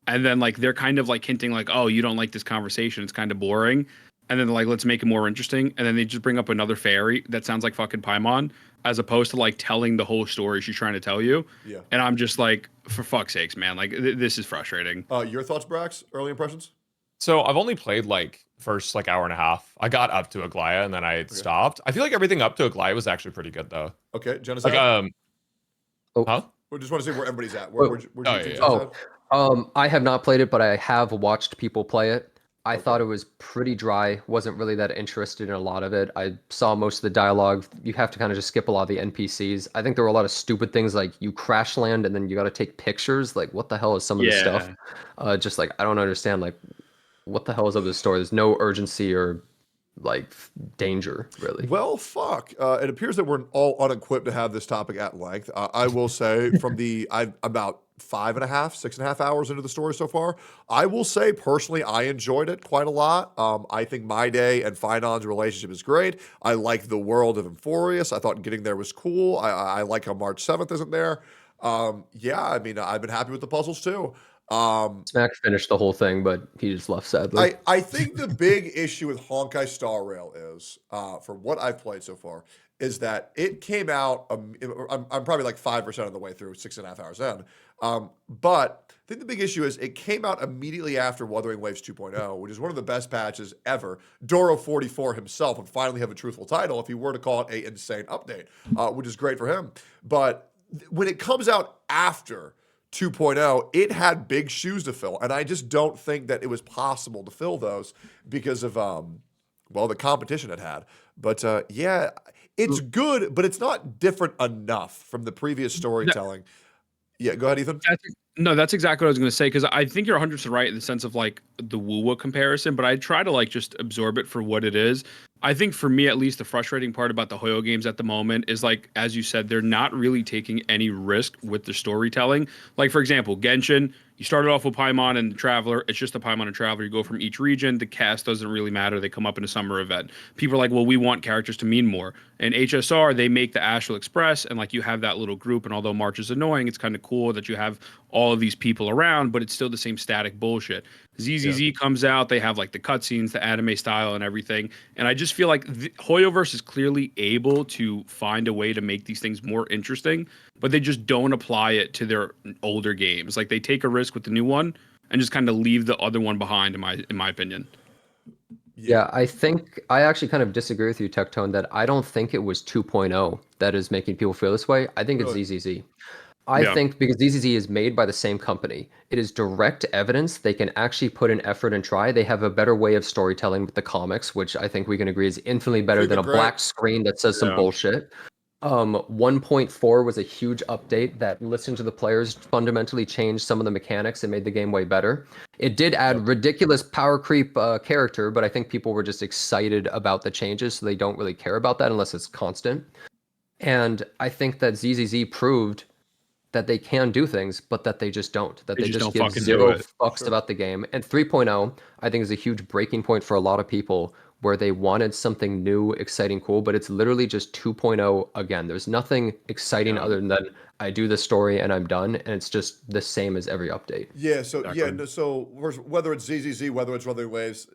And then like they're kind of like hinting like, oh, you don't like this conversation, it's kind of boring. And then they're like, let's make it more interesting. And then they just bring up another fairy that sounds like fucking Paimon, as opposed to like telling the whole story she's trying to tell you. Yeah. And I'm just like, for fuck's sakes, man, like this is frustrating. Your thoughts, Brax? Early impressions? So I've only played like first like hour and a half. I got up to Aglaia and then I stopped. I feel like everything up to Aglaia was actually pretty good though. Okay, Genocide. Like huh? We just want to see where everybody's at. I have not played it, but I have watched people play it. I thought it was pretty dry. Wasn't really that interested in a lot of it. I saw most of the dialogue. You have to kind of just skip a lot of the NPCs. I think there were a lot of stupid things like you crash land and then you got to take pictures. Like, what the hell is some of this stuff? Just like, I don't understand. Like, what the hell is up with this story? There's no urgency or like danger, really. Well, fuck. It appears that we're all unequipped to have this topic at length. I will say from I'm about 6.5 hours into the story so far. I will say personally, I enjoyed it quite a lot. I think My Day and Finon's relationship is great. I like the world of Emphorius. I thought getting there was cool. I like how March 7th isn't there. Yeah, I mean, I've been happy with the puzzles too. Smack finished the whole thing, but he just left sadly. I think the big issue with Honkai Star Rail is, from what I've played so far, is that it came out. I'm probably like 5% of the way through, 6.5 hours in. But I think the big issue is it came out immediately after Wuthering Waves 2.0, which is one of the best patches ever. Doro44 himself would finally have a truthful title if he were to call it a insane update, which is great for him. But when it comes out after 2.0, it had big shoes to fill, and I just don't think that it was possible to fill those because of the competition it had. But yeah, it's good, but it's not different enough from the previous storytelling. Yeah, go ahead, Ethan. That's exactly what I was going to say, because I think you're 100% right in the sense of like the Wuwa comparison, but I try to like just absorb it for what it is. I think for me, at least, the frustrating part about the Hoyo games at the moment is like, as you said, they're not really taking any risk with the storytelling. Like, for example, Genshin, you started off with Paimon and the Traveler. It's just a Paimon and Traveler. You go from each region. The cast doesn't really matter. They come up in a summer event. People are like, well, we want characters to mean more. And HSR, they make the Astral Express, and like you have that little group. And although March is annoying, it's kind of cool that you have all of these people around, but it's still the same static bullshit. ZZZ comes out. They have like the cutscenes, the anime style, and everything. And I just feel like Hoyoverse is clearly able to find a way to make these things more interesting, but they just don't apply it to their older games. Like they take a risk with the new one and just kind of leave the other one behind, in my opinion. Yeah, I think I actually kind of disagree with you, Tectone, that I don't think it was 2.0 that is making people feel this way. I think it's ZZZ. I think because ZZZ is made by the same company, it is direct evidence they can actually put an effort and try. They have a better way of storytelling with the comics, which I think we can agree is infinitely better than a black screen that says some bullshit. 1.4 was a huge update that listened to the players, fundamentally changed some of the mechanics and made the game way better. It did add ridiculous power creep character, but I think people were just excited about the changes, so they don't really care about that unless it's constant. And I think that ZZZ proved that they can do things, but that they just don't. That they just give zero fucks about the game. And 3.0, I think, is a huge breaking point for a lot of people where they wanted something new, exciting, cool, but it's literally just 2.0 again. There's nothing exciting other than I do the story and I'm done, and it's just the same as every update. Yeah, so so whether it's ZZZ, whether it's Wuthering Waves,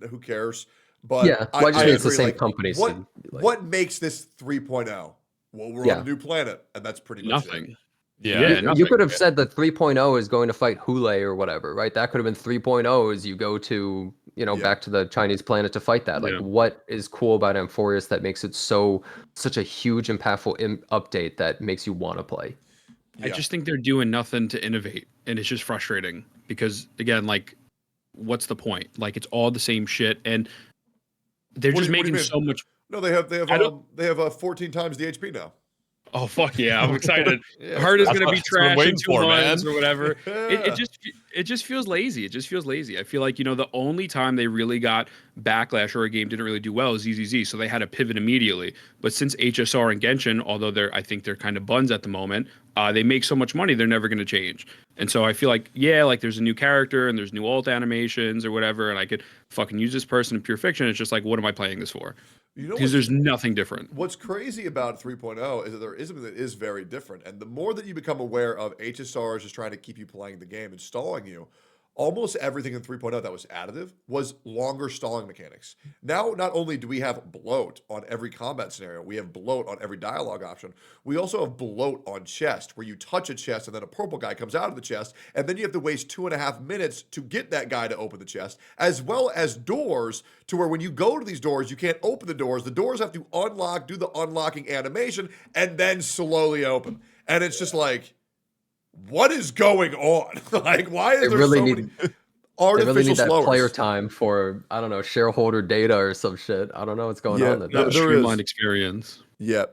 who cares? But yeah, I just mean it's the same company. What makes this 3.0? Well, we're on a new planet, and that's pretty much Nothing. it. Yeah, You could have said the 3.0 is going to fight Hule or whatever, right? That could have been 3.0 is you go to, back to the Chinese planet to fight that. Like, what is cool about Amphorius that makes it such a huge, impactful update that makes you want to play? I just think they're doing nothing to innovate, and it's just frustrating because, again, like, what's the point? Like, it's all the same shit, and they're just making so much. No, they have 14 times the HP now. Oh fuck yeah! I'm excited. Yeah. Heart is gonna be That's what I'm trash in waiting 2 for, months man. or whatever. Yeah. It just feels lazy. It just feels lazy. I feel like the only time they really got backlash or a game didn't really do well is ZZZ, so they had to pivot immediately. But since HSR and Genshin, although I think they're kind of buns at the moment, they make so much money they're never gonna change. And so I feel like like there's a new character and there's new alt animations or whatever, and I could fucking use this person in pure fiction. It's just like, what am I playing this for? Because there's nothing different. What's crazy about 3.0 is that there is something that is very different. And the more that you become aware of HSRs just trying to keep you playing the game and stalling you, almost everything in 3.0 that was additive was longer stalling mechanics. Now, not only do we have bloat on every combat scenario, we have bloat on every dialogue option. We also have bloat on chest, where you touch a chest and then a purple guy comes out of the chest, and then you have to waste 2.5 minutes to get that guy to open the chest, as well as doors to where when you go to these doors, you can't open the doors. The doors have to unlock, do the unlocking animation, and then slowly open. And it's just like, what is going on? Like, why is there really so many artificial that slowers? player time for, I don't know, shareholder data or some shit. I don't know what's going on. That streamlined experience. Yeah.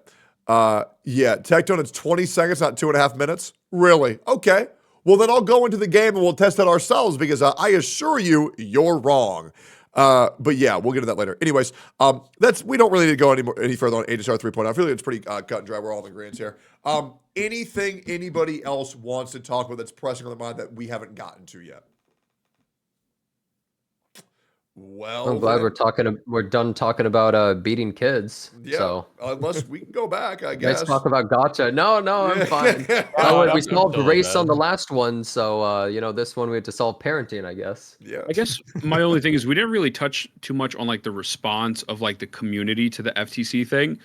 Tectone, it's 20 seconds, not 2.5 minutes. Really? Okay. Well, then I'll go into the game and we'll test it ourselves because I assure you, you're wrong. But yeah, we'll get to that later. Anyways, we don't really need to go any further on HSR 3.0. I feel like it's pretty cut and dry. We're all in agreement here. Anything anybody else wants to talk about that's pressing on their mind that we haven't gotten to yet? Well, I'm glad we're done talking about beating kids. Yeah, So unless we can go back, I guess. let's talk about Gacha. No, I'm fine. We solved race on the last one, so this one we had to solve parenting, I guess. Yeah. I guess my only thing is we didn't really touch too much on like the response of like the community to the FTC thing,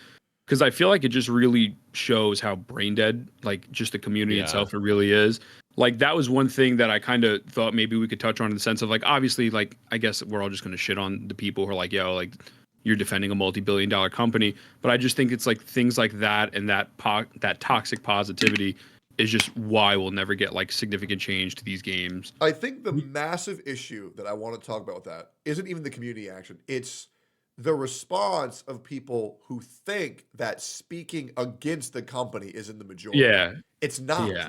because I feel like it just really shows how brain dead like just the community itself it really is. Like that was one thing that I kind of thought maybe we could touch on in the sense of like, obviously, like, I guess we're all just going to shit on the people who are like, yo, like you're defending a multi-billion-dollar company. But I just think it's like things like that and that toxic positivity is just why we'll never get like significant change to these games. I think the massive issue that I want to talk about with that isn't even the community action. It's the response of people who think that speaking against the company is in the majority. Yeah. It's not. Yeah.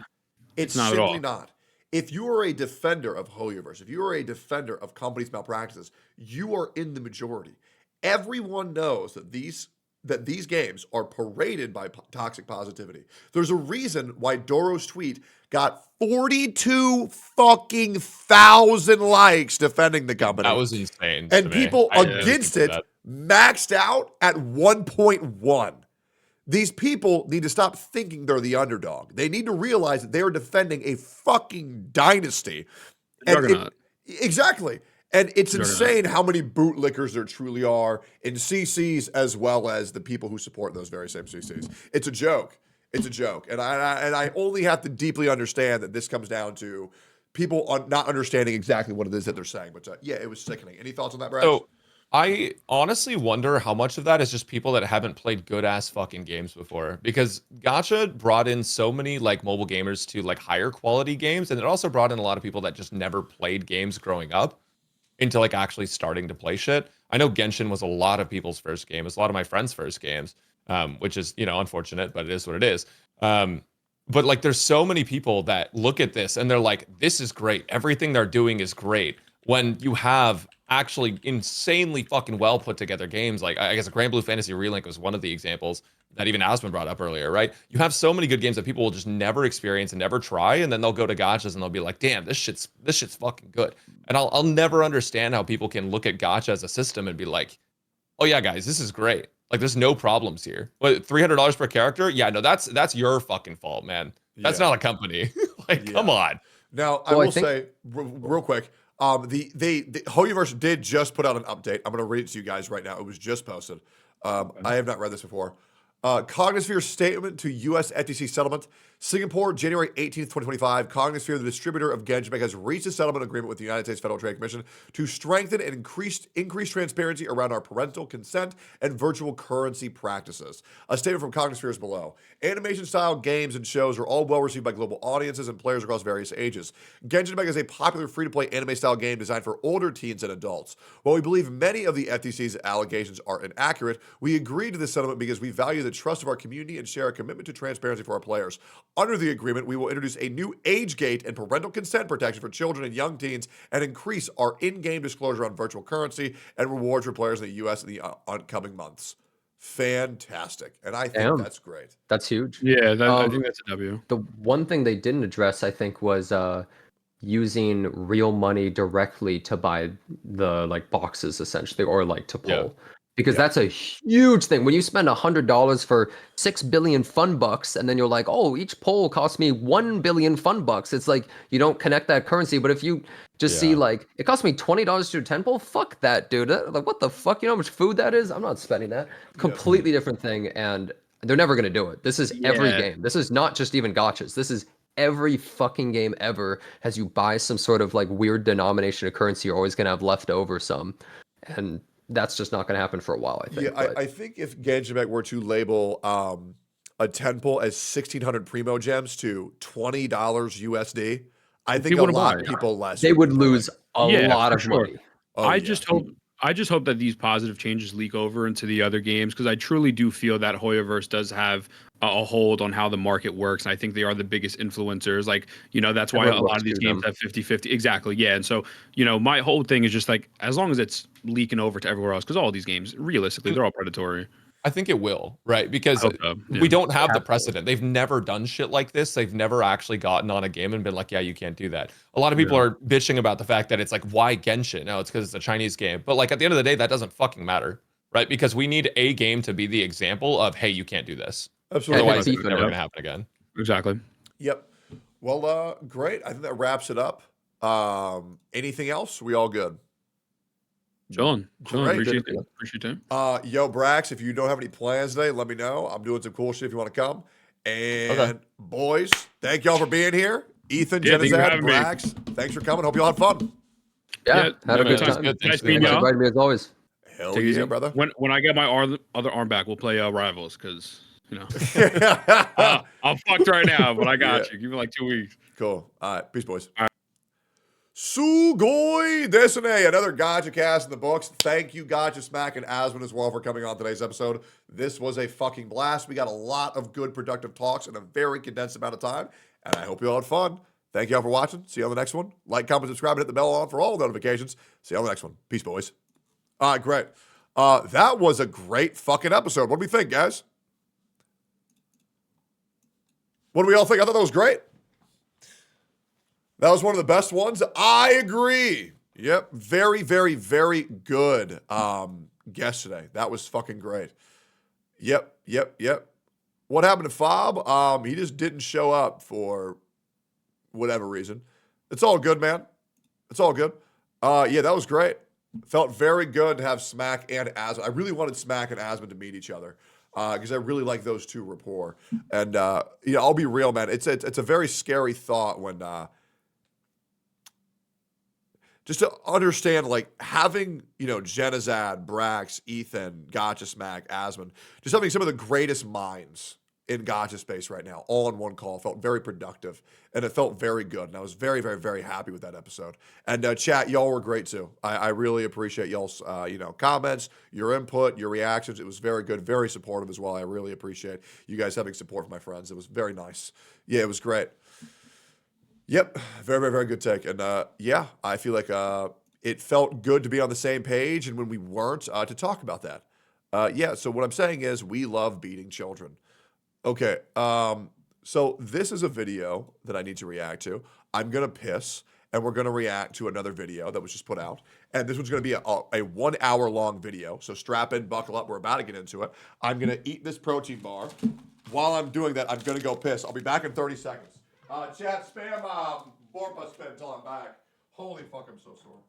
It's not simply at all. not. If you are a defender of Hoyoverse, if you are a defender of companies' malpractices, you are in the majority. Everyone knows that these games are paraded by toxic positivity. There's a reason why Doro's tweet got 42 fucking thousand likes defending the company. That was insane. And people against it maxed out at 1.1. These people need to stop thinking they're the underdog. They need to realize that they are defending a fucking dynasty. Exactly. And it's insane how many bootlickers there truly are in CCs as well as the people who support those very same CCs. It's a joke. It's a joke. And I only have to deeply understand that this comes down to people not understanding exactly what it is that they're saying. But yeah, it was sickening. Any thoughts on that, Brad? So I honestly wonder how much of that is just people that haven't played good ass fucking games before, because Gacha brought in so many like mobile gamers to like higher quality games, and it also brought in a lot of people that just never played games growing up into like actually starting to play shit. I know Genshin was a lot of people's first game. It's a lot of my friends' first games, which is, unfortunate, but it is what it is. But like there's so many people that look at this and they're like, this is great. Everything they're doing is great. When you have actually insanely fucking well put together games, like I guess Grand Blue Fantasy Relink was one of the examples that even Aspen brought up earlier, right? You have so many good games that people will just never experience and never try, and then they'll go to gachas and they'll be like, damn, this shit's fucking good. And I'll never understand how people can look at gacha as a system and be like, oh yeah, guys, this is great. Like there's no problems here. But $300 per character? Yeah, no, that's your fucking fault, man. That's not a company. Come on. Now, I will say real quick, the Hoyoverse did just put out an update. I'm going to read it to you guys right now. It was just posted. I have not read this before. Cognisphere statement to U.S. FTC settlement. Singapore, January 18th, 2025. Cognisphere, the distributor of Genshin Impact, has reached a settlement agreement with the United States Federal Trade Commission to strengthen and increase transparency around our parental consent and virtual currency practices. A statement from Cognisphere is below. Animation-style games and shows are all well received by global audiences and players across various ages. Genshin Impact is a popular free-to-play anime-style game designed for older teens and adults. While we believe many of the FTC's allegations are inaccurate, we agreed to this settlement because we value the trust of our community and share a commitment to transparency for our players. Under the agreement, we will introduce a new age gate and parental consent protection for children and young teens and increase our in-game disclosure on virtual currency and rewards for players in the U.S. in the upcoming months. Fantastic. And I think that's great. That's huge. Yeah, I think that's a W. The one thing they didn't address, I think, was using real money directly to buy the like boxes essentially, or like to pull. Because that's a huge thing. When you spend $100 for 6 billion fun bucks, and then you're like, oh, each poll costs me 1 billion fun bucks. It's like you don't connect that currency. But if you just see like it costs me $20 to do a 10 poll, fuck that, dude. Like what the fuck? You know how much food that is? I'm not spending that. Completely different thing, and they're never gonna do it. This is every game. This is not just even gachas. This is every fucking game ever. As you buy some sort of like weird denomination of currency, you're always gonna have left over some, and that's just not going to happen for a while, I think. Yeah, I think if Genshin Impact were to label a 10 pull as 1,600 primo gems to $20 USD, I think a lot of people they would lose a lot of money. I just hope that these positive changes leak over into the other games, because I truly do feel that Hoyoverse does have a hold on how the market works, and I think they are the biggest influencers. Like, you know, that's why a lot of these games have 50-50. Exactly, yeah. And so, you know, my whole thing is just like, as long as it's leaking over to everywhere else, because all these games, realistically, they're all predatory. I think it will, right? Because we don't have the precedent. They've never done shit like this. They've never actually gotten on a game and been like, yeah, you can't do that. A lot of people are bitching about the fact that it's like, why Genshin? No, it's because it's a Chinese game. But like at the end of the day, that doesn't fucking matter, right? Because we need a game to be the example of, hey, you can't do this. Absolutely. Otherwise, it's never going to happen again. Exactly. Yep. Well, great. I think that wraps it up. Anything else? We all good? Chilling. Appreciate it. Yo, Brax, if you don't have any plans today, let me know. I'm doing some cool shit if you want to come. And boys, thank y'all for being here. Ethan, Genizad, Brax, thanks for coming. Hope y'all had fun. Yeah, had a good time. Nice meeting y'all. Invited me as always. Hell yeah, brother. When I get my other arm back, we'll play Rivals, because you know I'm fucked right now, but I got you. Give me like 2 weeks. Cool. All right, peace, boys. All right. Sugoi Desune, another Gacha cast in the books. Thank you, Gacha Smack and Asmund as well for coming on today's episode. This was a fucking blast. We got a lot of good, productive talks in a very condensed amount of time, and I hope you all had fun. Thank you all for watching. See you on the next one. Like, comment, subscribe, and hit the bell on for all notifications. See you on the next one. Peace, boys. All right, great. That was a great fucking episode. What do we think, guys? What do we all think? I thought that was great. That was one of the best ones. I agree. Yep. Very, very, very good guest today. That was fucking great. Yep. What happened to Fob? He just didn't show up for whatever reason. It's all good, man. It's all good. Yeah, that was great. Felt very good to have Smack and Asmund. I really wanted Smack and Asmund to meet each other because I really like those two rapport. And I'll be real, man. It's a very scary thought when just to understand, like, having, Genizad, Brax, Ethan, Gacha Smack, Asmund, just having some of the greatest minds in Gacha space right now, all in one call, felt very productive, and it felt very good, and I was very, very, very happy with that episode. And chat, y'all were great too. I really appreciate y'all's, comments, your input, your reactions. It was very good, very supportive as well. I really appreciate you guys having support from my friends. It was very nice. Yeah, it was great. Yep, very, very, very good take. And I feel like it felt good to be on the same page, and when we weren't, to talk about that. So what I'm saying is we love beating children. Okay, so this is a video that I need to react to. I'm going to piss, and we're going to react to another video that was just put out. And this one's going to be a 1 hour long video, so strap in, buckle up, we're about to get into it. I'm going to eat this protein bar. While I'm doing that, I'm going to go piss. I'll be back in 30 seconds. Chat, spam Borpa spin until I'm back. Holy fuck, I'm so sore.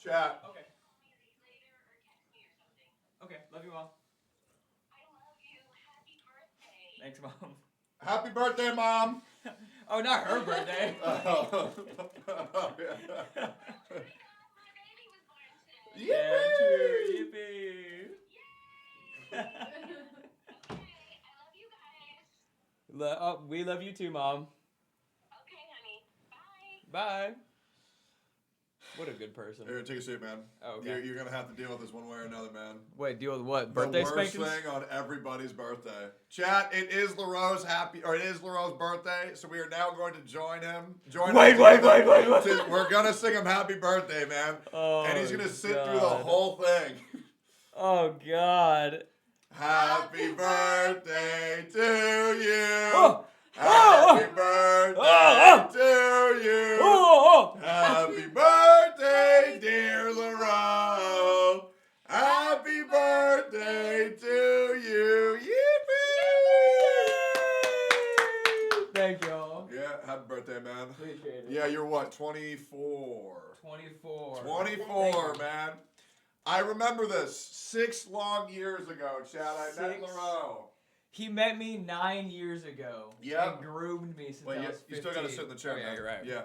Chat. Okay. Okay, love you, Mom. Thanks, Mom. Happy birthday, Mom. Oh, not her birthday. Yeah, true. Yippee. We love you too, Mom. Okay, honey. Bye. Bye. What a good person. Here, take a seat, man. Oh, okay. You're gonna have to deal with this one way or another, man. Wait, deal with what? Birthday the worst spankings? thing on everybody's birthday. Chat, it is LaRoe's birthday, so we are now going to join him. Wait. We're gonna sing him happy birthday, man. Oh, and he's gonna sit through the whole thing. Oh, God. Happy birthday to you. Oh. Happy birthday to you. Happy birthday, dear LaRoe. Happy birthday to you. Yippee! Thank y'all. Yeah, happy birthday, man. Appreciate it. Yeah, you're what, 24? 24. 24, man. I remember this 6 long years ago, Chad. I met 6? LaRoe. He met me 9 years ago. Yep. And groomed me since Well, I you, was 15. you still got to sit in the chair, yeah, man. you're right. Yeah.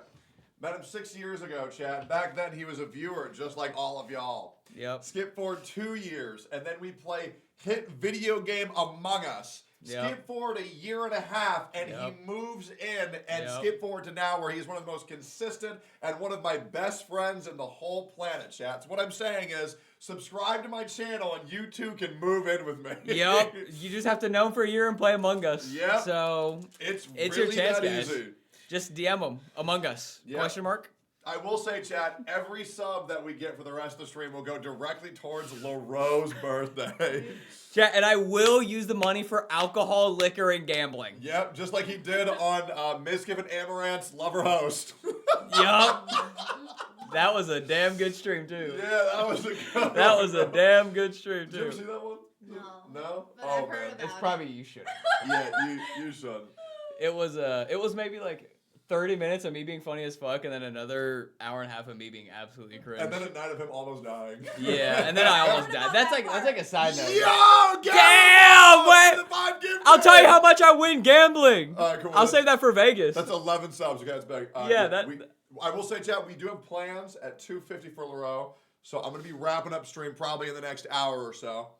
Met him 6 years ago, Chad. Back then, he was a viewer, just like all of y'all. Yep. Skip forward 2 years, and then we play hit video game Among Us. Yep. Skip forward a year and a half, and Yep. he moves in, and Yep. skip forward to now, where he's one of the most consistent and one of my best friends in the whole planet, chat. So what I'm saying is, subscribe to my channel, and you too can move in with me. Yep. You just have to know him for a year and play Among Us. Yep. So It's it's really your chance, that guys. easy. Just DM him. Among Us. Yep. Question mark? I will say, chat, every sub that we get for the rest of the stream will go directly towards LaRoe's birthday. Chat, and I will use the money for alcohol, liquor, and gambling. Yep, just like he did on Miskiff and Amaranth's Lover Host. Yup. That was a damn good stream, too. Yeah, that was a good one. That was a damn good stream, Did you ever too. see that one? No. No? But I've Oh, heard man. about It's it. probably you should. Yeah, you should. It was maybe like 30 minutes of me being funny as fuck, and then another hour and a half of me being absolutely cringe. And then a night of him almost dying. Yeah, and then I almost died. That's like a side note. Yo, Damn! Wait, I'll tell you how much I win gambling. All right, cool. I'll save that for Vegas. That's 11 subs, guys. Back. Yeah, I will say, chat, we do have plans at 250 for LaRoe, so I'm going to be wrapping up stream probably in the next hour or so.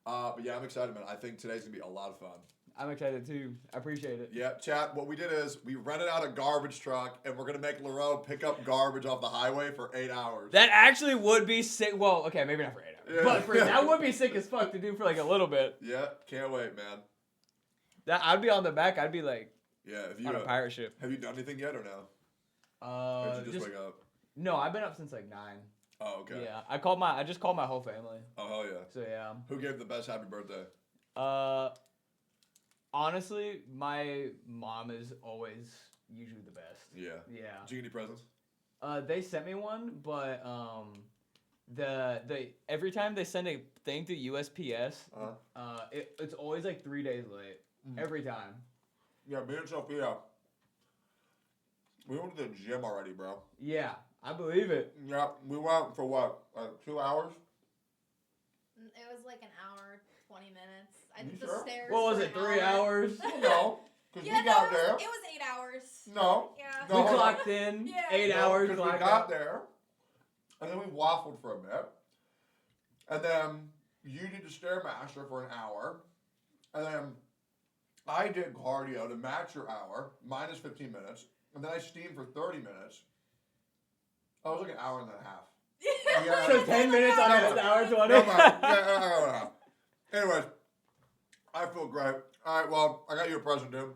But yeah, I'm excited, man. I think today's going to be a lot of fun. I'm excited too. I appreciate it. Yeah, chat, what we did is we rented out a garbage truck, and we're going to make LaRoe pick up garbage off the highway for 8 hours. That actually would be sick. Well, okay, maybe not for 8 hours. Yeah. But that would be sick as fuck to do for like a little bit. Yeah, can't wait, man. That I'd be on the back. I'd be like Yeah, if you on a pirate ship. Have you done anything yet or no? Or did you just wake up? No, I've been up since like 9. Oh, okay. Yeah, I just called my whole family. Oh, hell yeah. So yeah. Who gave the best happy birthday? Honestly, my mom is always usually the best. Yeah. Yeah. Did you get any presents? They sent me one, but the every time they send a thing to USPS, it's always like 3 days late. Every time. Yeah, me and Sophia. We went to the gym already, bro. Yeah, I believe it. Yeah, we went for what? 2 hours? It was like an hour, 20 minutes. I You did sure? the stairs. What was for it, an 3 hour. hours? No, because Yeah, we got there. It was 8 hours. No. Yeah. No, We hold on. clocked in, Yeah. 8 No, hours. because we clocked got out. there, and then we waffled for a bit, and then you did the Stairmaster for an hour, and then I did cardio to match your hour, minus 15 minutes, and then I steamed for 30 minutes. Oh, it was like an hour and a half. Yeah. So 10 minutes on an hour 20. No, yeah. Anyways, I feel great. All right, well, I got you a present, dude.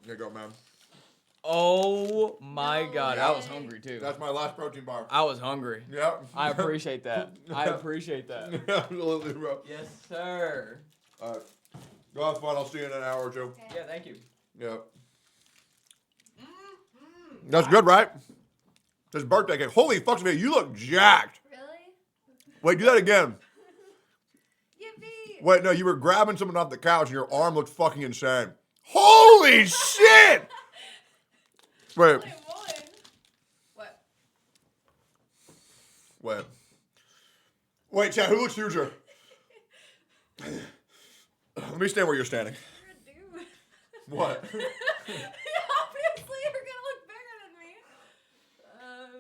Here you go, man. Oh my god, I was hungry too. That's my last protein bar. I was hungry. Yep. I appreciate that. I appreciate that. Absolutely, bro. Yes, sir. All right. Go have fun. I'll see you in an hour or two. Yeah, thank you. Yep. That's good, right? It's birthday cake. Holy fuck, man, you look jacked. Really? Wait, do that again. Yippee! Wait, no, you were grabbing someone off the couch and your arm looked fucking insane. Holy shit! Wait. What? Wait, chat, who looks huger? Let me stand where you're standing. You're a dude. What? Obviously, you're gonna look bigger than me.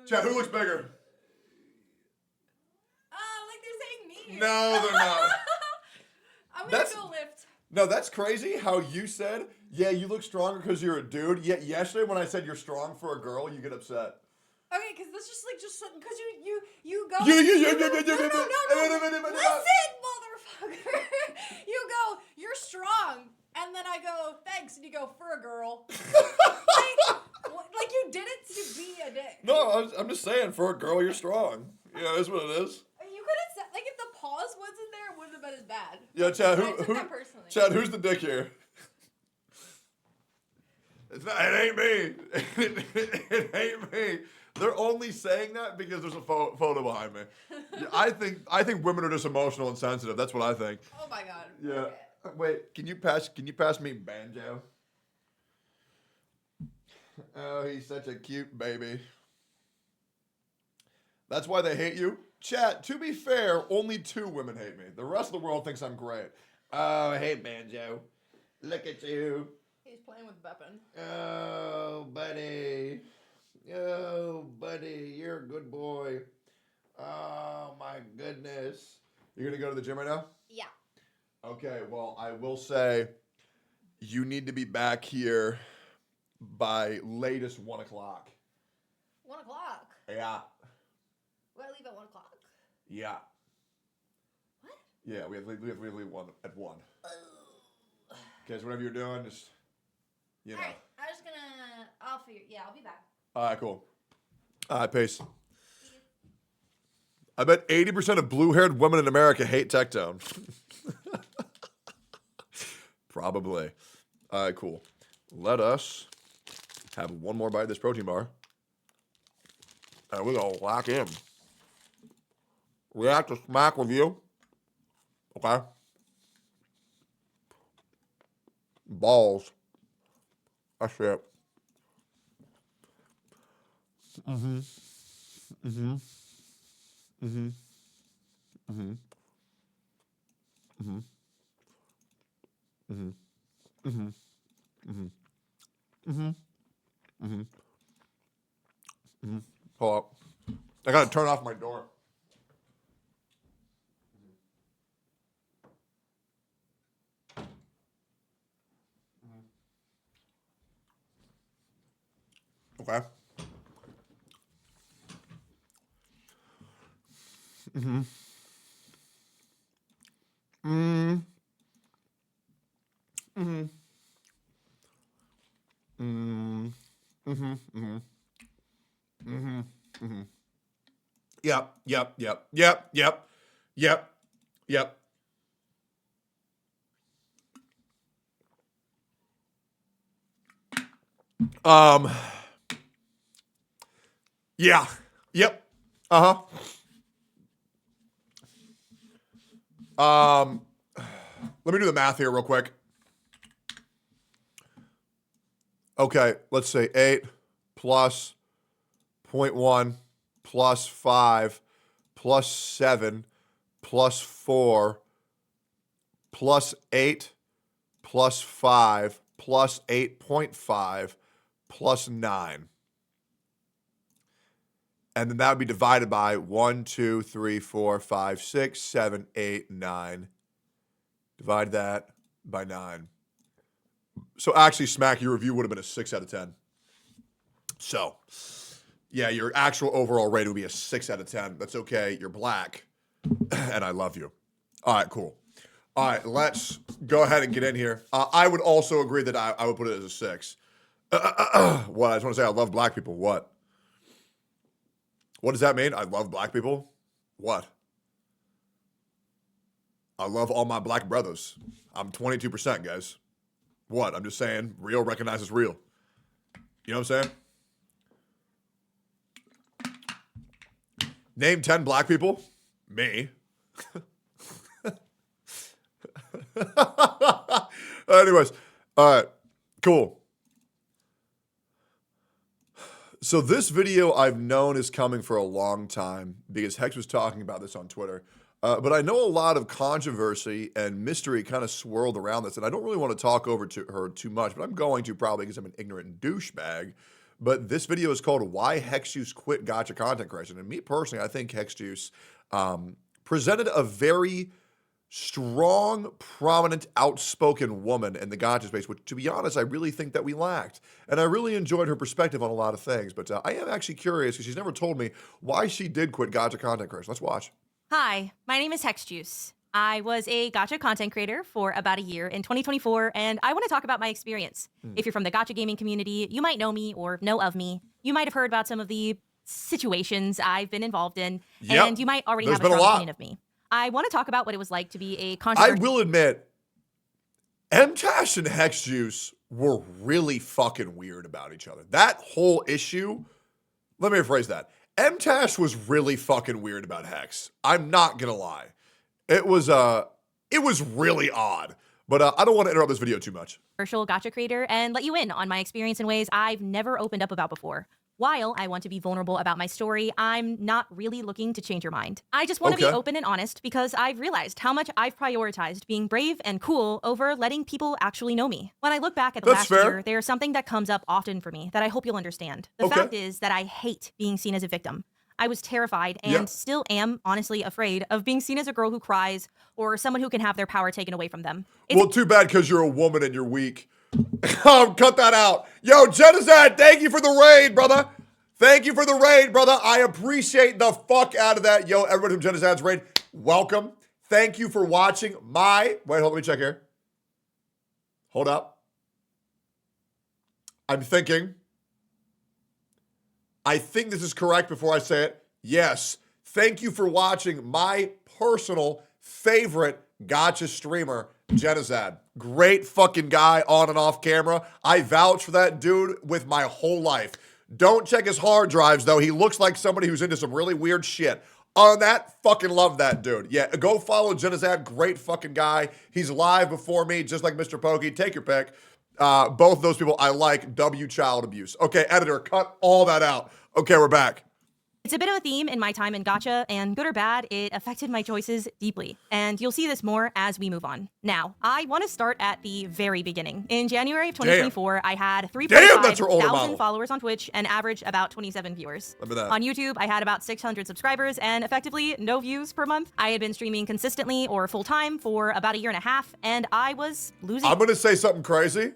Chat, who looks bigger? Like they're saying me. No, they're not. I'm gonna go lift. No, that's crazy how you said, yeah, you look stronger because you're a dude. Yet yesterday when I said you're strong for a girl, you get upset. Okay, because that's just because you go. No. Listen, motherfucker. You go. You're strong, and then I go thanks, and you go for a girl. like you did it to be a dick. No, I'm just saying, for a girl, you're strong. Yeah, that's what it is. You could have said like if the pause wasn't there, it wouldn't have been as bad. Yeah, Chad, I took that personally. Chad, who's the dick here? It ain't me. It ain't me. They're only saying that because there's a photo behind me. I think women are just emotional and sensitive. That's what I think. Oh my god. Yeah. Okay. Wait, can you pass me Banjo? Oh, he's such a cute baby. That's why they hate you? Chat, to be fair, only 2 women hate me. The rest of the world thinks I'm great. Oh, hey, Banjo. Look at you. He's playing with Beppin. Oh, buddy. Oh, buddy. You're a good boy. Oh, my goodness. You're going to go to the gym right now? Yeah. Okay, well, I will say you need to be back here by latest 1 o'clock. 1 o'clock. Yeah. Will I leave at 1 o'clock? Yeah. What? Yeah, we have to leave one at 1. Okay, so whatever you're doing, just, you know. All right, I'm just gonna. I'll figure. Yeah, I'll be back. All right, cool. All right, peace. I bet 80% of blue-haired women in America hate Tectone. Probably. All right, cool. Let us have one more bite of this protein bar. And we're going to lock in. React to smack with you. Okay? Balls. That's it. Mm-hmm. Mm-hmm. Mm-hmm. Mm-hmm. Mm-hmm. Mm-hmm. Mm-hmm. Mm-hmm. Mm-hmm. Mm-hmm. Mm-hmm. Hold up. I gotta turn off my door. Okay. Mm-hmm. Mm-hmm. Mm-hmm. Mm-hmm. Mm-hmm. Mm-hmm. Mm-hmm. Mm-hmm. Yep. Yep. Yep. Yep. Yep. Yep. Yep. Yeah. Yep. Uh-huh. Let me do the math here real quick. Okay, let's say 8 plus 0.1 plus 5 plus 7 plus 4 plus 8 plus 5 plus 8.5 plus 9. And then that would be divided by 1, 2, 3, 4, 5, 6, 7, 8, 9. Divide that by 9. So actually, Smack, your review would have been a 6 out of 10. So, yeah, your actual overall rating would be a 6 out of 10. That's okay. You're black, and I love you. All right, cool. All right, let's go ahead and get in here. I would also agree that I would put it as a 6. What? I just want to say I love black people. What? What does that mean? I love black people? What? I love all my black brothers. I'm 22%, guys. What? I'm just saying, real recognizes real. You know what I'm saying? Name 10 black people. Me. Anyways, all right, cool. So this video I've known is coming for a long time because Hex was talking about this on Twitter. But I know a lot of controversy and mystery kind of swirled around this, and I don't really want to talk over to her too much, but I'm going to probably because I'm an ignorant douchebag. But this video is called Why Hexjuice Quit Gacha Content Creation. And me personally, I think Hexjuice presented a very strong, prominent, outspoken woman in the gacha space, which, to be honest, I really think that we lacked. And I really enjoyed her perspective on a lot of things. But I am actually curious, because she's never told me why she did quit gacha content creation. Let's watch. Hi, my name is Hexjuice. I was a gacha content creator for about a year in 2024, and I want to talk about my experience. If you're from the gacha gaming community, you might know me or know of me. You might have heard about some of the situations I've been involved in, and you might already have a strong opinion of me. I want to talk about what it was like to be a controversial... I will admit, MTash and Hexjuice were really fucking weird about each other. That whole issue, let me rephrase that. MTash was really fucking weird about Hex. I'm not gonna lie. It was really odd. But I don't want to interrupt this video too much. Gacha creator and let you in on my experience in ways I've never opened up about before. While I want to be vulnerable about my story, I'm not really looking to change your mind. I just want to be open and honest because I've realized how much I've prioritized being brave and cool over letting people actually know me. When I look back at the last year, there's something that comes up often for me that I hope you'll understand. The fact is that I hate being seen as a victim. I was terrified and still am honestly afraid of being seen as a girl who cries or someone who can have their power taken away from them. Well, too bad because you're a woman and you're weak. Cut that out. Yo, Genocide, thank you for the raid, brother. Thank you for the raid, brother. I appreciate the fuck out of that. Yo, everybody from Genocide's raid, welcome. Thank you for watching my... Wait, hold on, let me check here. Hold up. I'm thinking. I think this is correct before I say it. Yes. Thank you for watching my personal favorite gacha streamer, Genocide. Great fucking guy on and off camera. I vouch for that dude with my whole life. Don't check his hard drives, though. He looks like somebody who's into some really weird shit. On that, fucking love that dude. Yeah, go follow Genocide. Great fucking guy. He's live before me, just like Mr. Pokey. Take your pick. Both of those people I like. W child abuse. Okay, editor, cut all that out. Okay, we're back. It's a bit of a theme in my time in gacha, and good or bad, it affected my choices deeply. And you'll see this more as we move on. Now, I want to start at the very beginning. In January of 2024, I had 3,500 followers on Twitch and averaged about 27 viewers. On YouTube, I had about 600 subscribers and effectively no views per month. I had been streaming consistently or full-time for about a year and a half, and I was losing... I'm going to say something crazy.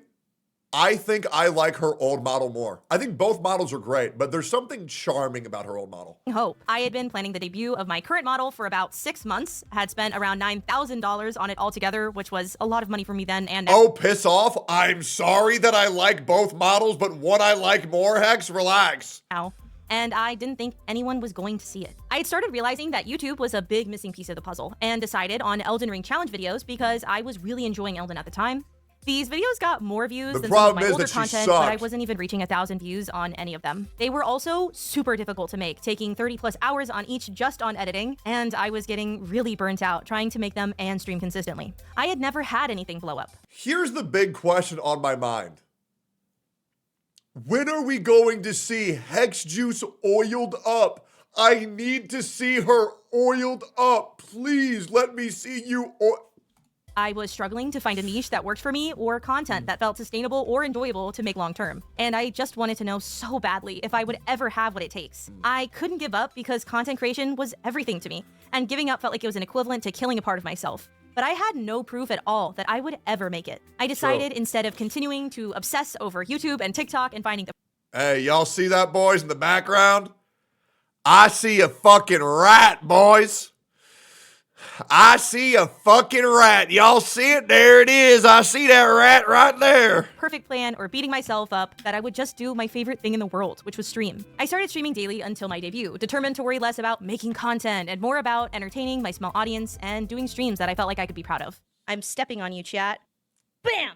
I think I like her old model more. I think both models are great, but there's something charming about her old model. Hope. I had been planning the debut of my current model for about 6 months, had spent around $9,000 on it altogether, which was a lot of money for me then and now. Oh, piss off. I'm sorry that I like both models, but one I like more, Hex. Relax. Ow. And I didn't think anyone was going to see it. I had started realizing that YouTube was a big missing piece of the puzzle and decided on Elden Ring challenge videos because I was really enjoying Elden at the time. These videos got more views than some of my older content, but I wasn't even reaching 1,000 views on any of them. They were also super difficult to make, taking 30+ hours on each just on editing, and I was getting really burnt out trying to make them and stream consistently. I had never had anything blow up. Here's the big question on my mind. When are we going to see Hexjuice oiled up? I need to see her oiled up. Please let me see you I was struggling to find a niche that worked for me or content that felt sustainable or enjoyable to make long term. And I just wanted to know so badly if I would ever have what it takes. I couldn't give up because content creation was everything to me, and giving up felt like it was an equivalent to killing a part of myself. But I had no proof at all that I would ever make it. I decided instead of continuing to obsess over YouTube and TikTok and finding the... Hey, y'all see that, boys, in the background? I see a fucking rat, boys. I see a fucking rat. Y'all see it? There it is. I see that rat right there. Perfect plan or beating myself up that I would just do my favorite thing in the world, which was stream. I started streaming daily until my debut, determined to worry less about making content and more about entertaining my small audience and doing streams that I felt like I could be proud of. I'm stepping on you, chat. Bam!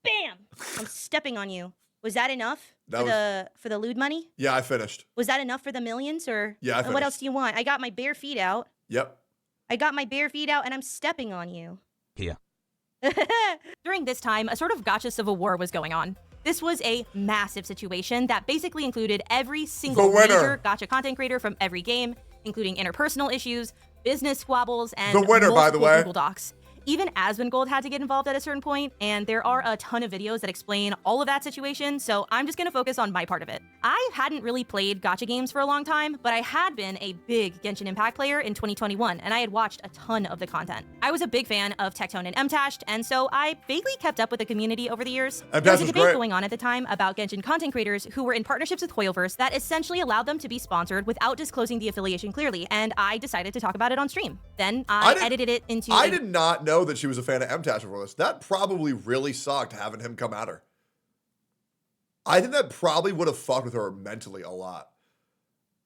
Bam! I'm stepping on you. Was that enough for the lewd money? Yeah, I finished. Was that enough for the millions or yeah, I finished. What else do you want? I got my bare feet out. Yep. I got my bare feet out and I'm stepping on you. Here. During this time, a sort of gacha civil war was going on. This was a massive situation that basically included every single major gacha content creator from every game, including interpersonal issues, business squabbles, and the winner, by the way, Google Docs. Even Asmongold had to get involved at a certain point, and there are a ton of videos that explain all of that situation, so I'm just gonna focus on my part of it. I hadn't really played gacha games for a long time, but I had been a big Genshin Impact player in 2021, and I had watched a ton of the content. I was a big fan of Tectone and Mtashed, and so I vaguely kept up with the community over the years. There was a debate going on at the time about Genshin content creators who were in partnerships with Hoyoverse that essentially allowed them to be sponsored without disclosing the affiliation clearly, and I decided to talk about it on stream. Then I edited it into I did not know that she was a fan of Mtash before this. That probably really sucked having him come at her. I think that probably would have fucked with her mentally a lot.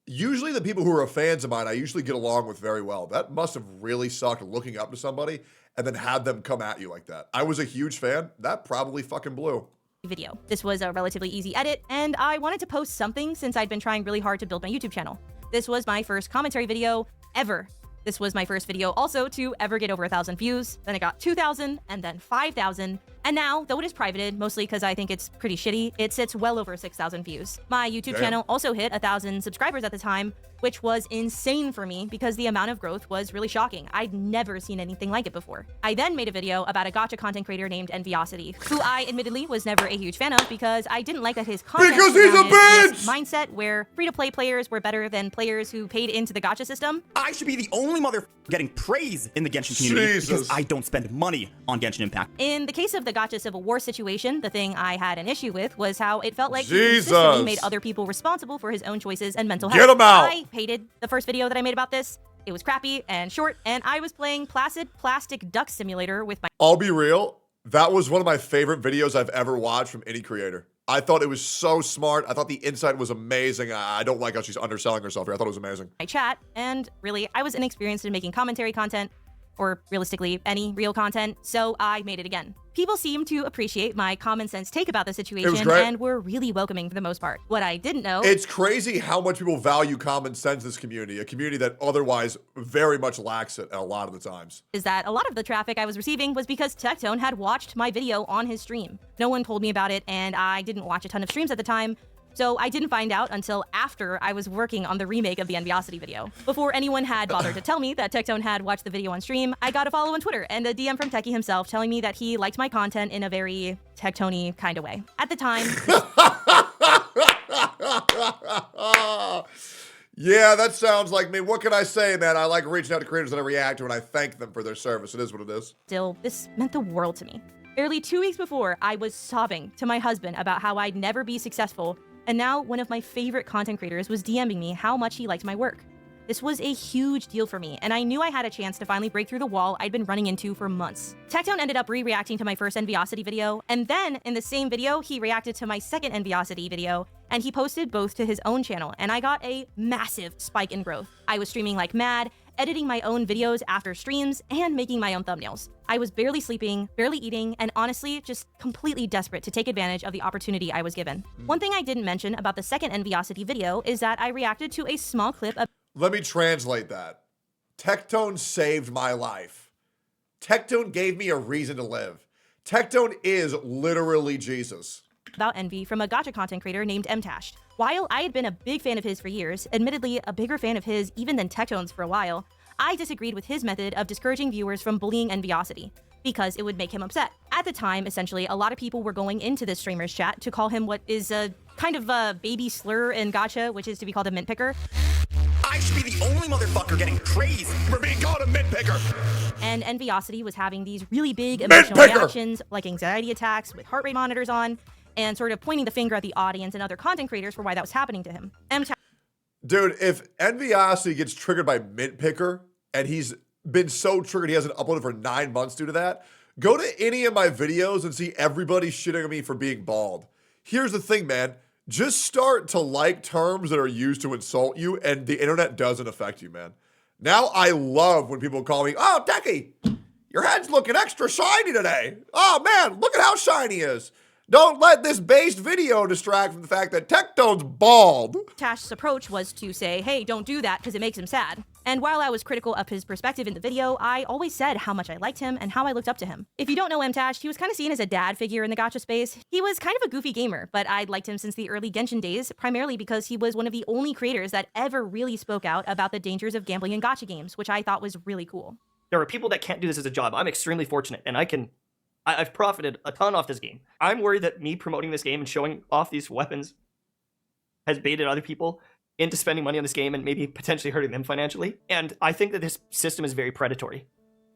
Usually the people who are fans of mine, I usually get along with very well. That must have really sucked looking up to somebody and then have them come at you like that. I was a huge fan. That probably fucking blew. Video. This was a relatively easy edit, and I wanted to post something since I'd been trying really hard to build my YouTube channel. This was my first commentary video ever. This was my first video also to ever get over 1,000 views. Then it got 2,000 and then 5,000. And now, though it is privated, mostly because I think it's pretty shitty, it sits well over 6,000 views. My YouTube channel also hit 1,000 subscribers at the time, which was insane for me because the amount of growth was really shocking. I'd never seen anything like it before. I then made a video about a gacha content creator named Enviosity, who I admittedly was never a huge fan of because I didn't like that his content because he's a bitch! Mindset where free-to-play players were better than players who paid into the gacha system. I should be the only mother getting praise in the Genshin community because I don't spend money on Genshin Impact. In the case of the gacha civil war situation, the thing I had an issue with was how it felt like he consistently made other people responsible for his own choices and mental health. Get him out! I hated the first video that I made about this. It was crappy and short, and I was playing Placid Plastic Duck Simulator with my— I'll be real, that was one of my favorite videos I've ever watched from any creator. I thought it was so smart. I thought the insight was amazing. I don't like how she's underselling herself here. I thought it was amazing. my chat, and really, I was inexperienced in making commentary content, or realistically, any real content, so I made it again. People seemed to appreciate my common sense take about the situation and were really welcoming for the most part. What I didn't know— It's crazy how much people value common sense in this community, a community that otherwise very much lacks it a lot of the times. Is that a lot of the traffic I was receiving was because Tectone had watched my video on his stream. No one told me about it, and I didn't watch a ton of streams at the time, so I didn't find out until after I was working on the remake of the Enviosity video. Before anyone had bothered to tell me that Tectone had watched the video on stream, I got a follow on Twitter and a DM from Techie himself telling me that he liked my content in a very Tectone kind of way. At the time— Yeah, that sounds like me. What can I say, man? I like reaching out to creators that I react to, and I thank them for their service. It is what it is. Still, this meant the world to me. Barely 2 weeks before, I was sobbing to my husband about how I'd never be successful, and now one of my favorite content creators was DMing me how much he liked my work. This was a huge deal for me, and I knew I had a chance to finally break through the wall I'd been running into for months. Tectone ended up re-reacting to my first Enviosity video, and then in the same video, he reacted to my second Enviosity video, and he posted both to his own channel, and I got a massive spike in growth. I was streaming like mad, editing my own videos after streams, and making my own thumbnails. I was barely sleeping, barely eating, and honestly, just completely desperate to take advantage of the opportunity I was given. One thing I didn't mention about the second Enviosity video is that I reacted to a small clip of— Let me translate that. Tectone saved my life. Tectone gave me a reason to live. Tectone is literally Jesus. about Envy from a gacha content creator named Mtashed. While I had been a big fan of his for years, admittedly a bigger fan of his even than Tectone's for a while, I disagreed with his method of discouraging viewers from bullying Enviosity, because it would make him upset. At the time, essentially, a lot of people were going into this streamer's chat to call him what is a kind of a baby slur in gacha, which is to be called a mint picker. I should be the only motherfucker getting praised for being called a mint picker. And Enviosity was having these really big emotional reactions, like anxiety attacks with heart rate monitors on, and sort of pointing the finger at the audience and other content creators for why that was happening to him. Dude, if Enviosity gets triggered by mint picker, and he's been so triggered he hasn't uploaded for 9 months due to that, go to any of my videos and see everybody shitting on me for being bald. Here's the thing, man. Just start to like terms that are used to insult you, and the internet doesn't affect you, man. Now I love when people call me, oh, Techie, your head's looking extra shiny today. Oh, man, look at how shiny he is. Don't let this based video distract from the fact that Tectone's bald. Tash's approach was to say, hey, don't do that because it makes him sad. And while I was critical of his perspective in the video, I always said how much I liked him and how I looked up to him. If you don't know Tash, he was kind of seen as a dad figure in the gacha space. He was kind of a goofy gamer, but I'd liked him since the early Genshin days, primarily because he was one of the only creators that ever really spoke out about the dangers of gambling in gacha games, which I thought was really cool. There are people that can't do this as a job. I'm extremely fortunate, and I've profited a ton off this game. I'm worried that me promoting this game and showing off these weapons has baited other people into spending money on this game and maybe potentially hurting them financially. And I think that this system is very predatory.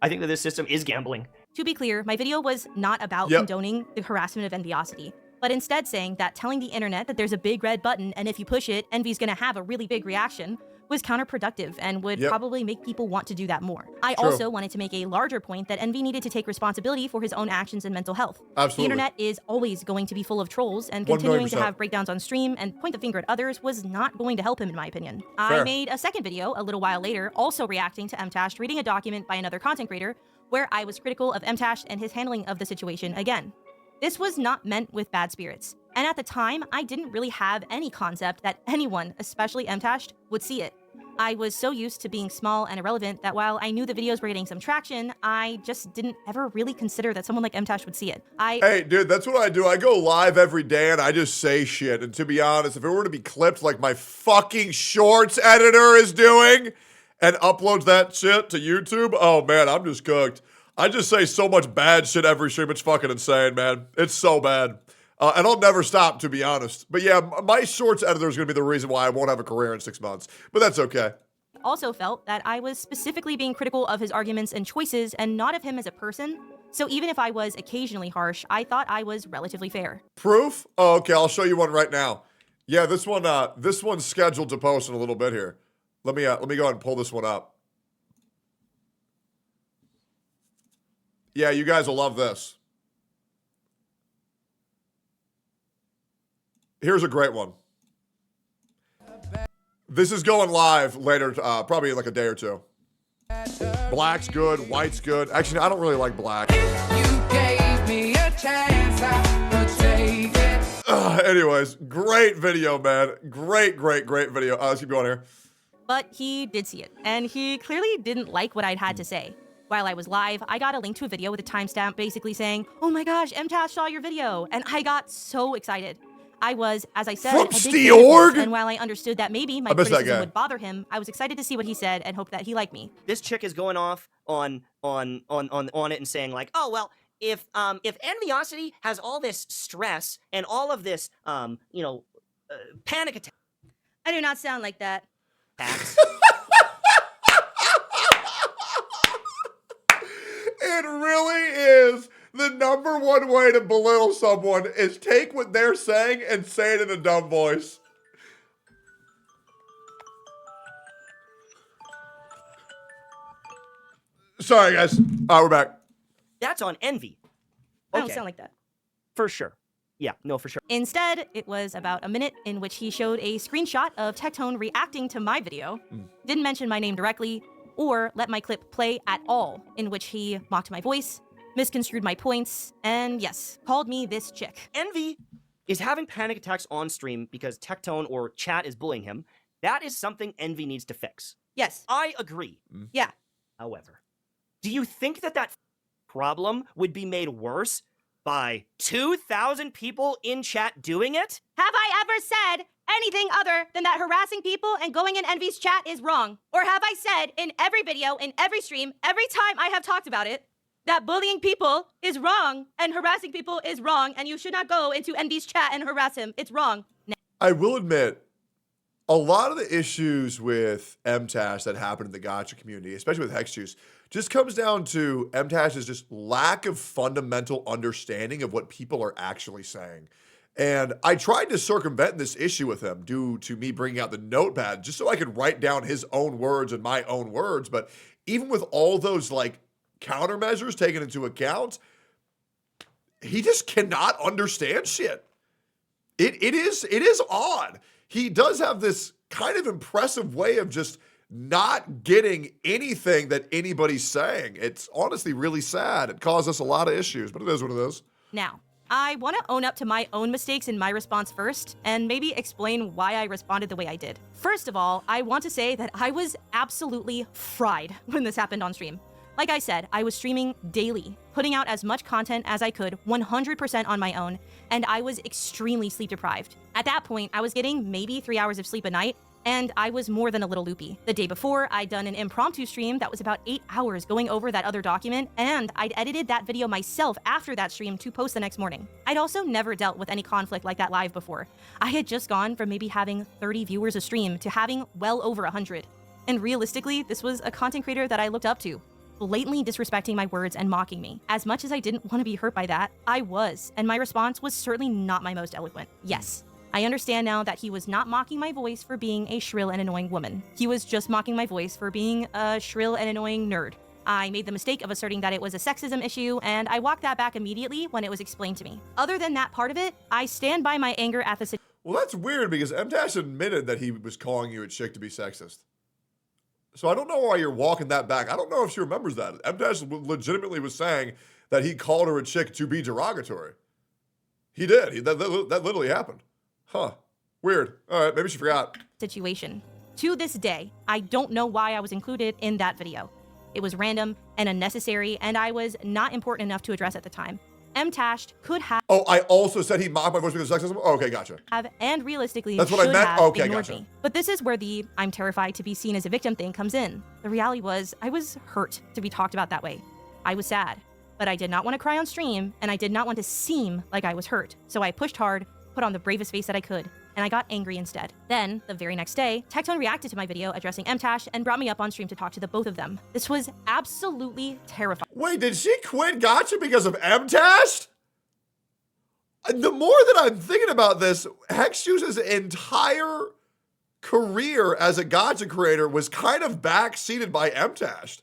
I think that this system is gambling. To be clear, my video was not about condoning the harassment of enviosity, but instead saying that telling the internet that there's a big red button and if you push it, envy's gonna have a really big reaction was counterproductive and would probably make people want to do that more. I also wanted to make a larger point that Envy needed to take responsibility for his own actions and mental health. Absolutely. The internet is always going to be full of trolls, and continuing to have breakdowns on stream and point the finger at others was not going to help him, in my opinion. I made a second video a little while later, also reacting to Mtash reading a document by another content creator, where I was critical of Mtash and his handling of the situation again. This was not meant with bad spirits. And at the time, I didn't really have any concept that anyone, especially Mtash, would see it. I was so used to being small and irrelevant that while I knew the videos were getting some traction, I just didn't ever really consider that someone like Mtash would see it. Hey, dude, that's what I do. I go live every day and I just say shit. And to be honest, if it were to be clipped like my fucking shorts editor is doing and uploads that shit to YouTube, oh man, I'm just cooked. I just say so much bad shit every stream. It's fucking insane, man. It's so bad. And I'll never stop, to be honest. But yeah, my shorts editor is going to be the reason why I won't have a career in 6 months. But that's okay. Also felt that I was specifically being critical of his arguments and choices and not of him as a person. So even if I was occasionally harsh, I thought I was relatively fair. Proof? Oh, okay, I'll show you one right now. Yeah, this one's scheduled to post in a little bit here. Let me go ahead and pull this one up. Yeah, you guys will love this. Here's a great one. This is going live later, probably in like a day or two. Black's good, white's good. Actually, I don't really like black. You gave me a chance, I would take it. Anyways, great video, man. Great video. Let's keep going here. But he did see it, and he clearly didn't like what I'd had to say. While I was live, I got a link to a video with a timestamp basically saying, oh my gosh, Mtash saw your video, and I got so excited. I was, as I said, From a big Steve fan of his, Org? and while I understood that maybe my criticism would bother him, I was excited to see what he said and hoped that he liked me. This chick is going off on it and saying like, oh well, if enviosity has all this stress and all of this panic attack. I do not sound like that. It really is. The number one way to belittle someone is take what they're saying and say it in a dumb voice. Sorry, guys. We're back. That's on envy. I don't sound like that. For sure. Yeah, no, for sure. Instead, it was about a minute in which he showed a screenshot of Tectone reacting to my video, didn't mention my name directly, or let my clip play at all, in which he mocked my voice, misconstrued my points, and yes, called me this chick. Envy is having panic attacks on stream because Tectone or chat is bullying him. That is something Envy needs to fix. Yes. I agree. Yeah. However, do you think that problem would be made worse by 2,000 people in chat doing it? Have I ever said anything other than that harassing people and going in Envy's chat is wrong? Or have I said in every video, in every stream, every time I have talked about it, that bullying people is wrong and harassing people is wrong and you should not go into Envy's chat and harass him? It's wrong. I will admit, a lot of the issues with Mtash that happen in the gacha community, especially with Hex Juice, just comes down to Mtash's just lack of fundamental understanding of what people are actually saying. And I tried to circumvent this issue with him due to me bringing out the notepad just so I could write down his own words and my own words. But even with all those like countermeasures taken into account, he just cannot understand shit. It is odd. He does have this kind of impressive way of just not getting anything that anybody's saying. It's honestly really sad. It caused us a lot of issues, but it is what it is. Now, I want to own up to my own mistakes in my response first, and maybe explain why I responded the way I did. First of all, I want to say that I was absolutely fried when this happened on stream. Like I said, I was streaming daily, putting out as much content as I could 100% on my own, and I was extremely sleep deprived. At that point, I was getting maybe 3 hours of sleep a night, and I was more than a little loopy. The day before, I'd done an impromptu stream that was about 8 hours going over that other document, and I'd edited that video myself after that stream to post the next morning. I'd also never dealt with any conflict like that live before. I had just gone from maybe having 30 viewers a stream to having well over 100. And realistically, this was a content creator that I looked up to, blatantly disrespecting my words and mocking me. As much as I didn't want to be hurt by that, I was, and my response was certainly not my most eloquent. Yes, I understand now that he was not mocking my voice for being a shrill and annoying woman. He was just mocking my voice for being a shrill and annoying nerd. I made the mistake of asserting that it was a sexism issue, and I walked that back immediately when it was explained to me. Other than that part of it, I stand by my anger at the situation. Well, that's weird because MTash admitted that he was calling you a chick to be sexist. So I don't know why you're walking that back. I don't know if she remembers that. MTash legitimately was saying that he called her a chick to be derogatory. He did. That literally happened. Huh. Weird. All right, maybe she forgot. Situation. To this day, I don't know why I was included in that video. It was random and unnecessary, and I was not important enough to address at the time. MTash could have. Oh, I also said he mocked my voice because of sexism? Oh, okay, gotcha. And realistically, that's what I meant? Okay, ignored gotcha. me. But this is where the I'm terrified to be seen as a victim thing comes in. The reality was, I was hurt to be talked about that way. I was sad, but I did not want to cry on stream, and I did not want to seem like I was hurt. So I pushed hard, put on the bravest face that I could, and I got angry instead. Then, the very next day, Tectone reacted to my video addressing MTash and brought me up on stream to talk to the both of them. This was absolutely terrifying. Wait, did she quit Gacha because of MTash? The more that I'm thinking about this, Hexjuice's entire career as a Gacha creator was kind of backseated by MTash.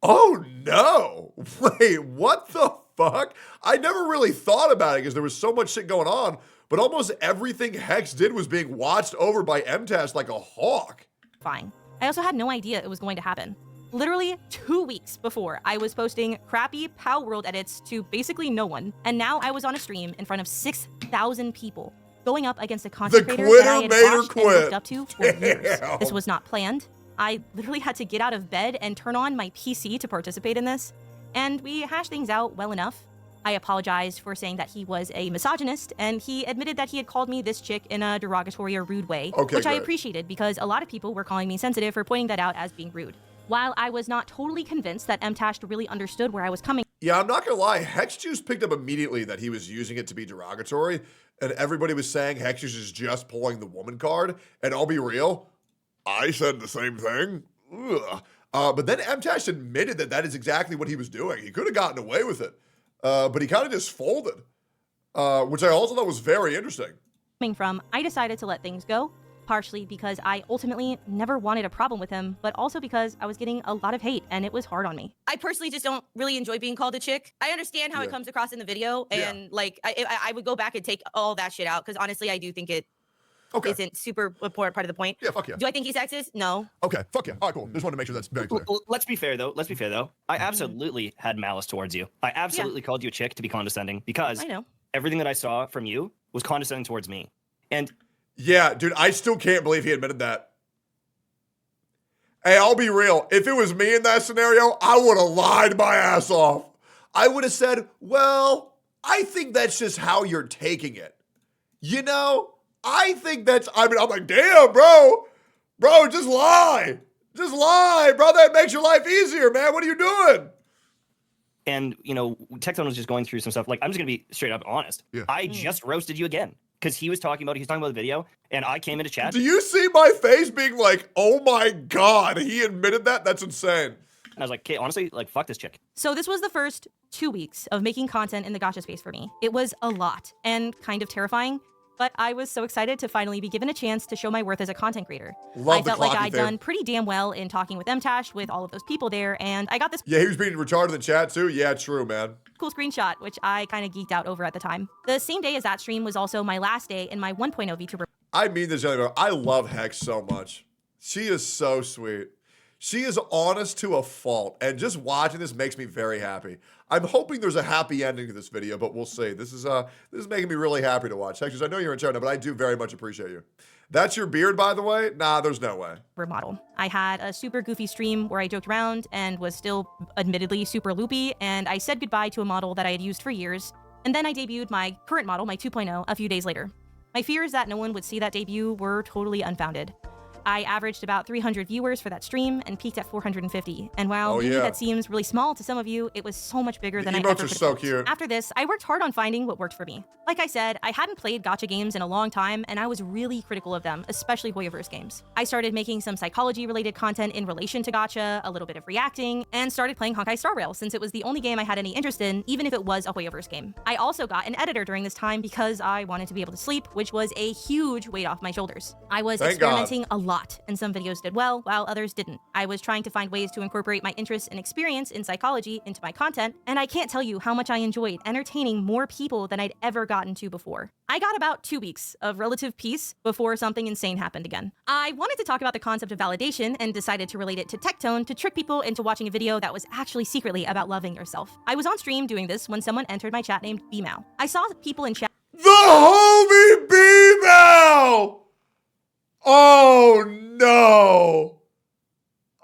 Oh no! Wait, what the fuck? I never really thought about it because there was so much shit going on, but almost everything Hex did was being watched over by MTash like a hawk. Fine. I also had no idea it was going to happen. Literally 2 weeks before, I was posting crappy POW World edits to basically no one, and now I was on a stream in front of 6,000 people, going up against a content creator that I had watched and looked up to for years. This was not planned. I literally had to get out of bed and turn on my PC to participate in this, and we hashed things out well enough. I apologized for saying that he was a misogynist, and he admitted that he had called me this chick in a derogatory or rude way, which I appreciated because a lot of people were calling me sensitive for pointing that out as being rude. While I was not totally convinced that MTash really understood where I was coming. Yeah, I'm not gonna lie, Hexjuice picked up immediately that he was using it to be derogatory, and everybody was saying Hexjuice is just pulling the woman card, and I'll be real, I said the same thing. Ugh. But then MTash admitted that that is exactly what he was doing. He could have gotten away with it, but he kind of just folded, which I also thought was very interesting. Coming from, I decided to let things go. Partially because I ultimately never wanted a problem with him, but also because I was getting a lot of hate and it was hard on me. I personally just don't really enjoy being called a chick. I understand how it comes across in the video, and like I would go back and take all that shit out because honestly, I do think it isn't super important part of the point. Yeah, fuck yeah. Do I think he's sexist? No. Okay, fuck yeah. All right, cool. Just wanted to make sure that's very clear. Let's be fair though. I absolutely had malice towards you. I absolutely called you a chick to be condescending because I know everything that I saw from you was condescending towards me, and. Yeah, dude, I still can't believe he admitted that. Hey, I'll be real. If it was me in that scenario, I would have lied my ass off. I would have said, well, I think that's just how you're taking it. You know, I think that's, I'm like, damn, bro. Bro, just lie. Just lie, bro. That makes your life easier, man. What are you doing? And, you know, Tectone was just going through some stuff. Like, I'm just going to be straight up honest. Yeah. I just roasted you again. Because he was talking about the video, and I came into chat. Do you see my face being like, oh my God, he admitted that? That's insane. And I was like, okay, honestly, like, fuck this chick. So this was the first 2 weeks of making content in the gacha space for me. It was a lot and kind of terrifying, but I was so excited to finally be given a chance to show my worth as a content creator. I felt like I'd done pretty damn well in talking with MTash, with all of those people there, and I got this. Yeah, he was being retarded in the chat too. Yeah, true, man. Cool screenshot, which I kind of geeked out over at the time. The same day as that stream was also my last day in my 1.0 VTuber. I mean this, I love Hex so much. She is so sweet. She is honest to a fault, and just watching this makes me very happy. I'm hoping there's a happy ending to this video, but we'll see. This is making me really happy to watch. Texas, I know you're in China, but I do very much appreciate you. That's your beard, by the way? Nah, there's no way. Model. I had a super goofy stream where I joked around and was still admittedly super loopy, and I said goodbye to a model that I had used for years, and then I debuted my current model, my 2.0, a few days later. My fears that no one would see that debut were totally unfounded. I averaged about 300 viewers for that stream and peaked at 450. And while maybe that seems really small to some of you, it was so much bigger than I ever could have emotes are so cute. After this, I worked hard on finding what worked for me. Like I said, I hadn't played gacha games in a long time, and I was really critical of them, especially Hoyoverse games. I started making some psychology-related content in relation to gacha, a little bit of reacting, and started playing Honkai Star Rail since it was the only game I had any interest in, even if it was a Hoyoverse game. I also got an editor during this time because I wanted to be able to sleep, which was a huge weight off my shoulders. I was experimenting a lot, and some videos did well, while others didn't. I was trying to find ways to incorporate my interests and experience in psychology into my content, and I can't tell you how much I enjoyed entertaining more people than I'd ever gotten to before. I got about 2 weeks of relative peace before something insane happened again. I wanted to talk about the concept of validation and decided to relate it to Tectone to trick people into watching a video that was actually secretly about loving yourself. I was on stream doing this when someone entered my chat named Bmao. I saw people in chat. The homie Bmao! Oh no!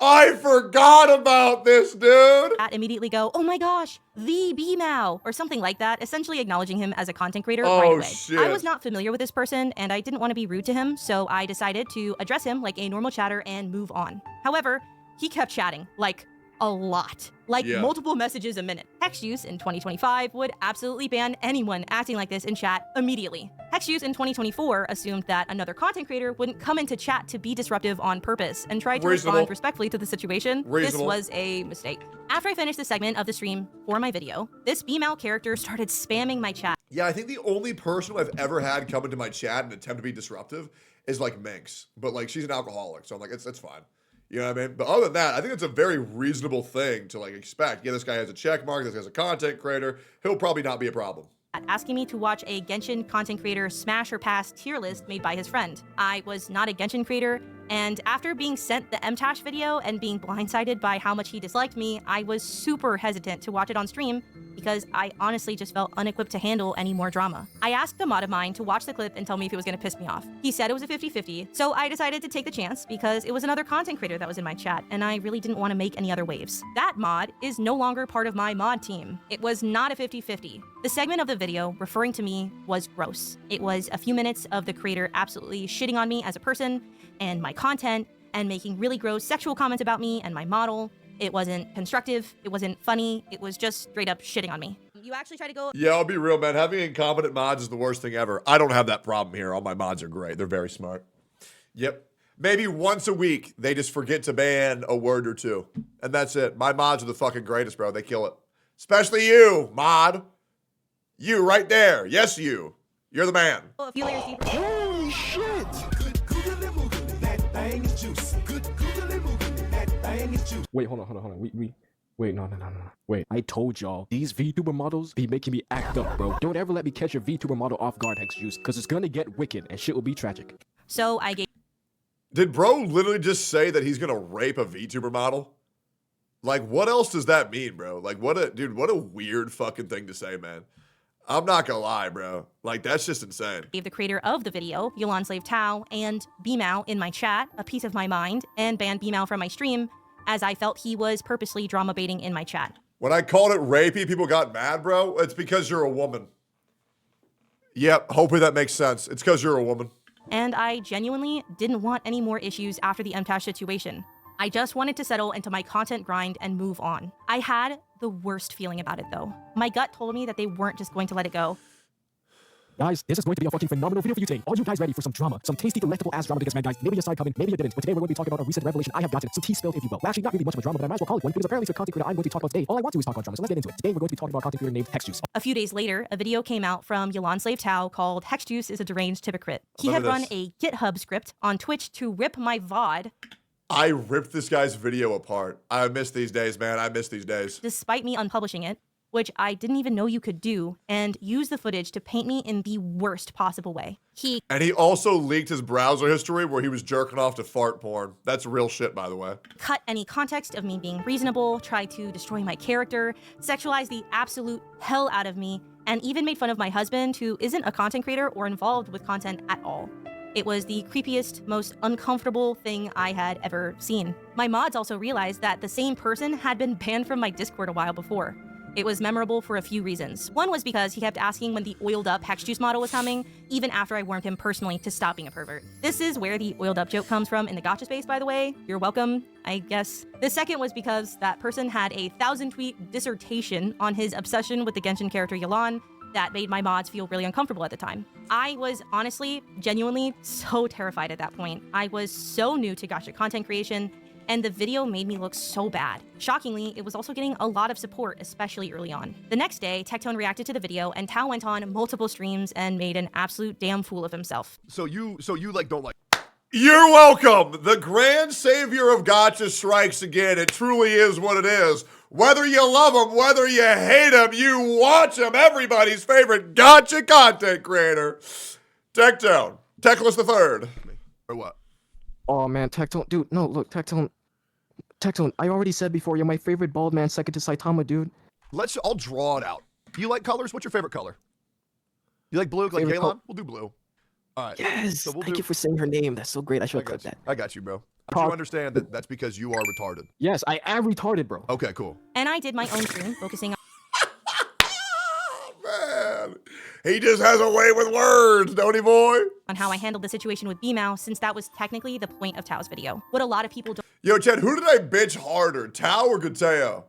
I forgot about this, dude! Immediately go, oh my gosh, the Bmao, or something like that, essentially acknowledging him as a content creator right away. Shit. I was not familiar with this person, and I didn't want to be rude to him, so I decided to address him like a normal chatter and move on. However, he kept chatting, like, a lot. Like multiple messages a minute. Hex use in 2025 would absolutely ban anyone acting like this in chat immediately. Hex use in 2024 assumed that another content creator wouldn't come into chat to be disruptive on purpose and tried to respond respectfully to the situation. This was a mistake. After I finished the segment of the stream for my video, this Bmao character started spamming my chat. Yeah, I think the only person who I've ever had come into my chat and attempt to be disruptive is like Minx. But like she's an alcoholic, so I'm like, it's fine. You know what I mean? But other than that, I think it's a very reasonable thing to like expect. Yeah, this guy has a check mark, this guy's a content creator. He'll probably not be a problem. Asking me to watch a Genshin content creator smash or pass tier list made by his friend. I was not a Genshin creator, and after being sent the MTash video and being blindsided by how much he disliked me, I was super hesitant to watch it on stream because I honestly just felt unequipped to handle any more drama. I asked a mod of mine to watch the clip and tell me if it was gonna piss me off. He said it was a 50-50, so I decided to take the chance because it was another content creator that was in my chat, and I really didn't want to make any other waves. That mod is no longer part of my mod team. It was not a 50-50. The segment of the video referring to me was gross. It was a few minutes of the creator absolutely shitting on me as a person and my content and making really gross sexual comments about me and my model. It wasn't constructive, it wasn't funny, it was just straight up shitting on me. You actually try to go— Yeah, I'll be real, man. Having incompetent mods is the worst thing ever. I don't have that problem here. All my mods are great. They're very smart. Yep. Maybe once a week, they just forget to ban a word or two. And that's it. My mods are the fucking greatest, bro. They kill it. Especially you, mod. You right there. Yes, you. You're the man. A few layers deeper. Holy shit! Wait, hold on. Wait, no. Wait, I told y'all, these VTuber models be making me act up, bro. Don't ever let me catch your VTuber model off guard, Hex Juice, because it's gonna get wicked and shit will be tragic. So I gave— Did bro literally just say that he's gonna rape a VTuber model? Like, what else does that mean, bro? Like, what a weird fucking thing to say, man. I'm not gonna lie, bro. Like, that's just insane. Gave the creator of the video, Yolan Slave Tao, and Bmao in my chat a piece of my mind and banned Bmao from my stream as I felt he was purposely drama baiting in my chat. When I called it rapey, people got mad, bro. It's because you're a woman. Yep, hopefully that makes sense. It's because you're a woman. And I genuinely didn't want any more issues after the MTash situation. I just wanted to settle into my content grind and move on. I had the worst feeling about it though. My gut told me that they weren't just going to let it go. Guys, this is going to be a fucking phenomenal video for you today. Are you guys ready for some drama? Some tasty, delectable ass drama because, man, guys, maybe you saw it coming, maybe you didn't. But today we're going to be talking about a recent revelation I have gotten. Some tea spilled, if you will. Well, actually, not really much of a drama, but I might as well call it one because apparently for the content creator I'm going to talk about today, all I want to is talk about drama. So let's get into it. Today we're going to be talking about a content creator named Hex Juice. A few days later, a video came out from Yolan Slave Tao called Hex Juice is a deranged hypocrite. He had run a GitHub script on Twitch to rip my VOD. I ripped this guy's video apart. I miss these days, man. I miss these days. Despite me unpublishing it. which I didn't even know you could do, and used the footage to paint me in the worst possible way. And he also leaked his browser history where he was jerking off to fart porn. That's real shit, by the way. Cut any context of me being reasonable, tried to destroy my character, sexualized the absolute hell out of me, and even made fun of my husband, who isn't a content creator or involved with content at all. It was the creepiest, most uncomfortable thing I had ever seen. My mods also realized that the same person had been banned from my Discord a while before. It was memorable for a few reasons. One was because he kept asking when the oiled up Hex Juice model was coming, even after I warned him personally to stop being a pervert. This is where the oiled up joke comes from in the gacha space, by the way. You're welcome, I guess. The second was because that person had a 1,000-tweet dissertation on his obsession with the Genshin character Yelan that made my mods feel really uncomfortable at the time. I was honestly, genuinely so terrified at that point. I was so new to gacha content creation, and the video made me look so bad. Shockingly, it was also getting a lot of support, especially early on. The next day, Tectone reacted to the video, and Tao went on multiple streams and made an absolute damn fool of himself. So you like don't like. You're welcome. The grand savior of gacha strikes again. It truly is what it is. Whether you love him, whether you hate him, you watch him. Everybody's favorite gacha content creator, Tectone, Techless the Third. Or what? Oh man, Tectone, dude, no, look, Tectone, I already said before, you're my favorite bald man, second to Saitama, dude. I'll draw it out. Do you like colors? What's your favorite color? You like blue, like Galon? We'll do blue. All right. Yes, So thank you for saying her name. That's so great. I should have clipped that. I got you, bro. But you understand that that's because you are retarded. Yes, I am retarded, bro. Okay, cool. And I did my own stream, focusing on Man, he just has a way with words, don't he, boy? on how I handled the situation with Bmao, since that was technically the point of Tao's video. What a lot of people don't Yo, Chad, who did I bitch harder, Tao or Gateo?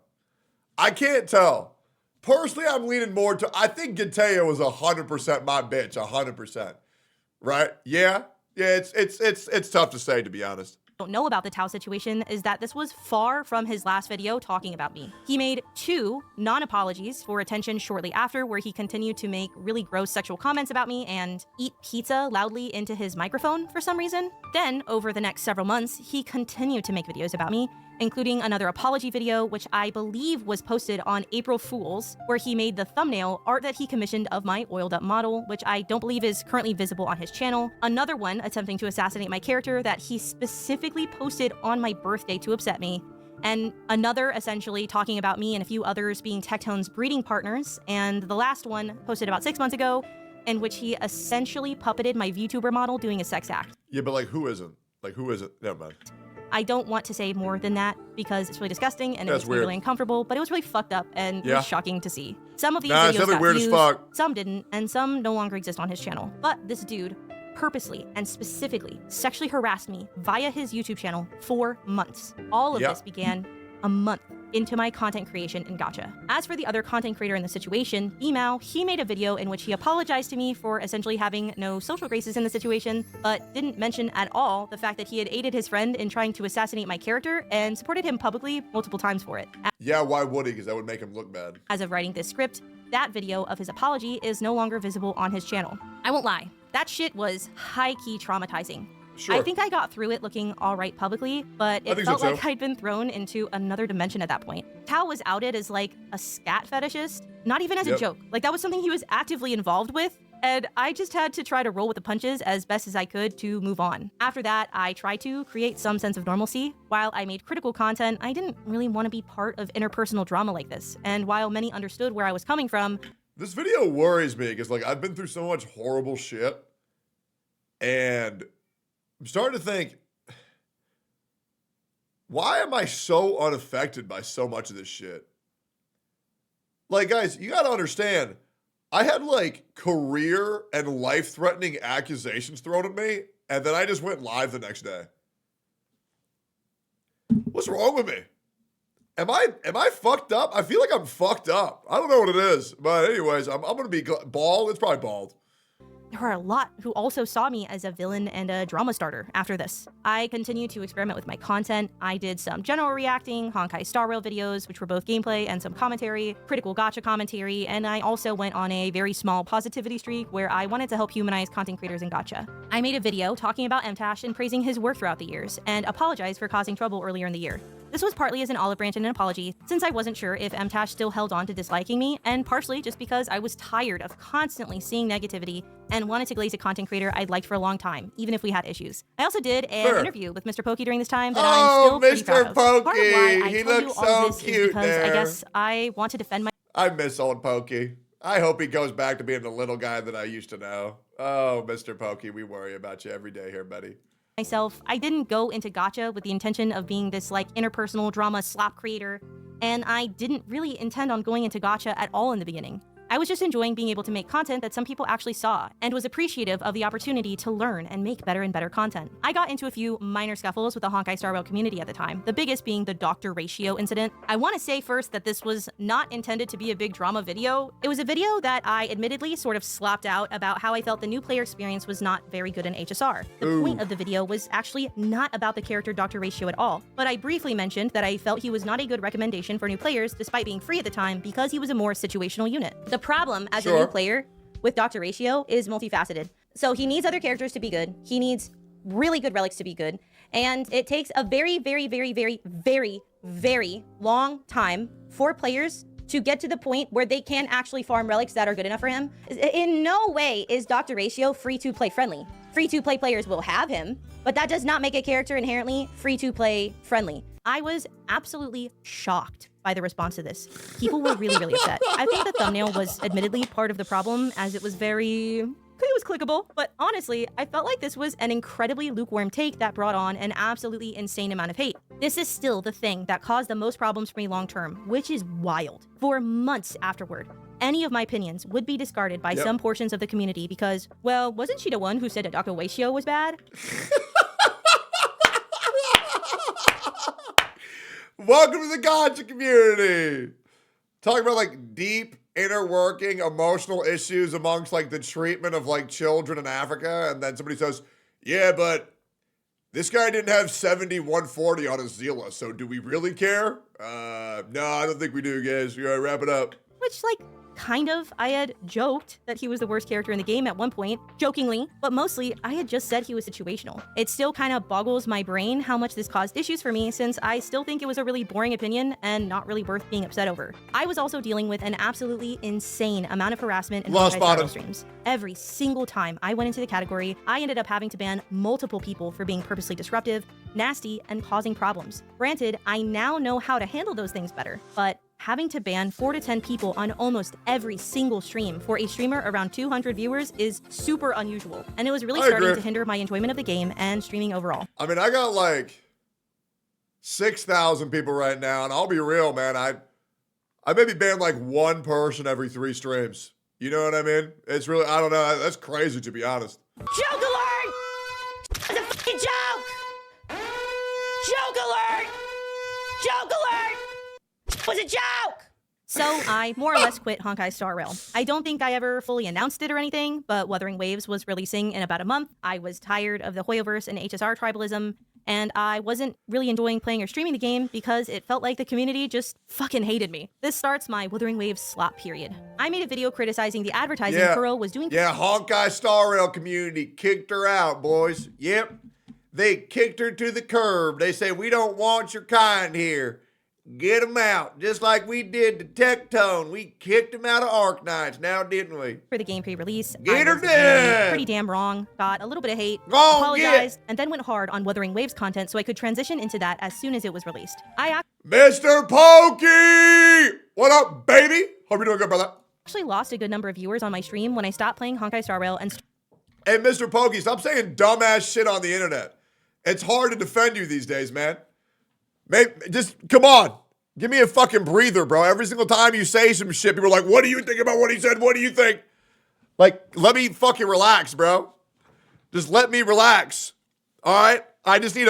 I can't tell. Personally, I'm leaning more to, I think Gateo was 100% my bitch, 100%. Right? Yeah? Yeah, it's tough to say, to be honest. know about the Tao situation is that this was far from his last video talking about me. He made 2 non-apologies for attention shortly after, where he continued to make really gross sexual comments about me and eat pizza loudly into his microphone for some reason. Then, over the next several months, he continued to make videos about me, including another apology video, which I believe was posted on April Fool's, where he made the thumbnail art that he commissioned of my oiled up model, which I don't believe is currently visible on his channel. Another one attempting to assassinate my character that he specifically posted on my birthday to upset me. And another essentially talking about me and a few others being Tectone's breeding partners. And the last one posted about 6 months ago, in which he essentially puppeted my VTuber model doing a sex act. Yeah, but like, who isn't? Like, who isn't? Never mind. I don't want to say more than that because it's really disgusting and it That's makes me weird. really uncomfortable, but it was really fucked up and it Yeah. was shocking to see. Some of these Nah, it's videos definitely got weird as views, fuck. some didn't, and some no longer exist on his channel. But this dude purposely and specifically sexually harassed me via his YouTube channel for months. All of Yeah. this began a month into my content creation in Gacha. As for the other content creator in the situation, Bmao, he made a video in which he apologized to me for essentially having no social graces in the situation, but didn't mention at all the fact that he had aided his friend in trying to assassinate my character and supported him publicly multiple times for it. Yeah, why would he? Because that would make him look bad. As of writing this script, that video of his apology is no longer visible on his channel. I won't lie, that shit was high-key traumatizing. Sure. I think I got through it looking all right publicly, but I it think felt so, like too. I'd been thrown into another dimension at that point. Tao was outed as like a scat fetishist, not even as a Yep. joke. Like that was something he was actively involved with, and I just had to try to roll with the punches as best as I could to move on. After that, I tried to create some sense of normalcy. While I made critical content, I didn't really want to be part of interpersonal drama like this. And while many understood where I was coming from, This video worries me because like I've been through so much horrible shit, and I'm starting to think, why am I so unaffected by so much of this shit? Like, guys, you gotta understand, I had like career and life-threatening accusations thrown at me, and then I just went live the next day. What's wrong with me? Am I fucked up? I feel like I'm fucked up. I don't know what it is, but anyways, I'm gonna be bald. It's probably bald. There were a lot who also saw me as a villain and a drama starter after this. I continued to experiment with my content. I did some general reacting, Honkai Star Rail videos, which were both gameplay and some commentary, critical gacha commentary, and I also went on a very small positivity streak where I wanted to help humanize content creators in gacha. I made a video talking about Mtash and praising his work throughout the years, and apologized for causing trouble earlier in the year. This was partly as an olive branch and an apology, since I wasn't sure if Mtash still held on to disliking me, and partially just because I was tired of constantly seeing negativity and wanted to glaze a content creator I'd liked for a long time, even if we had issues. I also did an interview with Mr. Pokey during this time that I'm still pretty proud of. Part of why I he tell you looks all so this cute is because there. I guess I want to defend my I miss old Pokey. I hope he goes back to being the little guy that I used to know. Oh, Mr. Pokey, we worry about you every day here, buddy. myself. I didn't go into gacha with the intention of being this like interpersonal drama slap creator, and I didn't really intend on going into gacha at all in the beginning. I was just enjoying being able to make content that some people actually saw, and was appreciative of the opportunity to learn and make better and better content. I got into a few minor scuffles with the Honkai Star Rail community at the time, the biggest being the Dr. Ratio incident. I want to say first that this was not intended to be a big drama video. It was a video that I admittedly sort of slapped out about how I felt the new player experience was not very good in HSR. The point of the video was actually not about the character Dr. Ratio at all, but I briefly mentioned that I felt he was not a good recommendation for new players despite being free at the time because he was a more situational unit. The problem as a new player with Dr. Ratio is multifaceted. So he needs other characters to be good. He needs really good relics to be good. And it takes a very, very, very, very, very, very long time for players to get to the point where they can actually farm relics that are good enough for him. In no way is Dr. Ratio free-to-play friendly. Free-to-play players will have him, but that does not make a character inherently free-to-play friendly. I was absolutely shocked by the response to this. People were really, really upset. I think the thumbnail was admittedly part of the problem, as it was clickable, but honestly, I felt like this was an incredibly lukewarm take that brought on an absolutely insane amount of hate. This is still the thing that caused the most problems for me long term, which is wild. For months afterward, any of my opinions would be discarded by some portions of the community because, well, wasn't she the one who said that Dr. Ratio was bad? Welcome to the Gacha community. Talking about like deep inner working emotional issues amongst like the treatment of like children in Africa, and then somebody says, yeah, but this guy didn't have 7140 on his Zila, so do we really care? No, I don't think we do, guys. We gotta wrap it up. Which, like, kind of, I had joked that he was the worst character in the game at one point, jokingly, but mostly I had just said he was situational. It still kind of boggles my brain how much this caused issues for me, since I still think it was a really boring opinion and not really worth being upset over. I was also dealing with an absolutely insane amount of harassment in Honkai Star Rail streams. Every single time I went into the category, I ended up having to ban multiple people for being purposely disruptive, nasty, and causing problems. Granted, I now know how to handle those things better, but having to ban 4 to 10 people on almost every single stream for a streamer around 200 viewers is super unusual, and it was really starting to hinder my enjoyment of the game and streaming overall. I mean, I got like 6,000 people right now, and I'll be real, man. I maybe ban like one person every 3 streams. You know what I mean? It's really, I don't know. That's crazy, to be honest. Joke alert! It's a fucking joke! Joke alert! Joke alert! It was a joke! So I more or less quit Honkai Star Rail. I don't think I ever fully announced it or anything, but Wuthering Waves was releasing in about a month. I was tired of the Hoyoverse and HSR tribalism, and I wasn't really enjoying playing or streaming the game because it felt like the community just fucking hated me. This starts my Wuthering Waves slop period. I made a video criticizing the advertising Kuro was doing. Yeah, Honkai Star Rail community kicked her out, boys. Yep. They kicked her to the curb. They say, we don't want your kind here. Get them out, just like we did to Tectone. We kicked them out of Arknights, now didn't we? For the game pre-release, Get I her was dead! pretty damn wrong, got a little bit of hate, Go apologized, and then went hard on Wuthering Waves content so I could transition into that as soon as it was released. Mr. Pokey! What up, baby? Hope you're doing good, brother. Actually lost a good number of viewers on my stream when I stopped playing Honkai Star Rail and Hey, Mr. Pokey, stop saying dumbass shit on the internet. It's hard to defend you these days, man. Just, come on. Give me a fucking breather, bro. Every single time you say some shit, people are like, what do you think about what he said? What do you think? Like, let me fucking relax, bro. Just let me relax. All right? I just need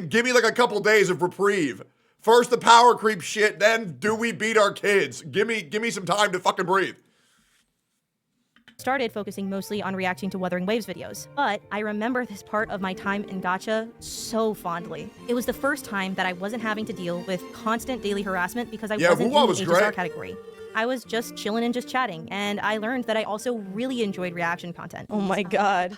give me like a couple days of reprieve. First the power creep shit, then do we beat our kids? Give me some time to fucking breathe. started focusing mostly on reacting to Wuthering Waves videos, but I remember this part of my time in Gacha so fondly. It was the first time that I wasn't having to deal with constant daily harassment because I wasn't in the HSR category. I was just chilling and just chatting, and I learned that I also really enjoyed reaction content. Oh my god.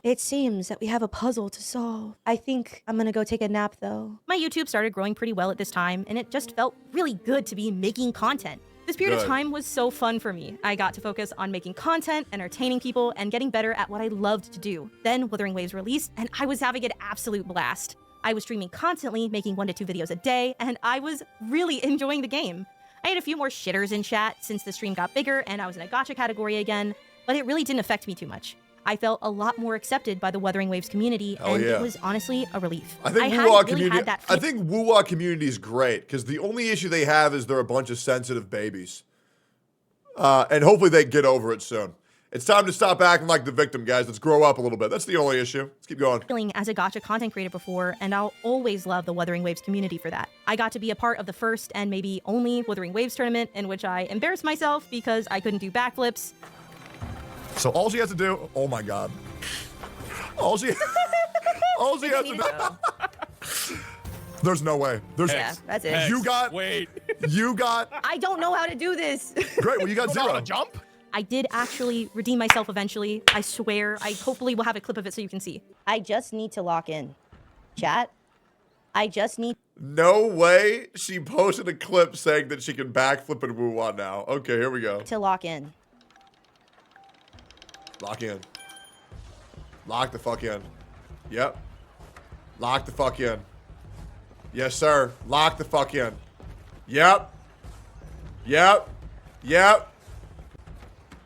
It seems that we have a puzzle to solve. I think I'm gonna go take a nap though. My YouTube started growing pretty well at this time, and it just felt really good to be making content. This period of time was so fun for me. I got to focus on making content, entertaining people, and getting better at what I loved to do. Then Wuthering Waves released, and I was having an absolute blast. I was streaming constantly, making 1 to 2 videos a day, and I was really enjoying the game. I had a few more shitters in chat since the stream got bigger and I was in a Gacha category again, but it really didn't affect me too much. I felt a lot more accepted by the Wuthering Waves community, and it was honestly a relief. I think Wuwa community is great because the only issue they have is they're a bunch of sensitive babies. And hopefully they get over it soon. It's time to stop acting like the victim, guys. Let's grow up a little bit. That's the only issue. Let's keep going. Feeling as a Gacha content creator before, and I'll always love the Wuthering Waves community for that. I got to be a part of the first and maybe only Wuthering Waves tournament in which I embarrassed myself because I couldn't do backflips. So all she has to do, oh my god. All she has to do. There's no way. Yeah, that's it. You got. I don't know how to do this. Great. Well, you got 0. Jump. I did actually redeem myself eventually. I swear. I hopefully will have a clip of it so you can see. I just need to lock in. Chat. I just need. No way. She posted a clip saying that she can backflip and woo-wah now. Okay, here we go. To lock in. Lock in. Lock the fuck in. Yep. Lock the fuck in. Yes, sir. Lock the fuck in. Yep. Yep. Yep.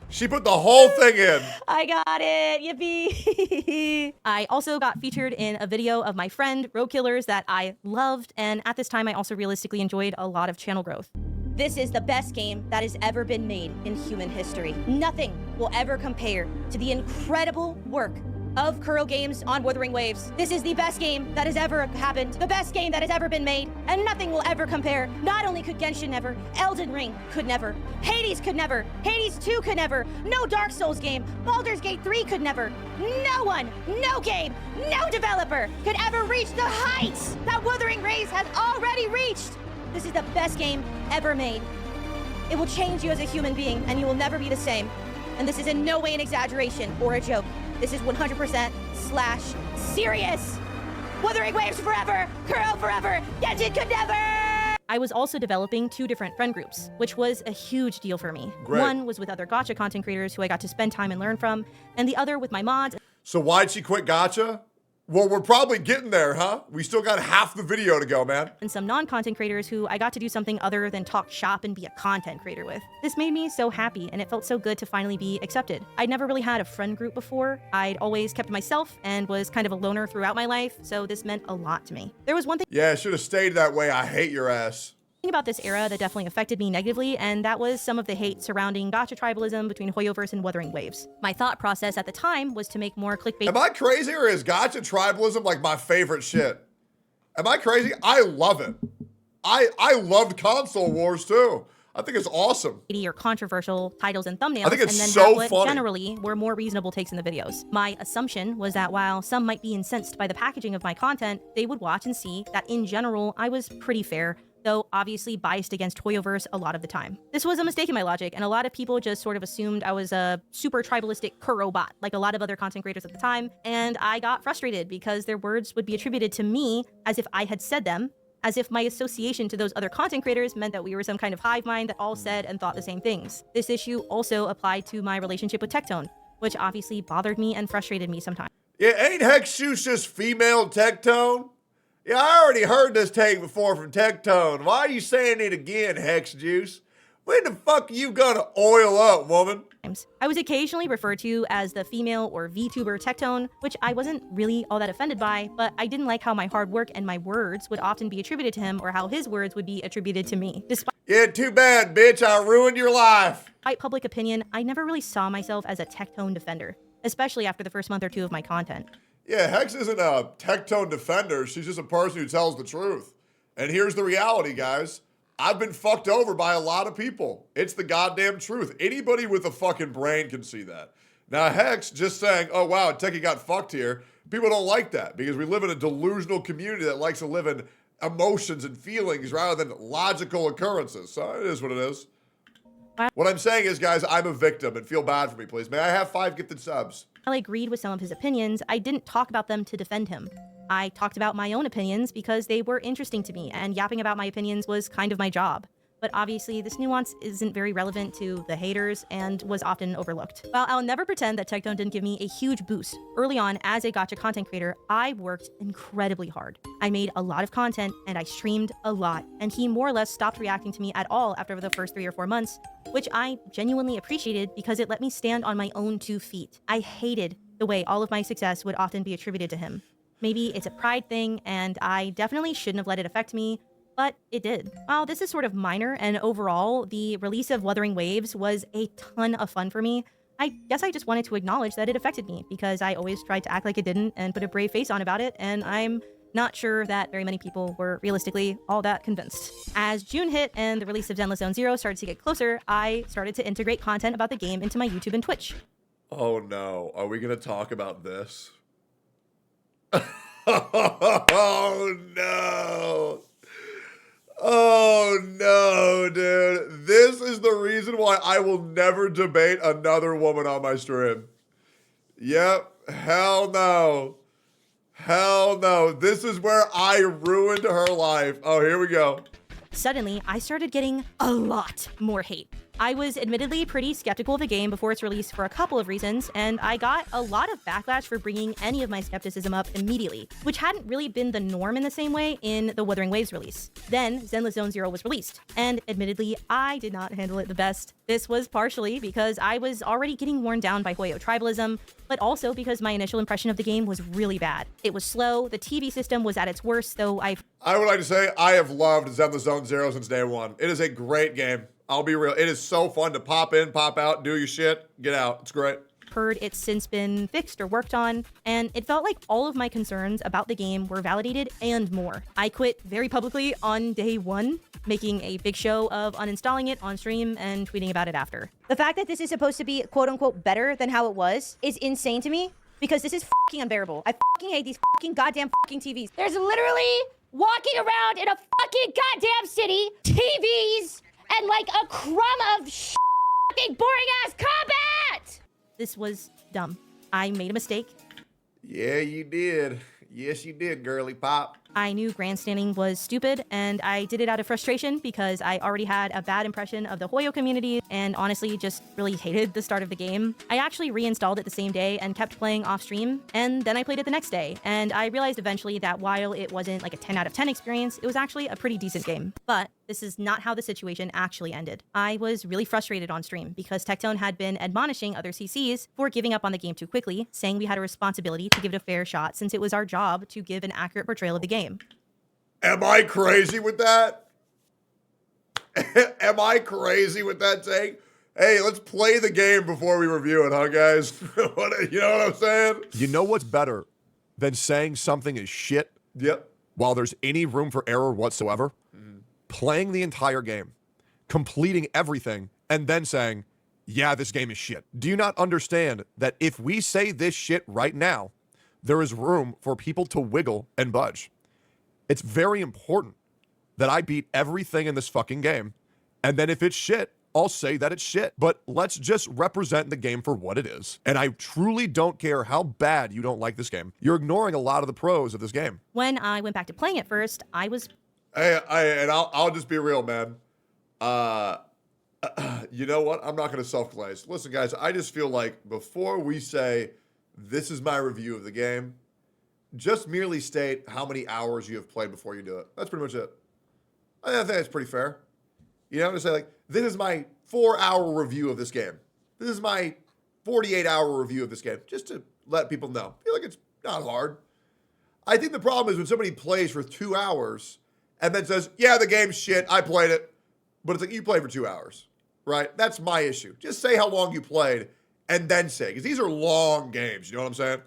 She put the whole thing in. I got it. Yippee. I also got featured in a video of my friend, Road Killers, that I loved. And at this time, I also realistically enjoyed a lot of channel growth. This is the best game that has ever been made in human history. Nothing will ever compare to the incredible work of Kuro Games on Wuthering Waves. This is the best game that has ever happened, the best game that has ever been made, and nothing will ever compare. Not only could Genshin never, Elden Ring could never, Hades could never, Hades 2 could never, no Dark Souls game, Baldur's Gate 3 could never, no one, no game, no developer could ever reach the heights that Wuthering Waves has already reached. This is the best game ever made. It will change you as a human being, and you will never be the same. And this is in no way an exaggeration or a joke. This is 100% serious. Wuthering Waves forever, Kuro forever, Genshin could never! I was also developing 2 different friend groups, which was a huge deal for me. Great. One was with other Gacha content creators who I got to spend time and learn from, and the other with my mods. So why'd she quit Gacha? Well, we're probably getting there, huh? We still got half the video to go, man. And some non-content creators who I got to do something other than talk shop and be a content creator with. This made me so happy, and it felt so good to finally be accepted. I'd never really had a friend group before. I'd always kept to myself and was kind of a loner throughout my life, so this meant a lot to me. There was one thing— Yeah, it should have stayed that way. I hate your ass. About this era that definitely affected me negatively, and that was some of the hate surrounding Gacha tribalism between Hoyoverse and Wuthering Waves. My thought process at the time was to make more clickbait— Am I crazy, or is Gacha tribalism like my favorite shit? Am I crazy? I love it. I loved Console Wars too. I think it's awesome. Or controversial titles and thumbnails, I think it's and then so have what funny. generally were more reasonable takes in the videos. My assumption was that while some might be incensed by the packaging of my content, they would watch and see that in general, I was pretty fair, though obviously biased against Hoyoverse a lot of the time. This was a mistake in my logic, and a lot of people just sort of assumed I was a super tribalistic Kuro bot, like a lot of other content creators at the time, and I got frustrated because their words would be attributed to me as if I had said them, as if my association to those other content creators meant that we were some kind of hive mind that all said and thought the same things. This issue also applied to my relationship with Tectone, which obviously bothered me and frustrated me sometimes. Yeah, ain't Hexjuice just female Tectone? Yeah, I already heard this take before from Tectone. Why are you saying it again, Hexjuice? When the fuck are you gonna oil up, woman? I was occasionally referred to as the female or VTuber Tectone, which I wasn't really all that offended by, but I didn't like how my hard work and my words would often be attributed to him or how his words would be attributed to me. Yeah, too bad, bitch. I ruined your life. Despite public opinion, I never really saw myself as a Tectone defender, especially after the first month or 2 of my content. Yeah, Hex isn't a Tectone defender. She's just a person who tells the truth. And here's the reality, guys. I've been fucked over by a lot of people. It's the goddamn truth. Anybody with a fucking brain can see that. Now, Hex just saying, oh, wow, Techie got fucked here. People don't like that because we live in a delusional community that likes to live in emotions and feelings rather than logical occurrences. So it is what it is. What I'm saying is, guys, I'm a victim and feel bad for me, please. May I have 5 gifted subs? While I agreed with some of his opinions, I didn't talk about them to defend him. I talked about my own opinions because they were interesting to me, and yapping about my opinions was kind of my job. But obviously, this nuance isn't very relevant to the haters and was often overlooked. While I'll never pretend that Tectone didn't give me a huge boost, early on as a gacha content creator, I worked incredibly hard. I made a lot of content and I streamed a lot, and he more or less stopped reacting to me at all after the first 3 or 4 months, which I genuinely appreciated because it let me stand on my own 2 feet. I hated the way all of my success would often be attributed to him. Maybe it's a pride thing, and I definitely shouldn't have let it affect me, but it did. While this is sort of minor, and overall, the release of Wuthering Waves was a ton of fun for me, I guess I just wanted to acknowledge that it affected me, because I always tried to act like it didn't and put a brave face on about it, and I'm not sure that very many people were realistically all that convinced. As June hit and the release of Zenless Zone Zero started to get closer, I started to integrate content about the game into my YouTube and Twitch. Oh no, are we gonna talk about this? Oh no. Oh no, dude. This is the reason why I will never debate another woman on my stream. Yep. Hell no. Hell no. This is where I ruined her life. Oh, here we go. Suddenly, I started getting a lot more hate. I was admittedly pretty skeptical of the game before its release for a couple of reasons, and I got a lot of backlash for bringing any of my skepticism up immediately, which hadn't really been the norm in the same way in the Wuthering Waves release. Then, Zenless Zone Zero was released, and admittedly, I did not handle it the best. This was partially because I was already getting worn down by Hoyo tribalism, but also because my initial impression of the game was really bad. It was slow, the TV system was at its worst, though I would like to say I have loved Zenless Zone Zero since day one. It is a great game. I'll be real. It is so fun to pop in, pop out, do your shit, get out. It's great. Heard it's since been fixed or worked on, and it felt like all of my concerns about the game were validated and more. I quit very publicly on day 1, making a big show of uninstalling it on stream and tweeting about it after. The fact that this is supposed to be quote-unquote better than how it was is insane to me, because this is fucking unbearable. I fucking hate these fucking goddamn fucking TVs. There's literally walking around in a fucking goddamn city, TVs, and like a crumb of fucking boring ass combat! This was dumb. I made a mistake. Yeah, you did. Yes, you did, girly pop. I knew grandstanding was stupid, and I did it out of frustration because I already had a bad impression of the Hoyo community and honestly just really hated the start of the game. I actually reinstalled it the same day and kept playing off stream, and then I played it the next day, and I realized eventually that while it wasn't like a 10 out of 10 experience, it was actually a pretty decent game. But this is not how the situation actually ended. I was really frustrated on stream because Tectone had been admonishing other CCs for giving up on the game too quickly, saying we had a responsibility to give it a fair shot since it was our job to give an accurate portrayal of the game. Am I crazy with that? Am I crazy with that take? Hey, let's play the game before we review it, huh, guys? You know what I'm saying? You know what's better than saying something is shit? Yep. While there's any room for error whatsoever? Playing the entire game, completing everything, and then saying, yeah, this game is shit. Do you not understand that if we say this shit right now, there is room for people to wiggle and budge? It's very important that I beat everything in this fucking game, and then if it's shit, I'll say that it's shit. But let's just represent the game for what it is. And I truly don't care how bad you don't like this game. You're ignoring a lot of the pros of this game. When I went back to playing it first, I was... I'll just be real, man. You know what? I'm not going to self-glaze. Listen, guys, I just feel like before we say this is my review of the game, just merely state how many hours you have played before you do it. That's pretty much it. I think that's pretty fair. You know, to say like, this is my 4-hour review of this game. This is my 48-hour review of this game. Just to let people know. I feel like it's not hard. I think the problem is when somebody plays for 2 hours and then says, yeah, the game's shit, I played it. But it's like, you played for 2 hours, right? That's my issue. Just say how long you played and then say, because these are long games. You know what I'm saying?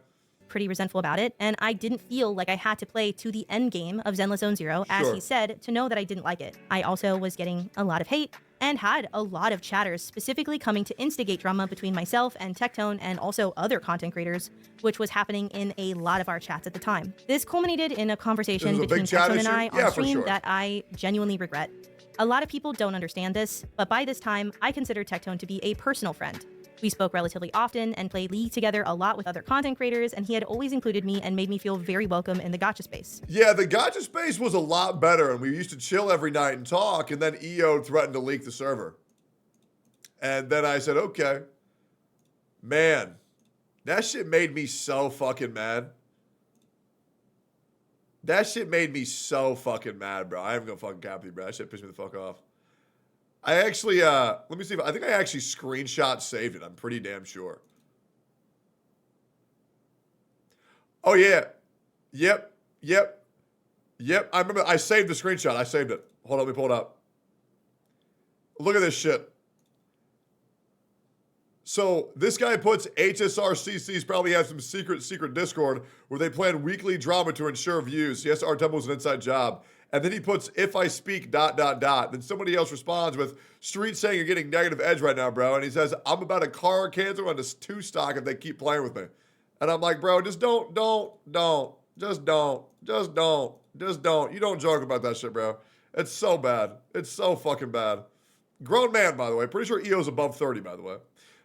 pretty resentful about it, and I didn't feel like I had to play to the end game of Zenless Zone Zero, as he said, to know that I didn't like it. I also was getting a lot of hate and had a lot of chatters specifically coming to instigate drama between myself and Tectone and also other content creators, which was happening in a lot of our chats at the time. This culminated in a conversation between Tectone and I on stream that I genuinely regret. A lot of people don't understand this, but by this time, I consider Tectone to be a personal friend. We spoke relatively often and played League together a lot with other content creators, and he had always included me and made me feel very welcome in the gacha space. Yeah, the gacha space was a lot better, and we used to chill every night and talk, and then EO threatened to leak the server. And then I said, okay. Man, that shit made me so fucking mad. That shit made me so fucking mad, bro. I ain't gonna fucking cap you, bro. That shit pissed me the fuck off. I actually, let me see if I think I actually screenshot saved it. I'm pretty damn sure. Oh, yeah. Yep. I remember I saved the screenshot. I saved it. Hold on, let me pull it up. Look at this shit. So this guy puts HSRCCs probably have some secret Discord where they plan weekly drama to ensure views. Yes, our temple's an inside job. And then he puts, if I speak, ... Then somebody else responds with, Street saying you're getting negative edge right now, bro. And he says, I'm about to car cancel on this 2 stock if they keep playing with me. And I'm like, bro, just don't. Just don't. You don't joke about that shit, bro. It's so bad. It's so fucking bad. Grown man, by the way. Pretty sure EO's above 30, by the way.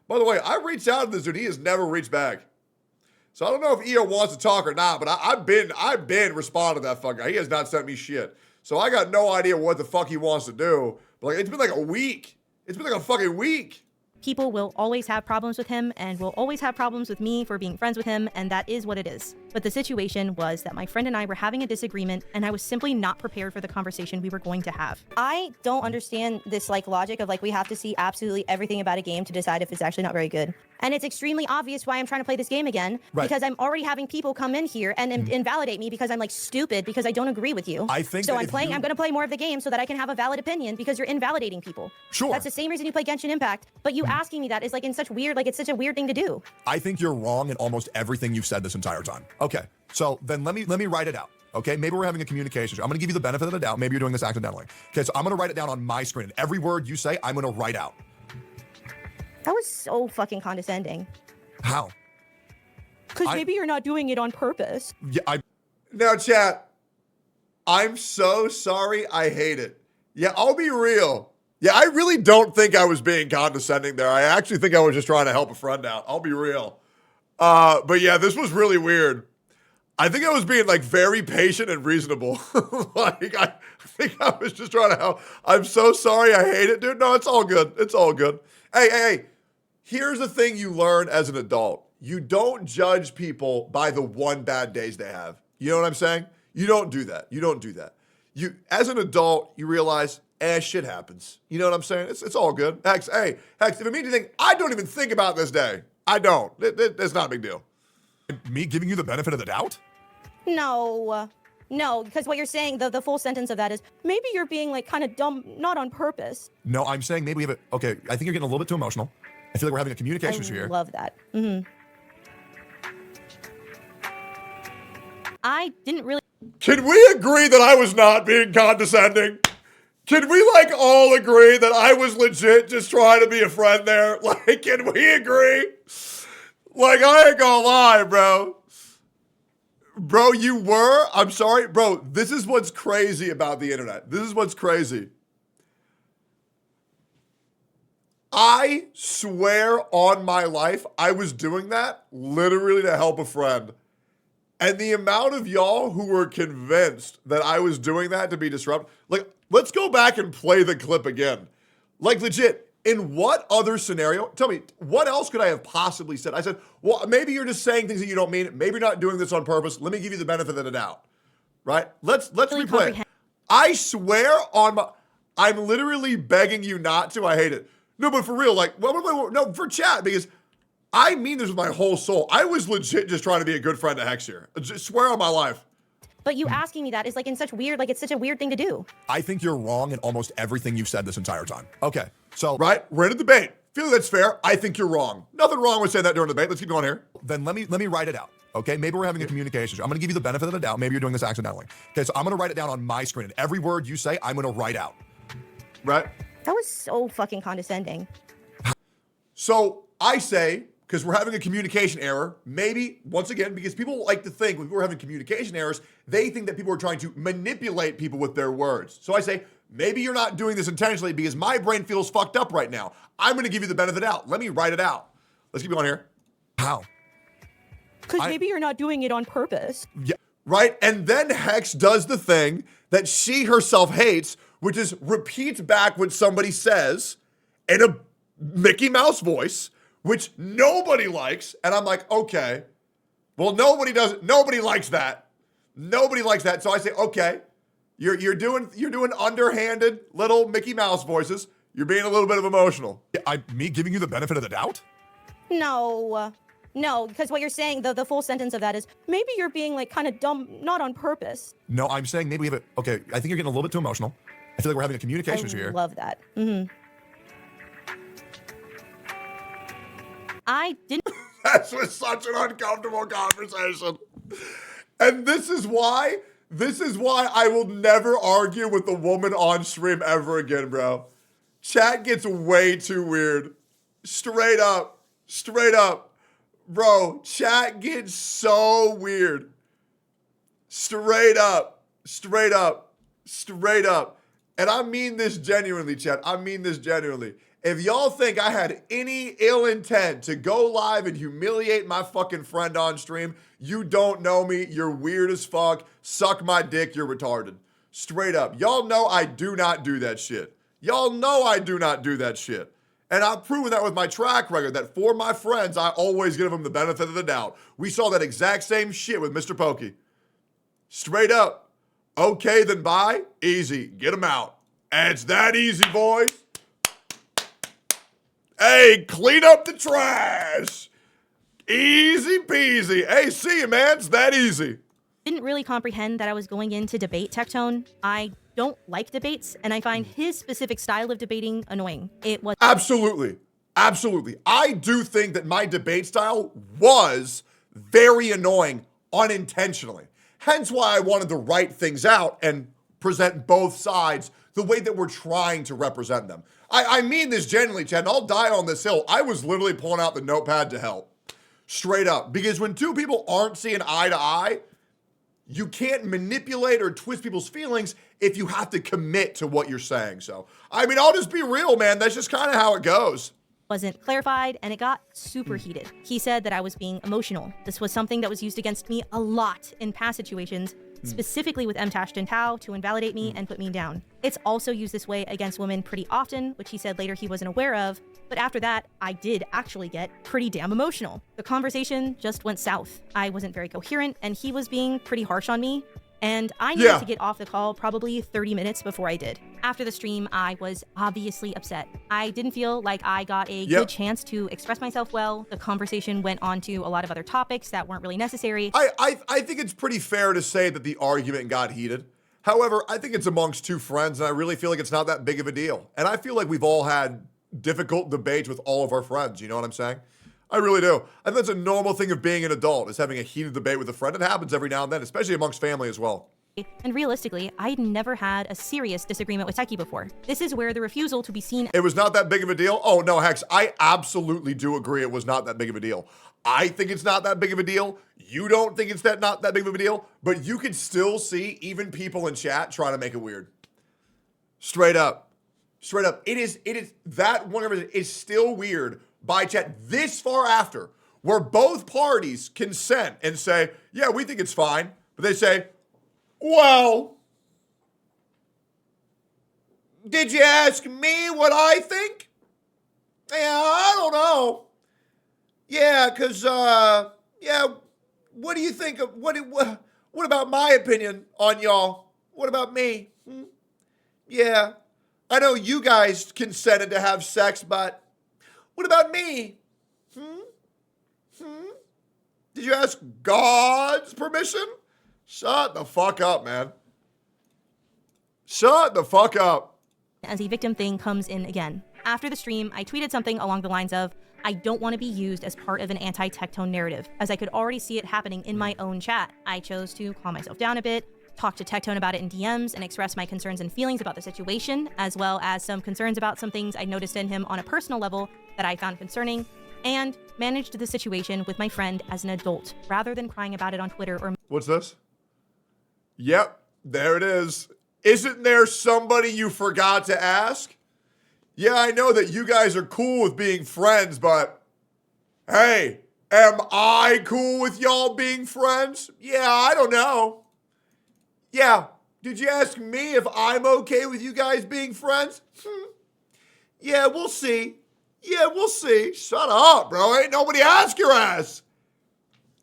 By the way, I reached out to this dude. He has never reached back. So I don't know if EO wants to talk or not, but I've been responding to that fuck guy. He has not sent me shit. So I got no idea what the fuck he wants to do. But like, it's been like a week. It's been like a fucking week. People will always have problems with him and will always have problems with me for being friends with him, and that is what it is. But the situation was that my friend and I were having a disagreement, and I was simply not prepared for the conversation we were going to have. I don't understand this like logic of like we have to see absolutely everything about a game to decide if it's actually not very good. And it's extremely obvious why I'm trying to play this game again, because I'm already having people come in here and invalidate me because I'm like stupid because I don't agree with you. I think so. I'm going to play more of the game so that I can have a valid opinion because you're invalidating people. Sure. That's the same reason you play Genshin Impact. But you asking me that is like in such weird, like it's such a weird thing to do. I think you're wrong in almost everything you've said this entire time. Okay, so then let me write it out. Okay, maybe we're having a communication. I'm gonna give you the benefit of the doubt. Maybe you're doing this accidentally. Okay, so I'm gonna write it down on my screen. Every word you say, I'm gonna write out. That was so fucking condescending. How? Because maybe you're not doing it on purpose. Yeah, Now, chat, I'm so sorry. I hate it. Yeah, I'll be real. Yeah, I really don't think I was being condescending there. I actually think I was just trying to help a friend out. I'll be real. But yeah, this was really weird. I think I was being like very patient and reasonable. Like I think I was just trying to help. I'm so sorry. I hate it, dude. No, it's all good. It's all good. Hey. Here's the thing you learn as an adult. You don't judge people by the one bad days they have. You know what I'm saying? You don't do that. You, as an adult, you realize, shit happens. You know what I'm saying? It's all good. Hex, if it means anything, I don't even think about this day. I don't. It's not a big deal. Me giving you the benefit of the doubt? No, because what you're saying, the full sentence of that is maybe you're being like kind of dumb, not on purpose. No, I'm saying maybe we have it. Okay, I think you're getting a little bit too emotional. I feel like we're having a communication issue here. I love that. Mm-hmm. I didn't really... Can we agree that I was not being condescending? Can we like all agree that I was legit just trying to be a friend there? Like, can we agree? Like, I ain't gonna lie, bro. Bro, you were? I'm sorry. Bro, this is what's crazy about the internet. This is what's crazy. I swear on my life, I was doing that literally to help a friend. And the amount of y'all who were convinced that I was doing that to be disruptive, like, let's go back and play the clip again. Like, legit, in what other scenario? Tell me, what else could I have possibly said? I said, well, maybe you're just saying things that you don't mean. Maybe you're not doing this on purpose. Let me give you the benefit of the doubt. Right? Let's replay it. I swear on my... I'm literally begging you not to. I hate it. No, but for real, like, no, for chat, because I mean this with my whole soul. I was legit just trying to be a good friend to Hex here. I just swear on my life. But you asking me that is like in such weird, like it's such a weird thing to do. I think you're wrong in almost everything you've said this entire time. Okay, so. Right, we're in a debate. Feel that's fair. I think you're wrong. Nothing wrong with saying that during the debate. Let's keep going here. Then let me write it out. Okay, maybe we're having a communication issue. I'm going to give you the benefit of the doubt. Maybe you're doing this accidentally. Okay, so I'm going to write it down on my screen. And every word you say, I'm going to write out. Right? That was so fucking condescending. So I say, because we're having a communication error, maybe, once again, because people like to think when we're having communication errors, they think that people are trying to manipulate people with their words. So I say, maybe you're not doing this intentionally because my brain feels fucked up right now. I'm going to give you the benefit of the doubt. Let me write it out. Let's keep going here. How? Because maybe you're not doing it on purpose. Yeah, right? And then Hex does the thing that she herself hates, which is repeats back what somebody says in a Mickey Mouse voice, which nobody likes. And I'm like, okay, well, nobody likes that. Nobody likes that. So I say, okay, you're doing underhanded little Mickey Mouse voices. You're being a little bit of emotional. Me giving you the benefit of the doubt? No, because what you're saying, the full sentence of that is, maybe you're being like kind of dumb, not on purpose. No, I'm saying maybe we have okay, I think you're getting a little bit too emotional. I feel like we're having a communication issue here. I love that. Mm-hmm. I didn't. This was such an uncomfortable conversation. And this is why I will never argue with a woman on stream ever again, bro. Chat gets way too weird. Straight up. Bro, chat gets so weird. Straight up. And I mean this genuinely, chat. I mean this genuinely. If y'all think I had any ill intent to go live and humiliate my fucking friend on stream, you don't know me. You're weird as fuck. Suck my dick. You're retarded. Straight up. Y'all know I do not do that shit. And I've proven that with my track record, that for my friends, I always give them the benefit of the doubt. We saw that exact same shit with Mr. Pokey. Straight up. Okay, then bye. Easy. Get them out. And it's that easy, boys. Hey, clean up the trash. Easy peasy. Hey, see you, man. It's that easy. Didn't really comprehend that I was going in to debate Tectone. I don't like debates, and I find his specific style of debating annoying. It was absolutely. I do think that my debate style was very annoying unintentionally. Hence why I wanted to write things out and present both sides the way that we're trying to represent them. I mean this genuinely, Chad, and I'll die on this hill. I was literally pulling out the notepad to help. Straight up. Because when two people aren't seeing eye to eye, you can't manipulate or twist people's feelings if you have to commit to what you're saying. So, I mean, I'll just be real, man. That's just kind of how it goes. Wasn't clarified, and it got super heated. He said that I was being emotional. This was something that was used against me a lot in past situations, specifically with Mtashed and Tao, to invalidate me and put me down. It's also used this way against women pretty often, which he said later he wasn't aware of, but after that, I did actually get pretty damn emotional. The conversation just went south. I wasn't very coherent, and he was being pretty harsh on me, and I needed to get off the call probably 30 minutes before I did. After the stream, I was obviously upset. I didn't feel like I got a good chance to express myself well. The conversation went on to a lot of other topics that weren't really necessary. I think it's pretty fair to say that the argument got heated. However, I think it's amongst two friends, and I really feel like it's not that big of a deal. And I feel like we've all had difficult debates with all of our friends, you know what I'm saying? I really do. I think that's a normal thing of being an adult, is having a heated debate with a friend. It happens every now and then, especially amongst family as well. And realistically, I'd never had a serious disagreement with Techie before. This is where the refusal to be seen. It was not that big of a deal? Oh, no, Hex, I absolutely do agree it was not that big of a deal. I think it's not that big of a deal. You don't think it's not that big of a deal, but you can still see even people in chat trying to make it weird. Straight up. It is that 100% is still weird by chat this far after, where both parties consent and say, yeah, we think it's fine, but they say, well, did you ask me what I think? Yeah, I don't know. Yeah, because, what do you think of, what about my opinion on y'all? What about me? Yeah, I know you guys consented to have sex, but what about me? Did you ask God's permission? Shut the fuck up, man. Shut the fuck up. as a victim thing comes in again. After the stream, I tweeted something along the lines of, I don't want to be used as part of an anti-Tectone narrative, as I could already see it happening in my own chat. I chose to calm myself down a bit, talk to Tectone about it in DMs, and express my concerns and feelings about the situation, as well as some concerns about some things I noticed in him on a personal level that I found concerning, and managed the situation with my friend as an adult, rather than crying about it on Twitter or... What's this? Yep, there it is. Isn't there somebody you forgot to ask? Yeah, I know that you guys are cool with being friends, but hey, am I cool with y'all being friends? Yeah, I don't know. Yeah, did you ask me if I'm okay with you guys being friends? Yeah, we'll see. Yeah, we'll see. Shut up, bro. Ain't nobody ask your ass.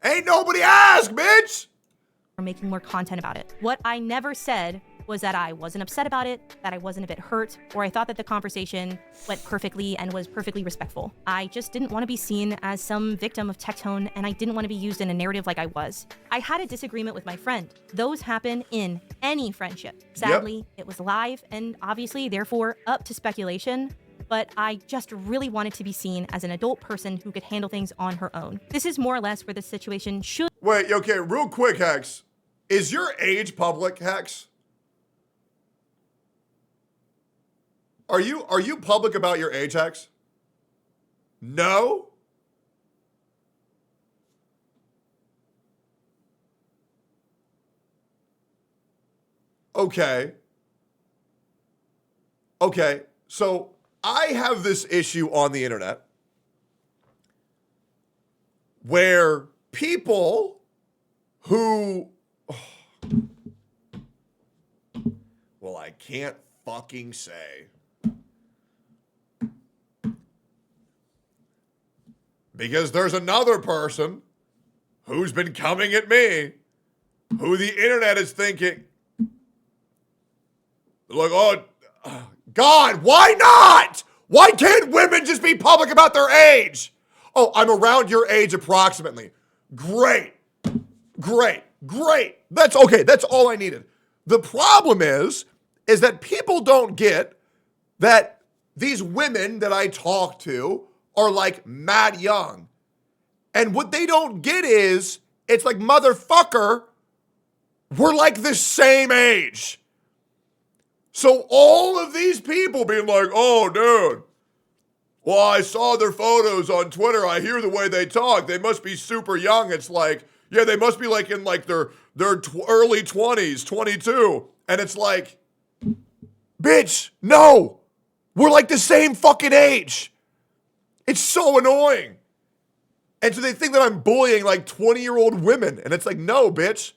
Ain't nobody ask, bitch. Or making more content about it. What I never said was that I wasn't upset about it, that I wasn't a bit hurt, or I thought that the conversation went perfectly and was perfectly respectful. I just didn't want to be seen as some victim of Tectone, and I didn't want to be used in a narrative like I was. I had a disagreement with my friend. Those happen in any friendship. Sadly, It was live and obviously, therefore, up to speculation, but I just really wanted to be seen as an adult person who could handle things on her own. This is more or less where the situation should... Wait, okay, real quick, Hex. Is your age public, Hex? Are you public about your age, Hex? No? Okay. Okay, so I have this issue on the internet where people who... well, I can't fucking say. Because there's another person who's been coming at me who the internet is thinking, like, oh, God, why not? Why can't women just be public about their age? Oh, I'm around your age approximately. Great. Great. Great. That's okay. That's all I needed. The problem is that people don't get that these women that I talk to are like mad young. And what they don't get is, it's like, motherfucker, we're like the same age. So all of these people being like, oh, dude, well, I saw their photos on Twitter. I hear the way they talk. They must be super young. It's like, yeah, they must be like in like their early 20s, 22. And it's like, bitch, no, we're like the same fucking age. It's so annoying. And so they think that I'm bullying like 20-year-old women. And it's like, no, bitch.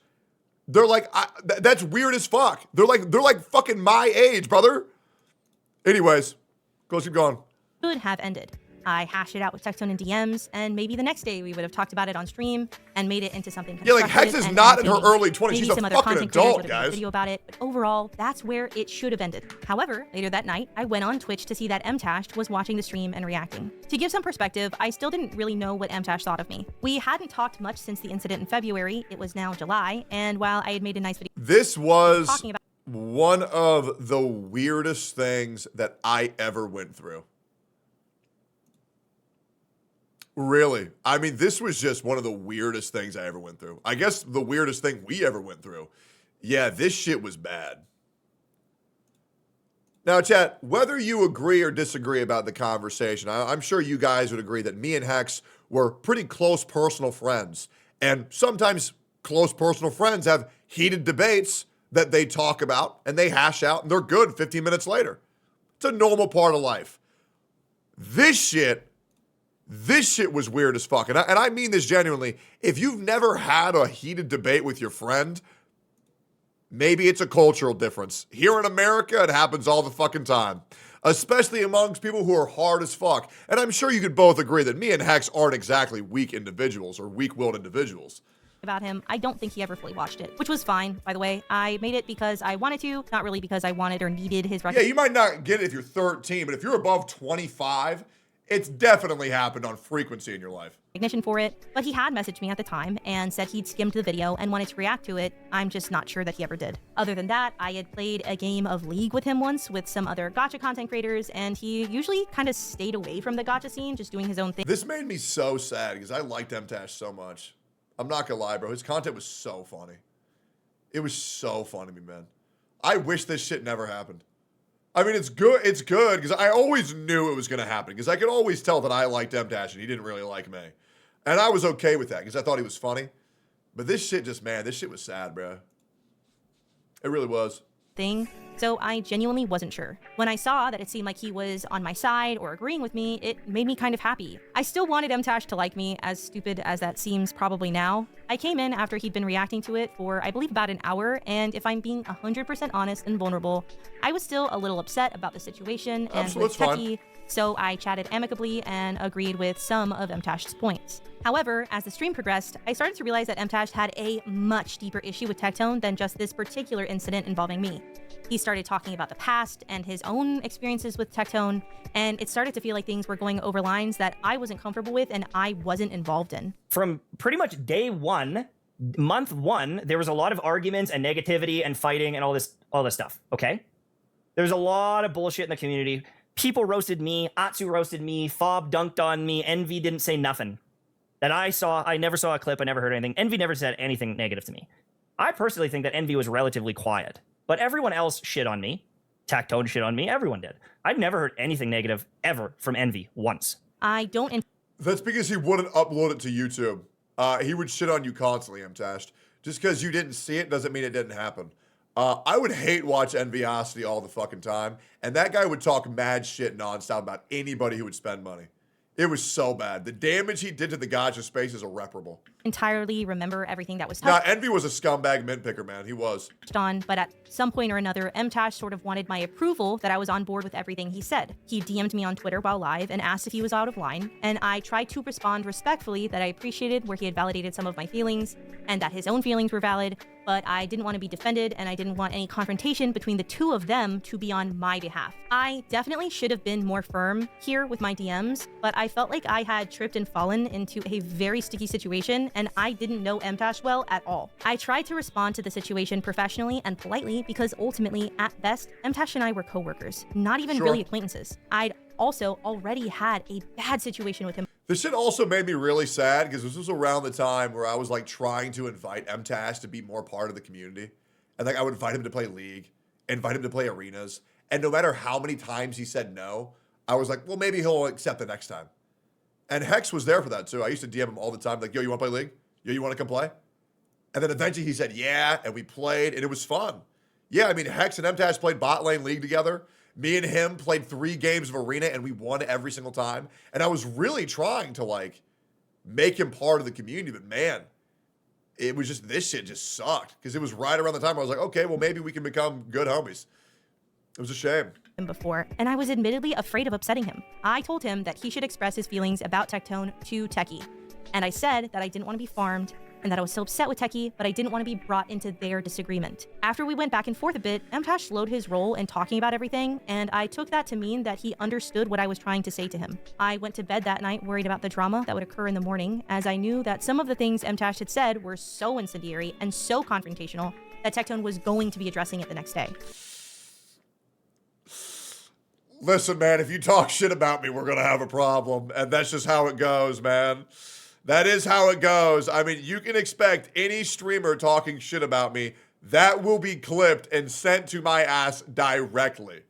They're like, that's weird as fuck. They're like fucking my age, brother. Anyways, go keep going. Could have ended. I hashed it out with Tectone in DMs, and maybe the next day we would have talked about it on stream and made it into something constructive. Yeah, like Hex is not in her early 20s. She's a fucking adult, guys. Video about it, but overall, that's where it should have ended. However, later that night, I went on Twitch to see that MTash was watching the stream and reacting. To give some perspective, I still didn't really know what MTash thought of me. We hadn't talked much since the incident in February. It was now July, and while I had made a nice video, this was one of the weirdest things that I ever went through. Really? I mean, this was just one of the weirdest things I ever went through. I guess the weirdest thing we ever went through. Yeah, this shit was bad. Now, chat, whether you agree or disagree about the conversation, I'm sure you guys would agree that me and Hex were pretty close personal friends. And sometimes close personal friends have heated debates that they talk about and they hash out and they're good 15 minutes later. It's a normal part of life. This shit was weird as fuck. And I mean this genuinely. If you've never had a heated debate with your friend, maybe it's a cultural difference. Here in America, it happens all the fucking time. Especially amongst people who are hard as fuck. And I'm sure you could both agree that me and Hex aren't exactly weak individuals or weak-willed individuals. About him, I don't think he ever fully watched it, which was fine, by the way. I made it because I wanted to, not really because I wanted or needed his Yeah, you might not get it if you're 13, but if you're above 25 It's definitely happened on frequency in your life. Recognition for it, but he had messaged me at the time and said he'd skimmed the video and wanted to react to it. I'm just not sure that he ever did. Other than that, I had played a game of League with him once with some other gacha content creators, and he usually kind of stayed away from the gacha scene, just doing his own thing. This made me so sad because I liked MTash so much. I'm not gonna lie, bro. His content was so funny. It was so funny to me, man. I wish this shit never happened. I mean, it's good because I always knew it was going to happen because I could always tell that I liked MTash and he didn't really like me. And I was okay with that because I thought he was funny. But this shit just, man, this shit was sad, bro. It really was. So I genuinely wasn't sure. When I saw that it seemed like he was on my side or agreeing with me, it made me kind of happy. I still wanted MTash to like me, as stupid as that seems probably now. I came in after he'd been reacting to it for, I believe, about an hour, and if I'm being 100% honest and vulnerable, I was still a little upset about the situation and with Techie, so I chatted amicably and agreed with some of MTash's points. However, as the stream progressed, I started to realize that MTash had a much deeper issue with Tectone than just this particular incident involving me. He started talking about the past and his own experiences with Tectone, and it started to feel like things were going over lines that I wasn't comfortable with and I wasn't involved in. From pretty much day one, month one, there was a lot of arguments and negativity and fighting and all this stuff, okay? There's a lot of bullshit in the community. People roasted me, Atsu roasted me, Fob dunked on me, Envy didn't say nothing. That I never saw a clip, I never heard anything. Envy never said anything negative to me. I personally think that Envy was relatively quiet, but everyone else shit on me. Tectone shit on me, everyone did. I've never heard anything negative ever from Envy once. That's because he wouldn't upload it to YouTube. He would shit on you constantly, MTash. Just because you didn't see it doesn't mean it didn't happen. I would hate watch Enviosity all the fucking time, and that guy would talk mad shit nonstop about anybody who would spend money. It was so bad. The damage he did to the gacha space is irreparable. Entirely remember everything that was Nah, Envy was a scumbag mint picker, man. He was. On, but at some point or another, MTash sort of wanted my approval that I was on board with everything he said. He DM'd me on Twitter while live and asked if he was out of line, and I tried to respond respectfully that I appreciated where he had validated some of my feelings and that his own feelings were valid, but I didn't want to be defended and I didn't want any confrontation between the two of them to be on my behalf. I definitely should have been more firm here with my DMs, but I felt like I had tripped and fallen into a very sticky situation and I didn't know MTash well at all. I tried to respond to the situation professionally and politely because ultimately, at best, MTash and I were coworkers, not even really acquaintances. I'd also already had a bad situation with him. This shit also made me really sad because this was around the time where I was like trying to invite MTash to be more part of the community. And like I would invite him to play League, invite him to play arenas. And no matter how many times he said no, I was like, well, maybe he'll accept the next time. And Hex was there for that too. I used to DM him all the time, like, yo, you want to play League? Yo, you want to come play? And then eventually he said, yeah, and we played, and it was fun. Yeah, I mean, Hex and MTash played bot lane League together. Me and him played 3 games of arena, and we won every single time. And I was really trying to, like, make him part of the community, but man, it was just, this shit just sucked. Because it was right around the time I was like, okay, well, maybe we can become good homies. It was a shame. Before, and I was admittedly afraid of upsetting him. I told him that he should express his feelings about Tectone to Techie. And I said that I didn't want to be farmed and that I was so upset with Techie, but I didn't want to be brought into their disagreement. After we went back and forth a bit, MTash slowed his roll in talking about everything, and I took that to mean that he understood what I was trying to say to him. I went to bed that night worried about the drama that would occur in the morning, as I knew that some of the things MTash had said were so incendiary and so confrontational that Tectone was going to be addressing it the next day. Listen, man, if you talk shit about me, we're going to have a problem. And that's just how it goes, man. That is how it goes. I mean, you can expect any streamer talking shit about me. That will be clipped and sent to my ass directly.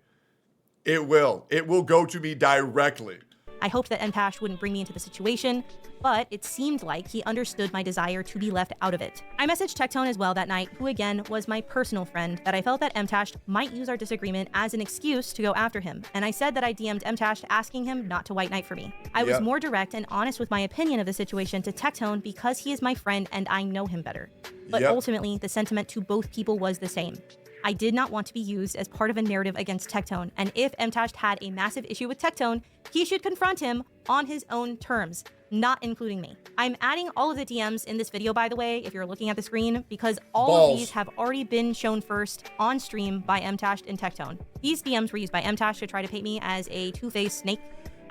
It will. It will go to me directly. I hoped that MTash wouldn't bring me into the situation, but it seemed like he understood my desire to be left out of it. I messaged Tectone as well that night, who again was my personal friend, that I felt that MTash might use our disagreement as an excuse to go after him, and I said that I DM'd MTash asking him not to white knight for me. I was more direct and honest with my opinion of the situation to Tectone because he is my friend and I know him better. But ultimately, the sentiment to both people was the same. I did not want to be used as part of a narrative against Tectone, and if MTash had a massive issue with Tectone, he should confront him on his own terms, not including me. I'm adding all of the DMs in this video, by the way, if you're looking at the screen, because all of these have already been shown first on stream by MTash and Tectone. These DMs were used by MTash to try to paint me as a two-faced snake,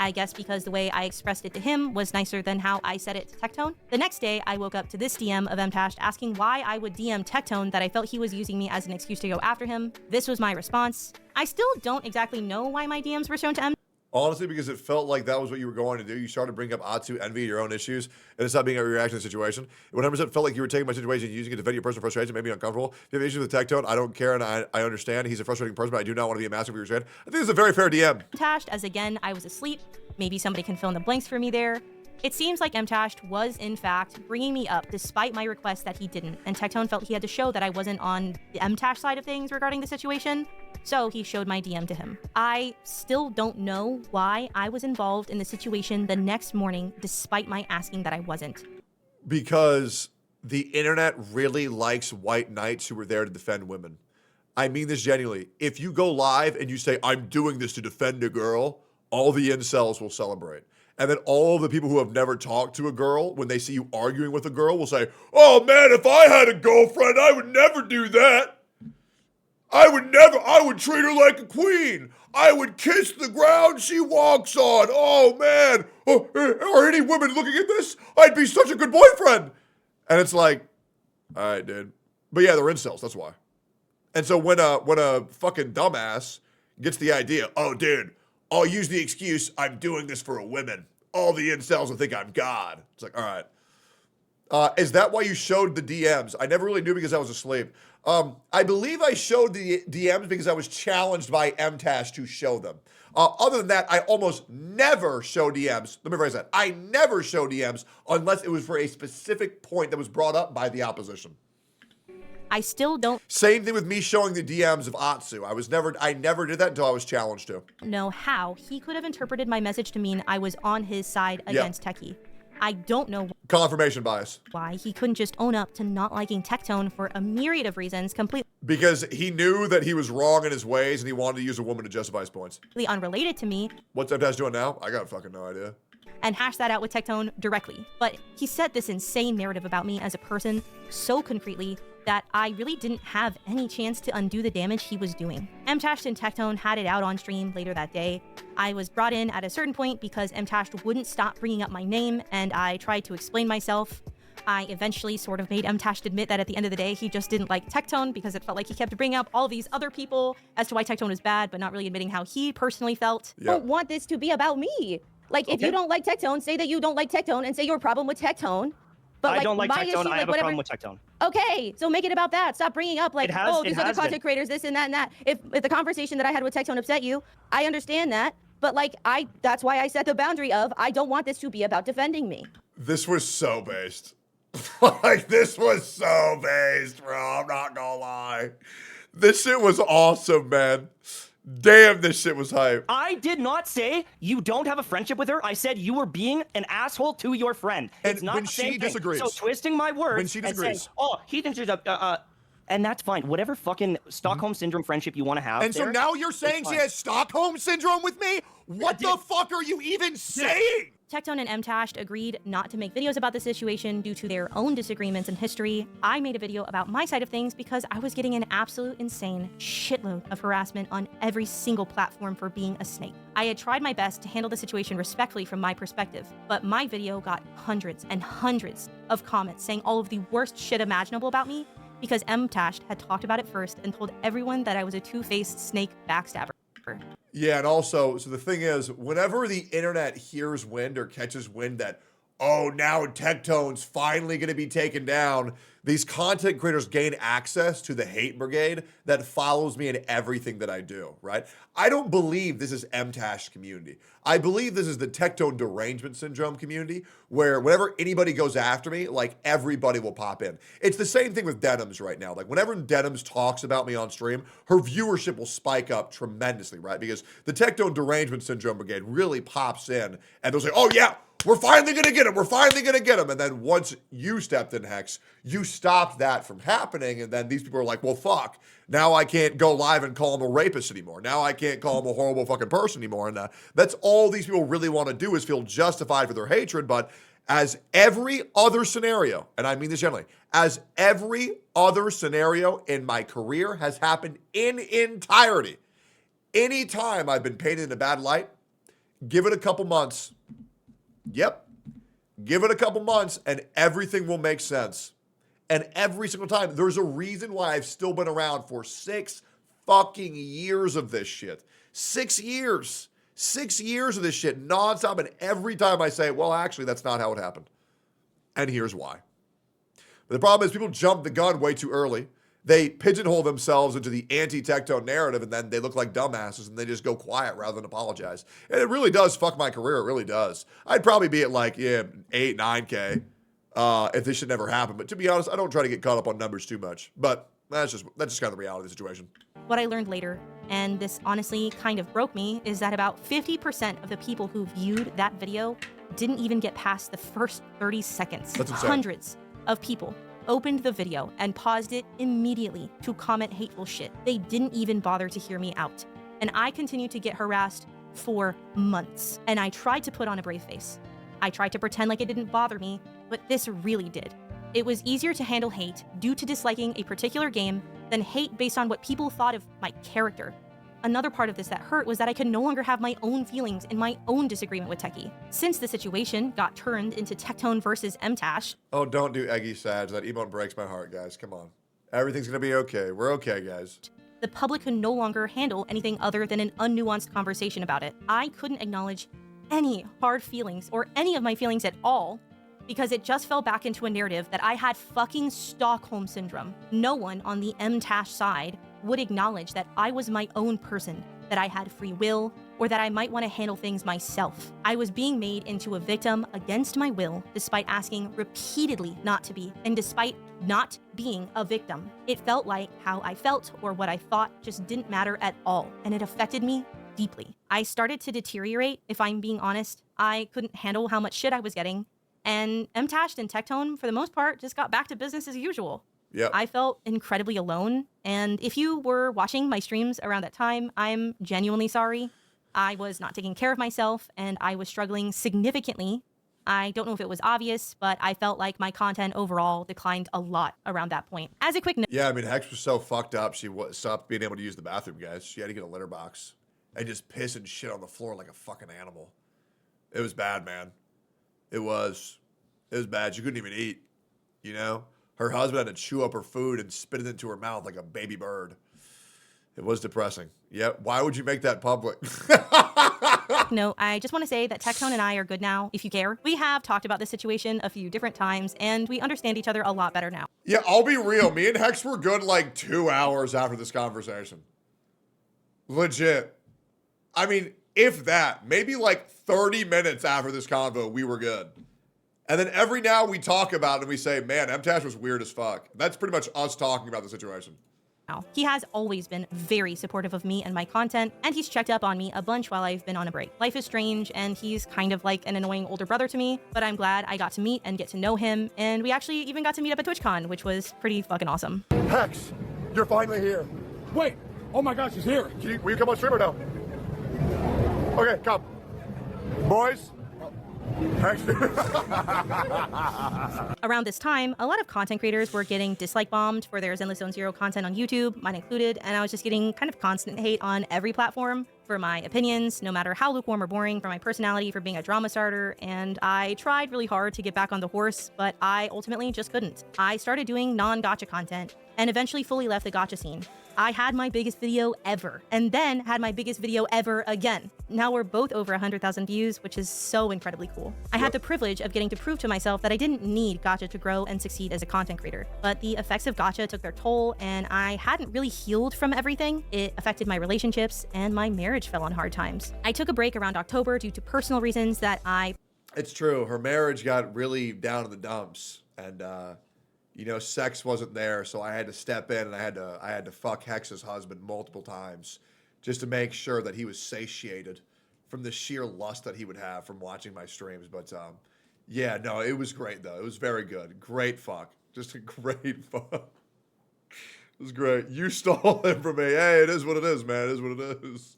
I guess because the way I expressed it to him was nicer than how I said it to Tectone. The next day, I woke up to this DM of Mtashed asking why I would DM Tectone that I felt he was using me as an excuse to go after him. This was my response. I still don't exactly know why my DMs were shown to M. Honestly, because it felt like that was what you were going to do. You started bringing up Atsu, envy, your own issues, and it's not being a reaction to the situation. It 100% felt like you were taking my situation and using it to vent your personal frustration, made me uncomfortable. If you have issues with Tectone, I don't care, and I understand. He's a frustrating person, but I do not want to be a master of your head. I think it's a very fair DM. Mtashed, as again, I was asleep. Maybe somebody can fill in the blanks for me there. It seems like Mtashed was, in fact, bringing me up despite my request that he didn't, and Tectone felt he had to show that I wasn't on the Mtashed side of things regarding the situation, so he showed my DM to him. I still don't know why I was involved in the situation the next morning despite my asking that I wasn't. Because the internet really likes white knights who were there to defend women. I mean this genuinely. If you go live and you say, I'm doing this to defend a girl, all the incels will celebrate. And then all of the people who have never talked to a girl, when they see you arguing with a girl, will say, oh man, if I had a girlfriend, I would never do that. I would treat her like a queen. I would kiss the ground she walks on. Oh man, are any women looking at this? I'd be such a good boyfriend. And it's like, all right, dude. But yeah, they're incels, that's why. And so when a fucking dumbass gets the idea, oh dude, I'll use the excuse, I'm doing this for a woman. All the incels will think I'm God. It's like, all right. Is that why you showed the DMs? I never really knew because I was asleep. I believe I showed the DMs because I was challenged by Mtash to show them. Other than that, I almost never show DMs. Let me rephrase that. I never show DMs unless it was for a specific point that was brought up by the opposition. I still don't Same thing with me showing the DMs of Atsu. I never did that until I was challenged to. know how he could have interpreted my message to mean I was on his side against Techie. I don't know Confirmation bias. why he couldn't just own up to not liking Tectone for a myriad of reasons completely Because he knew that he was wrong in his ways and he wanted to use a woman to justify his points. unrelated to me What's Mtash doing now? I got fucking no idea. and hash that out with Tectone directly. But he set this insane narrative about me as a person so concretely that I really didn't have any chance to undo the damage he was doing. Mtashed and Tectone had it out on stream later that day. I was brought in at a certain point because Mtashed wouldn't stop bringing up my name, and I tried to explain myself. I eventually sort of made Mtashed admit that at the end of the day, he just didn't like Tectone because it felt like he kept bringing up all these other people as to why Tectone is bad, but not really admitting how he personally felt. I don't want this to be about me. Like, if you don't like Tectone, say that you don't like Tectone and say your problem with Tectone. But I don't like my Tectone. issue, I have a whatever. problem with Tectone. Okay, so make it about that. Stop bringing up like, oh, these other content creators, this and that and that. If the conversation that I had with Tectone upset you, I understand that. But like, that's why I set the boundary of I don't want this to be about defending me. This was so based. Like, this was so based, bro. I'm not gonna lie. This shit was awesome, man. Damn, this shit was hype. I did not say you don't have a friendship with her. I said you were being an asshole to your friend. It's not when the same she thing. disagrees. So twisting my words When she and disagrees. saying, oh, he thinks there's and that's fine. Whatever fucking Stockholm Syndrome friendship you want to have. And so there, now you're it's saying she fine. has Stockholm Syndrome with me? What the fuck are you even saying? Tectone and Mtashed agreed not to make videos about the situation due to their own disagreements in history. I made a video about my side of things because I was getting an absolute insane shitload of harassment on every single platform for being a snake. I had tried my best to handle the situation respectfully from my perspective, but my video got hundreds and hundreds of comments saying all of the worst shit imaginable about me because Mtashed had talked about it first and told everyone that I was a two-faced snake backstabber. Yeah, and also, so the thing is, whenever the internet hears wind or catches wind that, oh, now Tectone's finally going to be taken down, these content creators gain access to the hate brigade that follows me in everything that I do, right? I don't believe this is Mtash community. I believe this is the Tectone derangement syndrome community, where whenever anybody goes after me, like, everybody will pop in. It's the same thing with Denims right now. Like, whenever Denims talks about me on stream, her viewership will spike up tremendously, right? Because the Tectone derangement syndrome brigade really pops in, and they'll say, oh yeah, we're finally going to get him. We're finally going to get him. And then once you stepped in, Hex, you stopped that from happening. And then these people are like, well, fuck. Now I can't go live and call him a rapist anymore. Now I can't call him a horrible fucking person anymore. And that's all these people really want to do is feel justified for their hatred. But as every other scenario, and I mean this generally, as every other scenario in my career has happened in entirety, anytime I've been painted in a bad light, Give it a couple months. Yep. Give it a couple months and everything will make sense. And every single time, there's a reason why I've still been around for 6 fucking years of this shit. 6 years. 6 years of this shit nonstop. And every time I say, well, actually, that's not how it happened. And here's why. But the problem is people jump the gun way too early. They pigeonhole themselves into the anti-Tectone narrative, and then they look like dumbasses, and they just go quiet rather than apologize. And it really does fuck my career. It really does. I'd probably be at like 8, 9K if this should never happen. But to be honest, I don't try to get caught up on numbers too much. But that's just kind of the reality of the situation. What I learned later, and this honestly kind of broke me, is that about 50% of the people who viewed that video didn't even get past the first 30 seconds. That's insane. Hundreds of people opened the video and paused it immediately to comment hateful shit. They didn't even bother to hear me out. And I continued to get harassed for months. And I tried to put on a brave face. I tried to pretend like it didn't bother me, but this really did. It was easier to handle hate due to disliking a particular game than hate based on what people thought of my character. Another part of this that hurt was that I could no longer have my own feelings and my own disagreement with Techie. Since the situation got turned into Tectone versus MTash. Oh, don't do Eggy Sag. That emote breaks my heart, guys. Come on. Everything's going to be okay. We're okay, guys. The public could no longer handle anything other than an unnuanced conversation about it. I couldn't acknowledge any hard feelings or any of my feelings at all because it just fell back into a narrative that I had fucking Stockholm Syndrome. No one on the MTash side would acknowledge that I was my own person, that I had free will, or that I might want to handle things myself. I was being made into a victim against my will, despite asking repeatedly not to be, and despite not being a victim. It felt like how I felt or what I thought just didn't matter at all, and it affected me deeply. I started to deteriorate, if I'm being honest. I couldn't handle how much shit I was getting, and MTash and Tectone, for the most part, just got back to business as usual. Yep. I felt incredibly alone, and if you were watching my streams around that time, I'm genuinely sorry. I was not taking care of myself, and I was struggling significantly. I don't know if it was obvious, but I felt like my content overall declined a lot around that point. As a quick note— Yeah, I mean, Hex was so fucked up, she stopped being able to use the bathroom, guys. She had to get a litter box and just piss and shit on the floor like a fucking animal. It was bad, man. It was bad. She couldn't even eat, you know? Her husband had to chew up her food and spit it into her mouth like a baby bird. It was depressing. Yeah, why would you make that public? No, I just want to say that Tectone and I are good now, if you care. We have talked about this situation a few different times, and we understand each other a lot better now. Yeah, I'll be real. Me and Hex were good like 2 hours after this conversation. Legit. I mean, if that, maybe like 30 minutes after this convo, we were good. And then every now we talk about it and we say, man, MTash was weird as fuck. That's pretty much us talking about the situation. He has always been very supportive of me and my content, and he's checked up on me a bunch while I've been on a break. Life is strange, and he's kind of like an annoying older brother to me, but I'm glad I got to meet and get to know him, and we actually even got to meet up at TwitchCon, which was pretty fucking awesome. Hex, you're finally here. Wait, oh my gosh, he's here. Will you come on stream or no? Okay, come. Boys. Hex. Around this time, a lot of content creators were getting dislike bombed for their Zenless Zone Zero content on YouTube, mine included, and I was just getting kind of constant hate on every platform for my opinions, no matter how lukewarm or boring, for my personality, for being a drama starter, and I tried really hard to get back on the horse, but I ultimately just couldn't. I started doing non-gacha content, and eventually fully left the gacha scene. I had my biggest video ever, and then had my biggest video ever again. Now we're both over 100,000 views, which is so incredibly cool. I had the privilege of getting to prove to myself that I didn't need gacha to grow and succeed as a content creator. But the effects of gacha took their toll, and I hadn't really healed from everything. It affected my relationships, and my marriage fell on hard times. I took a break around October due to personal reasons that It's true. Her marriage got really down in the dumps, and you know, sex wasn't there, so I had to step in and I had to fuck Hex's husband multiple times just to make sure that he was satiated from the sheer lust that he would have from watching my streams. But yeah, no, it was great though. It was very good. Great fuck. Just a great fuck. It was great. You stole him from me. Hey, it is what it is, man. It is what it is.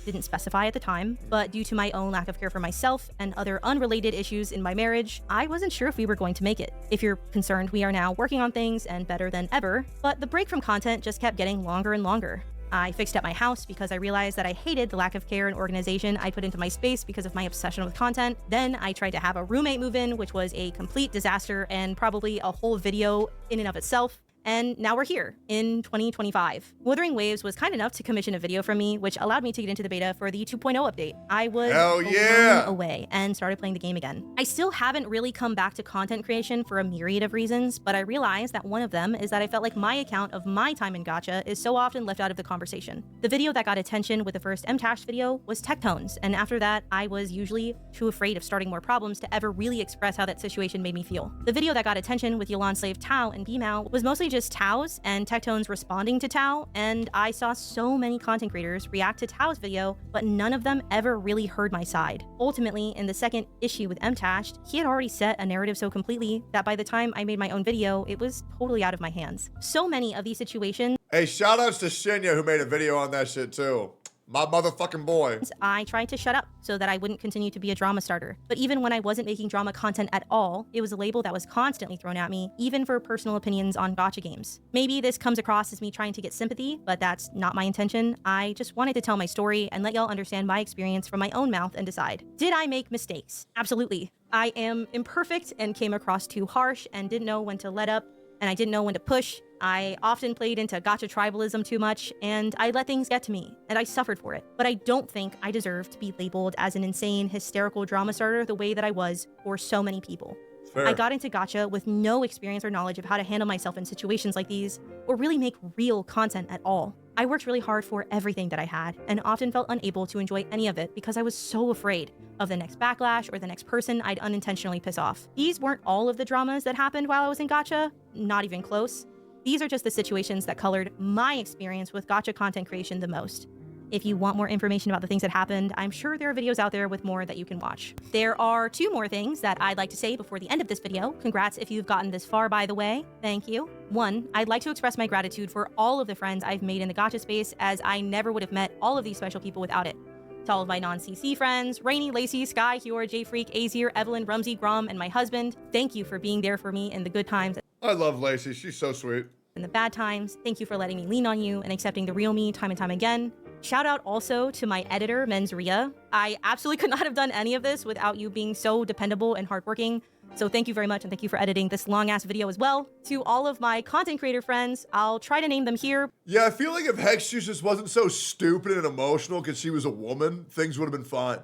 didn't specify at the time, but due to my own lack of care for myself and other unrelated issues in my marriage, I wasn't sure if we were going to make it. If you're concerned, we are now working on things and better than ever, but the break from content just kept getting longer and longer. I fixed up my house because I realized that I hated the lack of care and organization I put into my space because of my obsession with content. Then I tried to have a roommate move in, which was a complete disaster and probably a whole video in and of itself. And now we're here in 2025. Wuthering Waves was kind enough to commission a video from me, which allowed me to get into the beta for the 2.0 update. I was blown away and started playing the game again. I still haven't really come back to content creation for a myriad of reasons, but I realized that one of them is that I felt like my account of my time in Gacha is so often left out of the conversation. The video that got attention with the first MTash video was Tectone's, and after that, I was usually too afraid of starting more problems to ever really express how that situation made me feel. The video that got attention with Yolan Slave Tao and Bmao was mostly just Tao's and Tectone's responding to Tao, and I saw so many content creators react to Tao's video, but none of them ever really heard my side. Ultimately, in the second issue with MTash, he had already set a narrative so completely that by the time I made my own video, it was totally out of my hands. So many of these situations— Hey, shoutouts to Shinya who made a video on that shit too. My motherfucking boy. I tried to shut up so that I wouldn't continue to be a drama starter. But even when I wasn't making drama content at all, it was a label that was constantly thrown at me, even for personal opinions on gacha games. Maybe this comes across as me trying to get sympathy, but that's not my intention. I just wanted to tell my story and let y'all understand my experience from my own mouth and decide. Did I make mistakes? Absolutely. I am imperfect and came across too harsh and didn't know when to let up, and I didn't know when to push. I often played into gacha tribalism too much, and I let things get to me, and I suffered for it. But I don't think I deserve to be labeled as an insane, hysterical drama starter the way that I was for so many people. Fair. I got into gacha with no experience or knowledge of how to handle myself in situations like these, or really make real content at all. I worked really hard for everything that I had, and often felt unable to enjoy any of it because I was so afraid of the next backlash or the next person I'd unintentionally piss off. These weren't all of the dramas that happened while I was in gacha, not even close. These are just the situations that colored my experience with gacha content creation the most. If you want more information about the things that happened, I'm sure there are videos out there with more that you can watch. There are 2 more things that I'd like to say before the end of this video. Congrats if you've gotten this far, by the way. Thank you. 1, I'd like to express my gratitude for all of the friends I've made in the gacha space, as I never would have met all of these special people without it. To all of my non-CC friends, Rainy, Lacey, Sky, Hior, J-Freak, Azir, Evelyn, Rumsey, Grom, and my husband, thank you for being there for me in the good times. I love Lacey. She's so sweet. In the bad times. Thank you for letting me lean on you and accepting the real me time and time again. Shout out also to my editor, Menzria. I absolutely could not have done any of this without you being so dependable and hardworking. So thank you very much, and thank you for editing this long-ass video as well. To all of my content creator friends, I'll try to name them here. Yeah, I feel like if Hexjuice just wasn't so stupid and emotional because she was a woman, things would have been fine.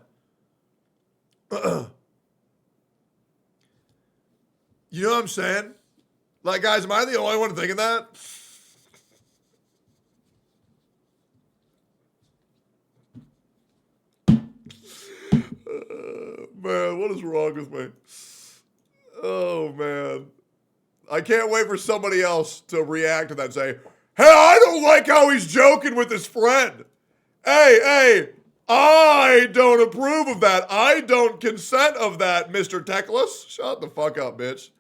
You know what I'm saying? Like, guys, am I the only one thinking that? Man, what is wrong with me? Oh, man. I can't wait for somebody else to react to that and say, hey, I don't like how he's joking with his friend. Hey, I don't approve of that. I don't consent of that, Mr. Techless. Shut the fuck up, bitch.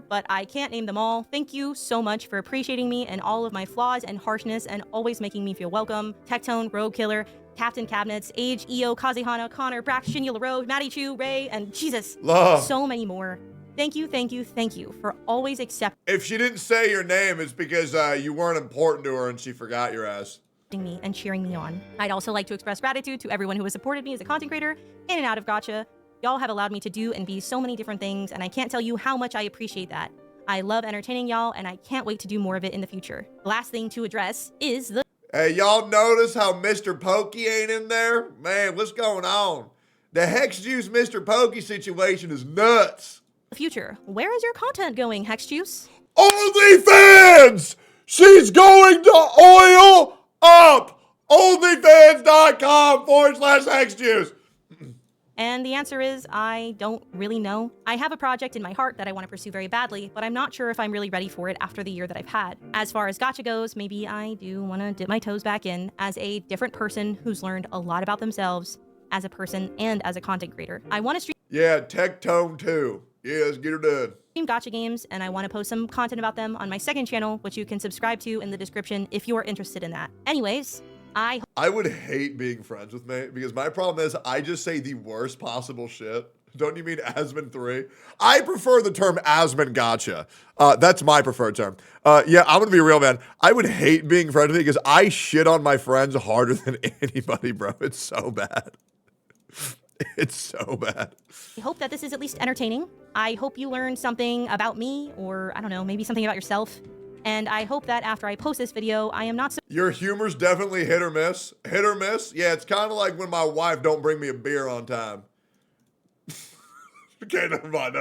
But I can't name them all. Thank you so much for appreciating me and all of my flaws and harshness and always making me feel welcome. Tectone, Rogue Killer, Captain Cabinets, Age, Io, Kazehana, Connor, Brax, Shinya LaRoe, Maddie Chu, Ray, and Jesus, so many more. Thank you for always accepting. If she didn't say your name, it's because you weren't important to her and she forgot your ass. Me and cheering me on. I'd also like to express gratitude to everyone who has supported me as a content creator in and out of gacha. Y'all have allowed me to do and be so many different things, and I can't tell you how much I appreciate that. I love entertaining y'all, and I can't wait to do more of it in the future. The last thing to address is the— Hey, y'all notice how Mr. Pokey ain't in there? Man, what's going on? The Hexjuice Mr. Pokey situation is nuts. future. Where is your content going, Hexjuice? OnlyFans! She's going to oil up! OnlyFans.com/Hexjuice. And the answer is, I don't really know. I have a project in my heart that I want to pursue very badly, but I'm not sure if I'm really ready for it after the year that I've had. As far as Gacha goes, maybe I do want to dip my toes back in as a different person who's learned a lot about themselves as a person and as a content creator. I want to stream— Yeah, Tectone too. Yeah, let's get her done. Gacha games, and I want to post some content about them on my second channel, which you can subscribe to in the description if you are interested in that. Anyways, I would hate being friends with me because my problem is I just say the worst possible shit Don't you mean Asmon 3? I prefer the term Asmon Gacha. That's my preferred term. Yeah, I'm going to be real, man. I would hate being friends with you because I shit on my friends harder than anybody, bro. It's so bad. It's so bad. I hope that this is at least entertaining. I hope you learned something about me, or I don't know, maybe something about yourself. And I hope that after I post this video, I am not so— Your humor's definitely hit or miss. Hit or miss? Yeah, it's kind of like when my wife don't bring me a beer on time. Okay, never mind.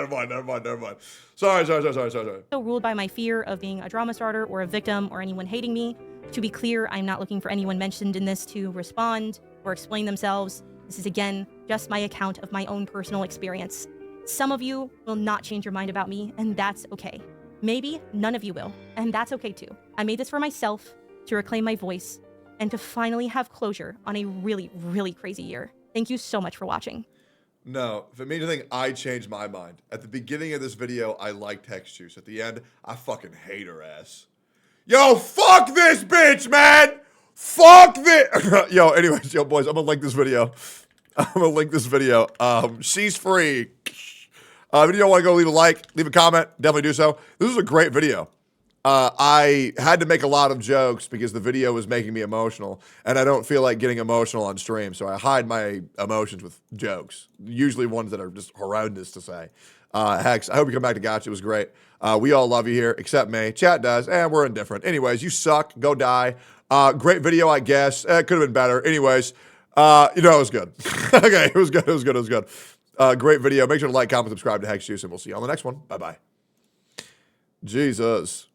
Sorry. so ruled by my fear of being a drama starter or a victim or anyone hating me. To be clear, I'm not looking for anyone mentioned in this to respond or explain themselves. This is, again, just my account of my own personal experience. Some of you will not change your mind about me, and that's okay. Maybe none of you will, and that's okay too. I made this for myself, to reclaim my voice, and to finally have closure on a really, really crazy year. Thank you so much for watching. No, if it means anything, I changed my mind. At the beginning of this video, I liked Hex Juice. At the end, I fucking hate her ass. Yo, fuck this bitch, man! Fuck this! Yo, anyways, yo, boys, I'm gonna link this video. She's free. If you don't want to go leave a like, leave a comment, definitely do so. This is a great video. I had to make a lot of jokes because the video was making me emotional, and I don't feel like getting emotional on stream, so I hide my emotions with jokes, usually ones that are just horrendous to say. Hex, I hope you come back to Gacha. It was great. We all love you here, except me. Chat does, and we're indifferent. Anyways, you suck. Go die. Great video, I guess. It could have been better. Anyways, it was good. Okay, it was good. Great video. Make sure to like, comment, subscribe to Hex Juice, and we'll see you on the next one. Bye-bye. Jesus.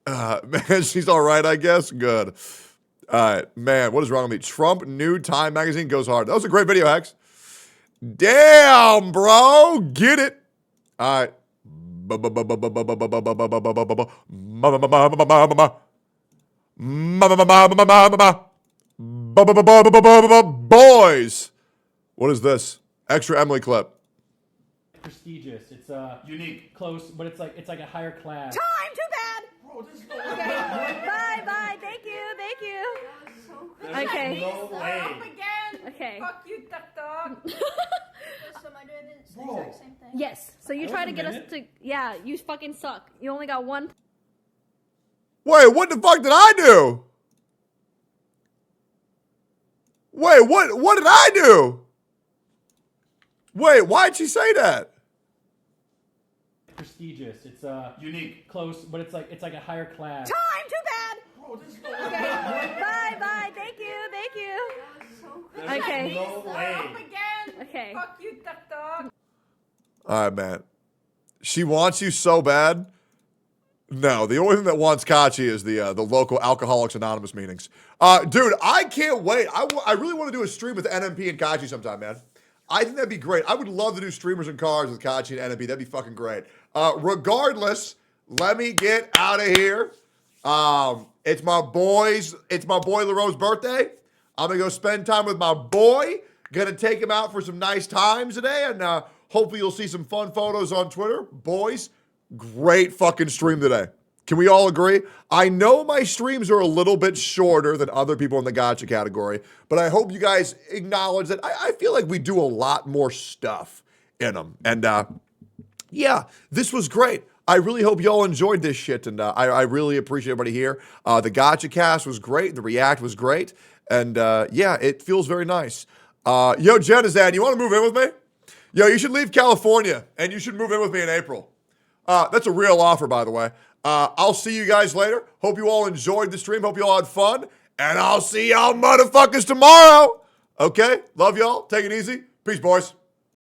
Man, she's all right, I guess. Good. All right, man, what is wrong with me? Trump New Time magazine goes hard. That was a great video, Hex. Damn, bro. Get it. All right. Boys. What is this? Extra Emily clip. Prestigious. It's unique, close, but it's like a higher class. Time, too bad. Okay. Bye. Thank you. Okay. No way. Okay. Fuck you, Tectone. So am I doing the exact same thing? Yes. So you try to get us to. Yeah, you fucking suck. You only got one. Wait, what the fuck did I do? Wait, what did I do? Wait, why'd she say that? Prestigious. It's unique, close, but it's like a higher class. Time, too bad. Okay. Bye. Thank you. Okay. No way. Okay. Fuck you, Tectone. All right, man. She wants you so bad. No, the only thing that wants Kachi is the local Alcoholics Anonymous meetings. Dude, I can't wait. I really want to do a stream with NMP and Kachi sometime, man. I think that'd be great. I would love to do streamers and cars with Kachi and NMP. That'd be fucking great. Regardless, let me get out of here. It's my boy LaRoe's birthday. I'm gonna go spend time with my boy. Gonna take him out for some nice times today, and hopefully you'll see some fun photos on Twitter. Boys, great fucking stream today. Can we all agree? I know my streams are a little bit shorter than other people in the Gacha category, but I hope you guys acknowledge that I feel like we do a lot more stuff in them. And yeah, this was great. I really hope y'all enjoyed this shit, and I really appreciate everybody here. The Gacha cast was great. The React was great. And yeah, it feels very nice. Yo, Jenizad, you want to move in with me? Yo, you should leave California, and you should move in with me in April. That's a real offer, by the way. I'll see you guys later. Hope you all enjoyed the stream. Hope you all had fun. And I'll see y'all motherfuckers tomorrow. Okay? Love y'all. Take it easy. Peace, boys.